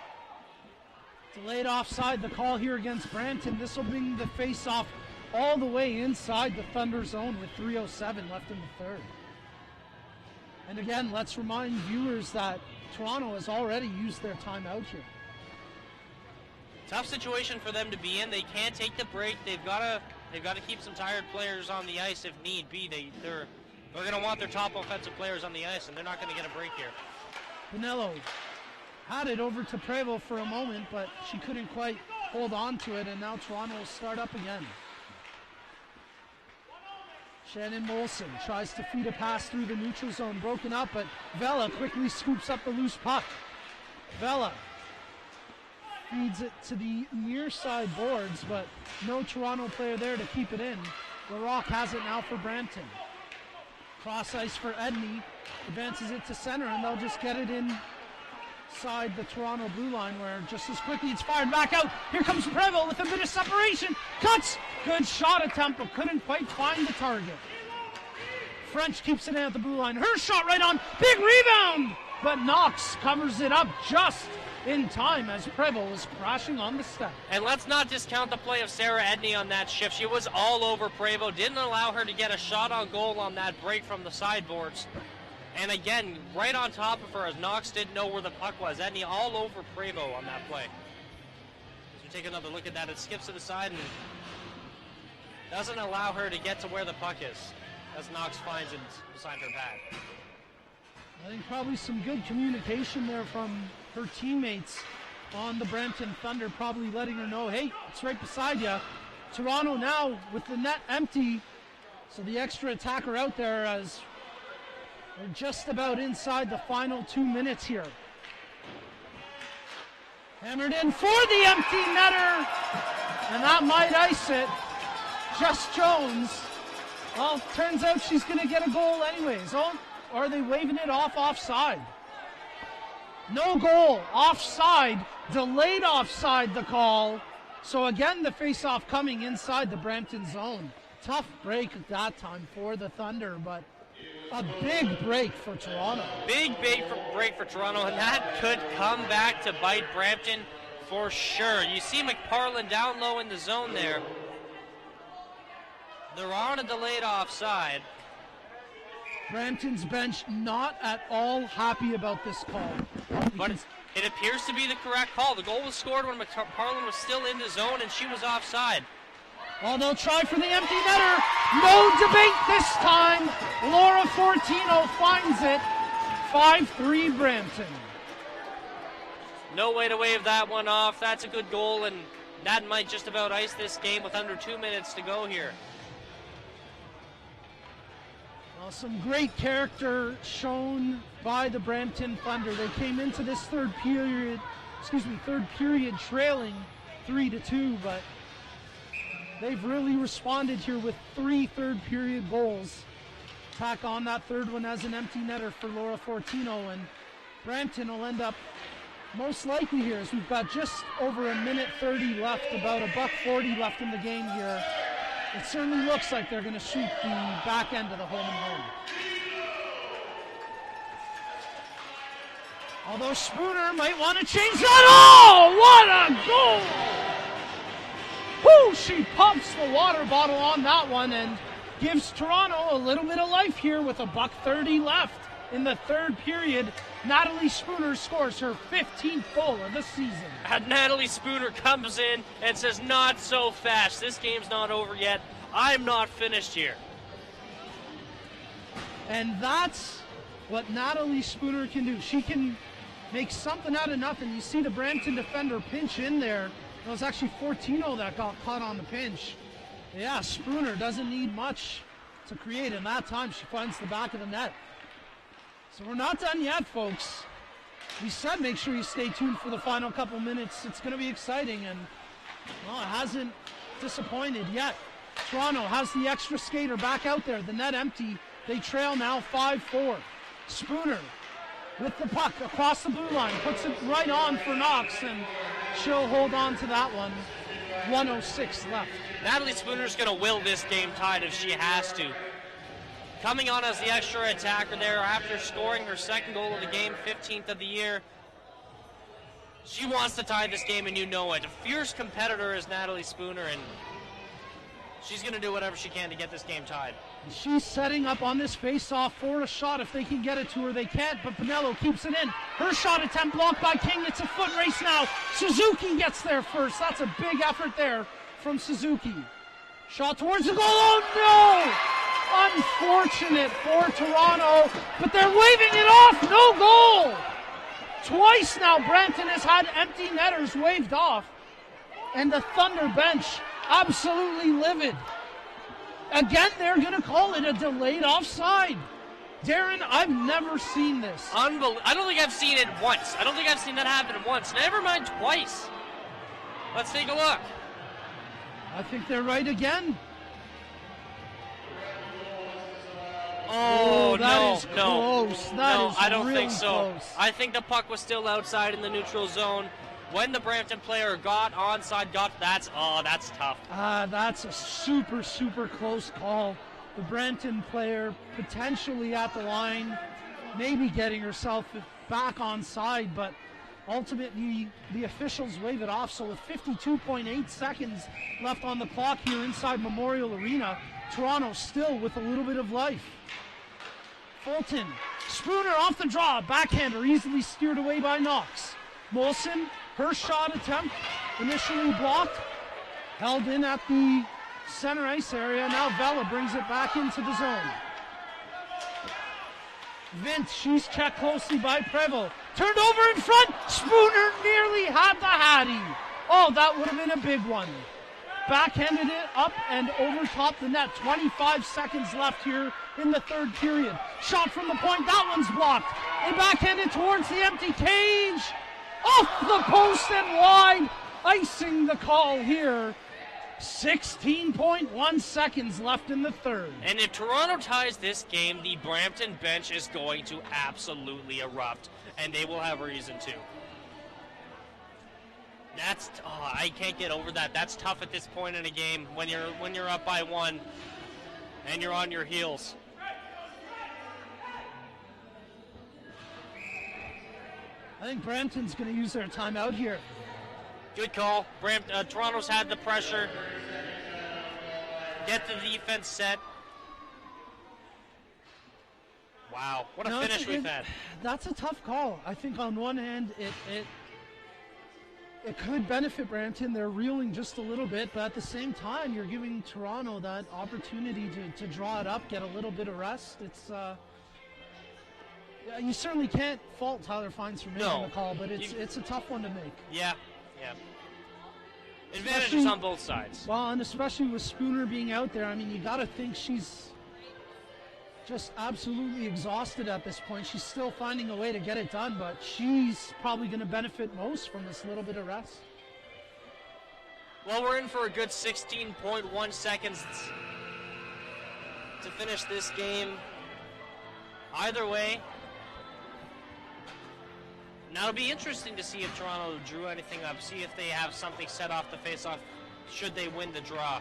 Delayed offside, the call here against Brampton. This will bring the face-off all the way inside the Thunder zone with 3:07 left in the third. And again, let's remind viewers that Toronto has already used their timeout here. Tough situation for them to be in. They can't take the break. They've got to keep some tired players on the ice if need be. They're going to want their top offensive players on the ice, and they're not going to get a break here. Pinello had it over to Prevost for a moment, but she couldn't quite hold on to it, and now Toronto will start up again. Shannon Molson tries to feed a pass through the neutral zone, broken up, but Vela quickly scoops up the loose puck. Vela feeds it to the near side boards, but no Toronto player there to keep it in. LaRock has it now for Brampton. Cross ice for Edney, advances it to center, and they'll just get it inside the Toronto blue line, where just as quickly it's fired back out. Here comes Prevost with a bit of separation. Cuts! Good shot attempt, but couldn't quite find the target. French keeps it in at the blue line. Her shot right on. Big rebound! But Knox covers it up just in time as Prevost was crashing on the step. And let's not discount the play of Sarah Edney on that shift. She was all over Prevost. Didn't allow her to get a shot on goal on that break from the sideboards. And again, right on top of her, as Knox didn't know where the puck was. Edney all over Prevost on that play. As we take another look at that, it skips to the side and doesn't allow her to get to where the puck is, as Knox finds it beside her pad. I think probably some good communication there from her teammates on the Brampton Thunder, probably letting her know, hey, it's right beside you. Toronto now with the net empty, so the extra attacker out there as we're just about inside the final 2 minutes here. Hammered in for the empty netter, and that might ice it. Jess Jones, well, turns out she's going to get a goal anyways. Oh, or are they waving it off offside? No goal, offside, delayed offside the call. So again, the face-off coming inside the Brampton zone. Tough break at that time for the Thunder, but a big break for Toronto. Big break for Toronto, and that could come back to bite Brampton for sure. You see McParlin down low in the zone there. They're on a delayed offside. Brampton's bench not at all happy about this call. But it appears to be the correct call. The goal was scored when McParlin was still in the zone and she was offside. Well, they'll try for the empty netter. No debate this time. Laura Fortino finds it. 5-3 Brampton. No way to wave that one off. That's a good goal, and that might just about ice this game with under 2 minutes to go here. Well, some great character shown by the Brampton Thunder. They came into this third period trailing 3-2, but they've really responded here with 3 third period goals. Tack on that third one as an empty netter for Laura Fortino, and Brampton will end up most likely here, as we've got just over 1:30 left, about $1.40 left in the game here. It certainly looks like they're going to shoot the back end of the home and home. Although Spooner might want to change that. Oh, what a goal! Whoo, she pumps the water bottle on that one and gives Toronto a little bit of life here with $1:30 left in the third period. Natalie Spooner scores her 15th goal of the season. And Natalie Spooner comes in and says, not so fast. This game's not over yet. I'm not finished here. And that's what Natalie Spooner can do. She can make something out of nothing. You see the Brampton defender pinch in there. It was actually Fortino that got caught on the pinch. Yeah, Spooner doesn't need much to create, and that time she finds the back of the net. So we're not done yet, folks. We said make sure you stay tuned for the final couple minutes. It's going to be exciting, and well, it hasn't disappointed yet. Toronto has the extra skater back out there. The net empty. They trail now 5-4. Spooner with the puck across the blue line, puts it right on for Knox, and she'll hold on to that one. 1:06 left. Natalie Spooner's going to will this game tied if she has to. Coming on as the extra attacker there after scoring her second goal of the game, 15th of the year. She wants to tie this game, and you know it. A fierce competitor is Natalie Spooner, and she's going to do whatever she can to get this game tied. She's setting up on this face-off for a shot. If they can get it to her, they can't, but Bonello keeps it in. Her shot attempt blocked by King. It's a foot race now. Suzuki gets there first. That's a big effort there from Suzuki. Shot towards the goal. Oh, no! Unfortunate for Toronto, but they're waving it off. No goal! Twice now Brampton has had empty netters waved off, and the Thunder bench absolutely livid. Again, they're going to call it a delayed offside. Darren, I've never seen this. I don't think I've seen it once. I don't think I've seen that happen once. Never mind twice. Let's take a look. I think they're right again. Oh, that is no. Close. That No, is I don't really think so. Close. I think the puck was still outside in the neutral zone. When the Brampton player got onside, that's tough. That's a super, super close call. The Brampton player potentially at the line, maybe getting herself back onside, but ultimately the officials wave it off. So with 52.8 seconds left on the clock here inside Memorial Arena, Toronto still with a little bit of life. Fulton, Spooner off the draw, backhander easily steered away by Knox. Molson, her shot attempt initially blocked, held in at the center ice area. Now Vela brings it back into the zone. Vint, she's checked closely by Prevost. Turned over in front, Spooner nearly had the Hattie. Oh, that would have been a big one. Backhanded it up and over top the net. 25 seconds left here in the third period. Shot from the point, that one's blocked. They backhanded towards the empty cage. Off the post and wide. Icing the call here. 16.1 seconds left in the third. And if Toronto ties this game, the Brampton bench is going to absolutely erupt, and they will have reason to. I can't get over that. That's tough at this point in a game when you're up by one and you're on your heels. I think Brampton's going to use their timeout here. Good call. Toronto's had the pressure. Get the defense set. Wow, what a finish we've had. That's a tough call. I think on one hand, it could benefit Brampton. They're reeling just a little bit, but at the same time, you're giving Toronto that opportunity to draw it up, get a little bit of rest. It's you certainly can't fault Tyler Fines for making the call, but it's a tough one to make. Yeah. Advantages on both sides. Well, and especially with Spooner being out there, I mean, you got to think she's just absolutely exhausted at this point. She's still finding a way to get it done, but she's probably going to benefit most from this little bit of rest. Well, we're in for a good 16.1 seconds to finish this game. Either way, now it'll be interesting to see if Toronto drew anything up, see if they have something set off the face-off should they win the draw.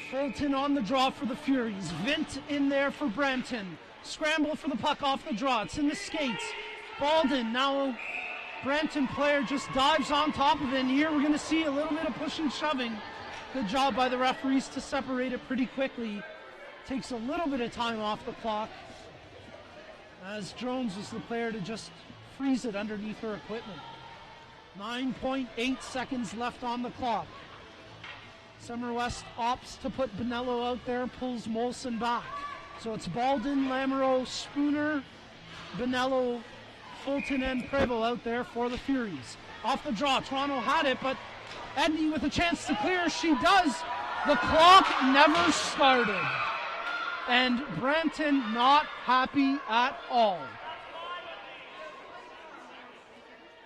Fulton on the draw for the Furies. Vint in there for Brampton. Scramble for the puck off the draw. It's in the skates. Baldwin, now Brampton player just dives on top of it. And here we're going to see a little bit of pushing, shoving. Good job by the referees to separate it pretty quickly. Takes a little bit of time off the clock, as Jones was the player to just freeze it underneath her equipment. 9.8 seconds left on the clock. Summer West opts to put Bonello out there, pulls Molson back. So it's Baldwin, Lamoureux, Spooner, Bonello, Fulton, and Prevost out there for the Furies. Off the draw, Toronto had it, but Edney with a chance to clear, she does. The clock never started. And Brampton not happy at all.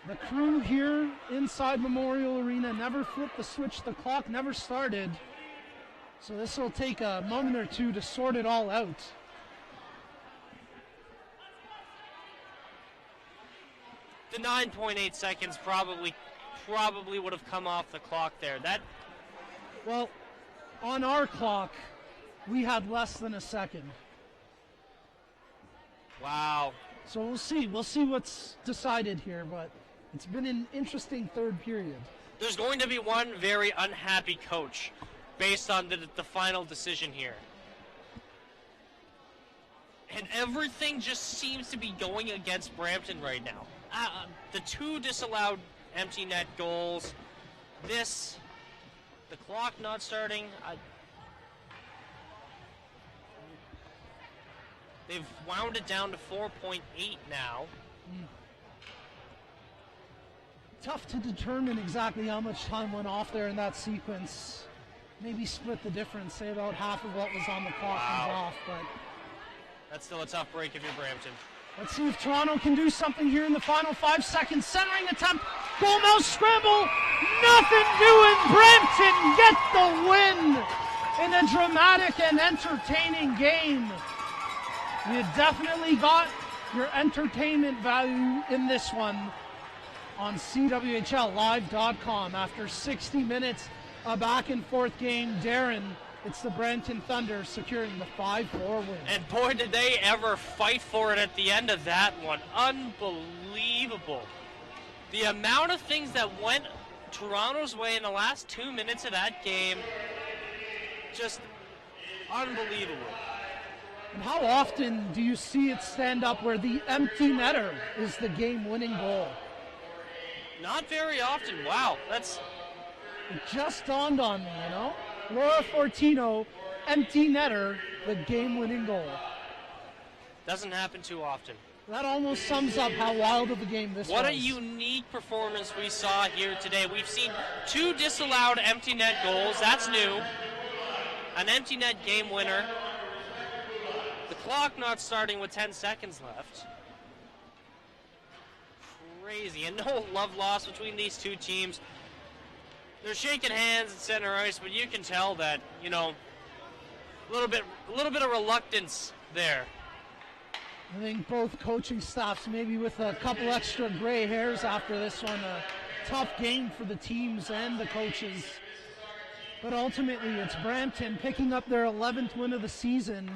The crew here inside Memorial Arena never flipped the switch. The clock never started. So this will take a moment or two to sort it all out. The 9.8 seconds probably probably would have come off the clock there. Well, on our clock, we had less than a second. Wow. So we'll see. We'll see what's decided here, but it's been an interesting third period. There's going to be one very unhappy coach based on the final decision here. And everything just seems to be going against Brampton right now. The 2 disallowed empty net goals. The clock not starting. They've wound it down to 4.8 now. Tough to determine exactly how much time went off there in that sequence. Maybe split the difference, say about half of what was on the clock comes off, but that's still a tough break if you're Brampton. Let's see if Toronto can do something here in the final 5 seconds. Centering attempt, goal mouse scramble, nothing doing. Brampton get the win in a dramatic and entertaining game. You definitely got your entertainment value in this one on CWHLlive.com. After 60 minutes, a back and forth game, Darren, it's the Brampton Thunder securing the 5-4 win. And boy, did they ever fight for it at the end of that one. Unbelievable. The amount of things that went Toronto's way in the last 2 minutes of that game, just unbelievable. And how often do you see it stand up where the empty netter is the game-winning goal? Not very often. Wow, it just dawned on me, you know? Laura Fortino, empty netter, the game-winning goal. Doesn't happen too often. That almost sums up how wild of a game this was. What a unique performance we saw here today. We've seen 2 disallowed empty net goals. That's new. An empty net game winner. The clock not starting with 10 seconds left. Crazy. And no love lost between these two teams. They're shaking hands at center ice, but you can tell that, you know, a little bit of reluctance there. I think both coaching staffs, maybe with a couple extra gray hairs after this one, a tough game for the teams and the coaches. But ultimately, it's Brampton picking up their 11th win of the season,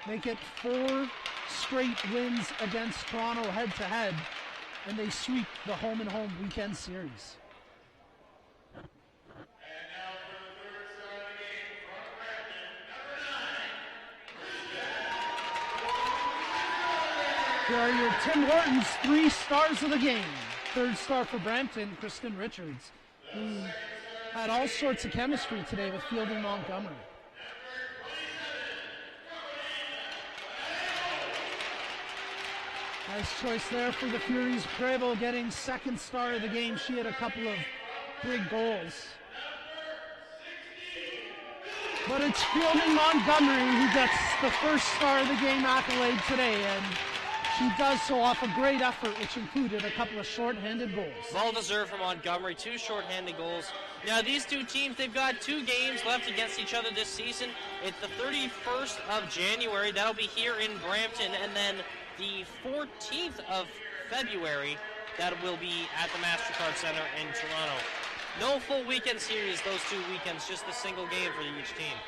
make it 4 straight wins against Toronto head-to-head, and they sweep the home-and-home weekend series. Here are your Tim Hortons 3 stars of the game. 3rd star for Brampton, Kristen Richards, who had all sorts of chemistry today with Fielding Montgomery. Nice choice there for the Furies. Prevo getting 2nd star of the game. She had a couple of big goals. But it's Fielding Montgomery who gets the 1st star of the game accolade today, and she does so off a great effort, which included a couple of shorthanded goals. Well deserved for Montgomery, 2 shorthanded goals. Now these two teams, they've got 2 games left against each other this season. It's the 31st of January, that'll be here in Brampton, and then the 14th of February, that will be at the MasterCard Center in Toronto. No full weekend series those 2 weekends, just a single game for each team.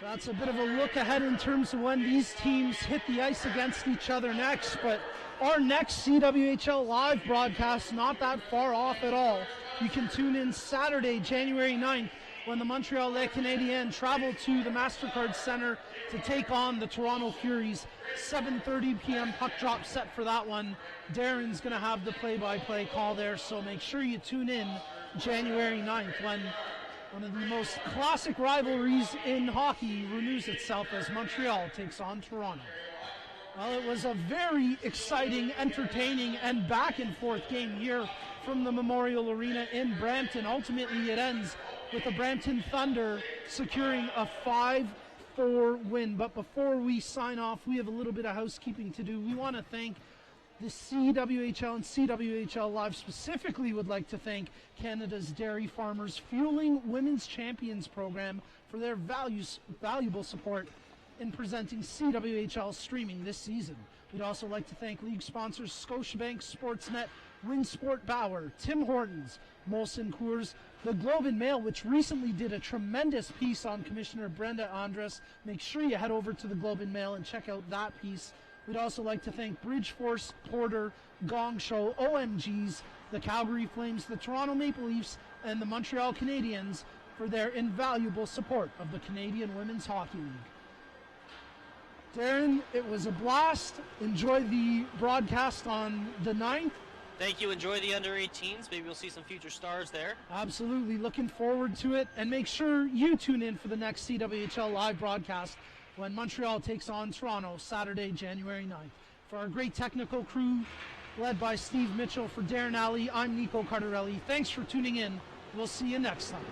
So that's a bit of a look ahead in terms of when these teams hit the ice against each other next, but our next CWHL Live broadcast not that far off at all. You can tune in Saturday, January 9th, when the Montreal Les Canadiens travel to the MasterCard Center to take on the Toronto Furies. 7:30 p.m. puck drop set for that one. Darren's going to have the play-by-play call there, so make sure you tune in January 9th when one of the most classic rivalries in hockey renews itself as Montreal takes on Toronto. Well, it was a very exciting, entertaining, and back-and-forth game here from the Memorial Arena in Brampton. Ultimately, it ends with the Brampton Thunder securing a 5-4 win. But before we sign off, we have a little bit of housekeeping to do. We want to thank the CWHL and CWHL Live. Specifically would like to thank Canada's Dairy Farmers Fueling Women's Champions program for their valuable support in presenting CWHL streaming this season. We'd also like to thank league sponsors Scotiabank, Sportsnet, Winsport Bauer, Tim Hortons, Molson Coors, the Globe and Mail, which recently did a tremendous piece on Commissioner Brenda Andress. Make sure you head over to the Globe and Mail and check out that piece. We'd also like to thank Bridgeforce, Porter, Gong Show, OMGs, the Calgary Flames, the Toronto Maple Leafs, and the Montreal Canadiens for their invaluable support of the Canadian Women's Hockey League. Darren, it was a blast. Enjoy the broadcast on the 9th. Thank you. Enjoy the under-18s. Maybe we'll see some future stars there. Absolutely. Looking forward to it. And make sure you tune in for the next CWHL live broadcast when Montreal takes on Toronto Saturday, January 9th. For our great technical crew, led by Steve Mitchell, for Darren Alley, I'm Nico Cardarelli. Thanks for tuning in. We'll see you next time.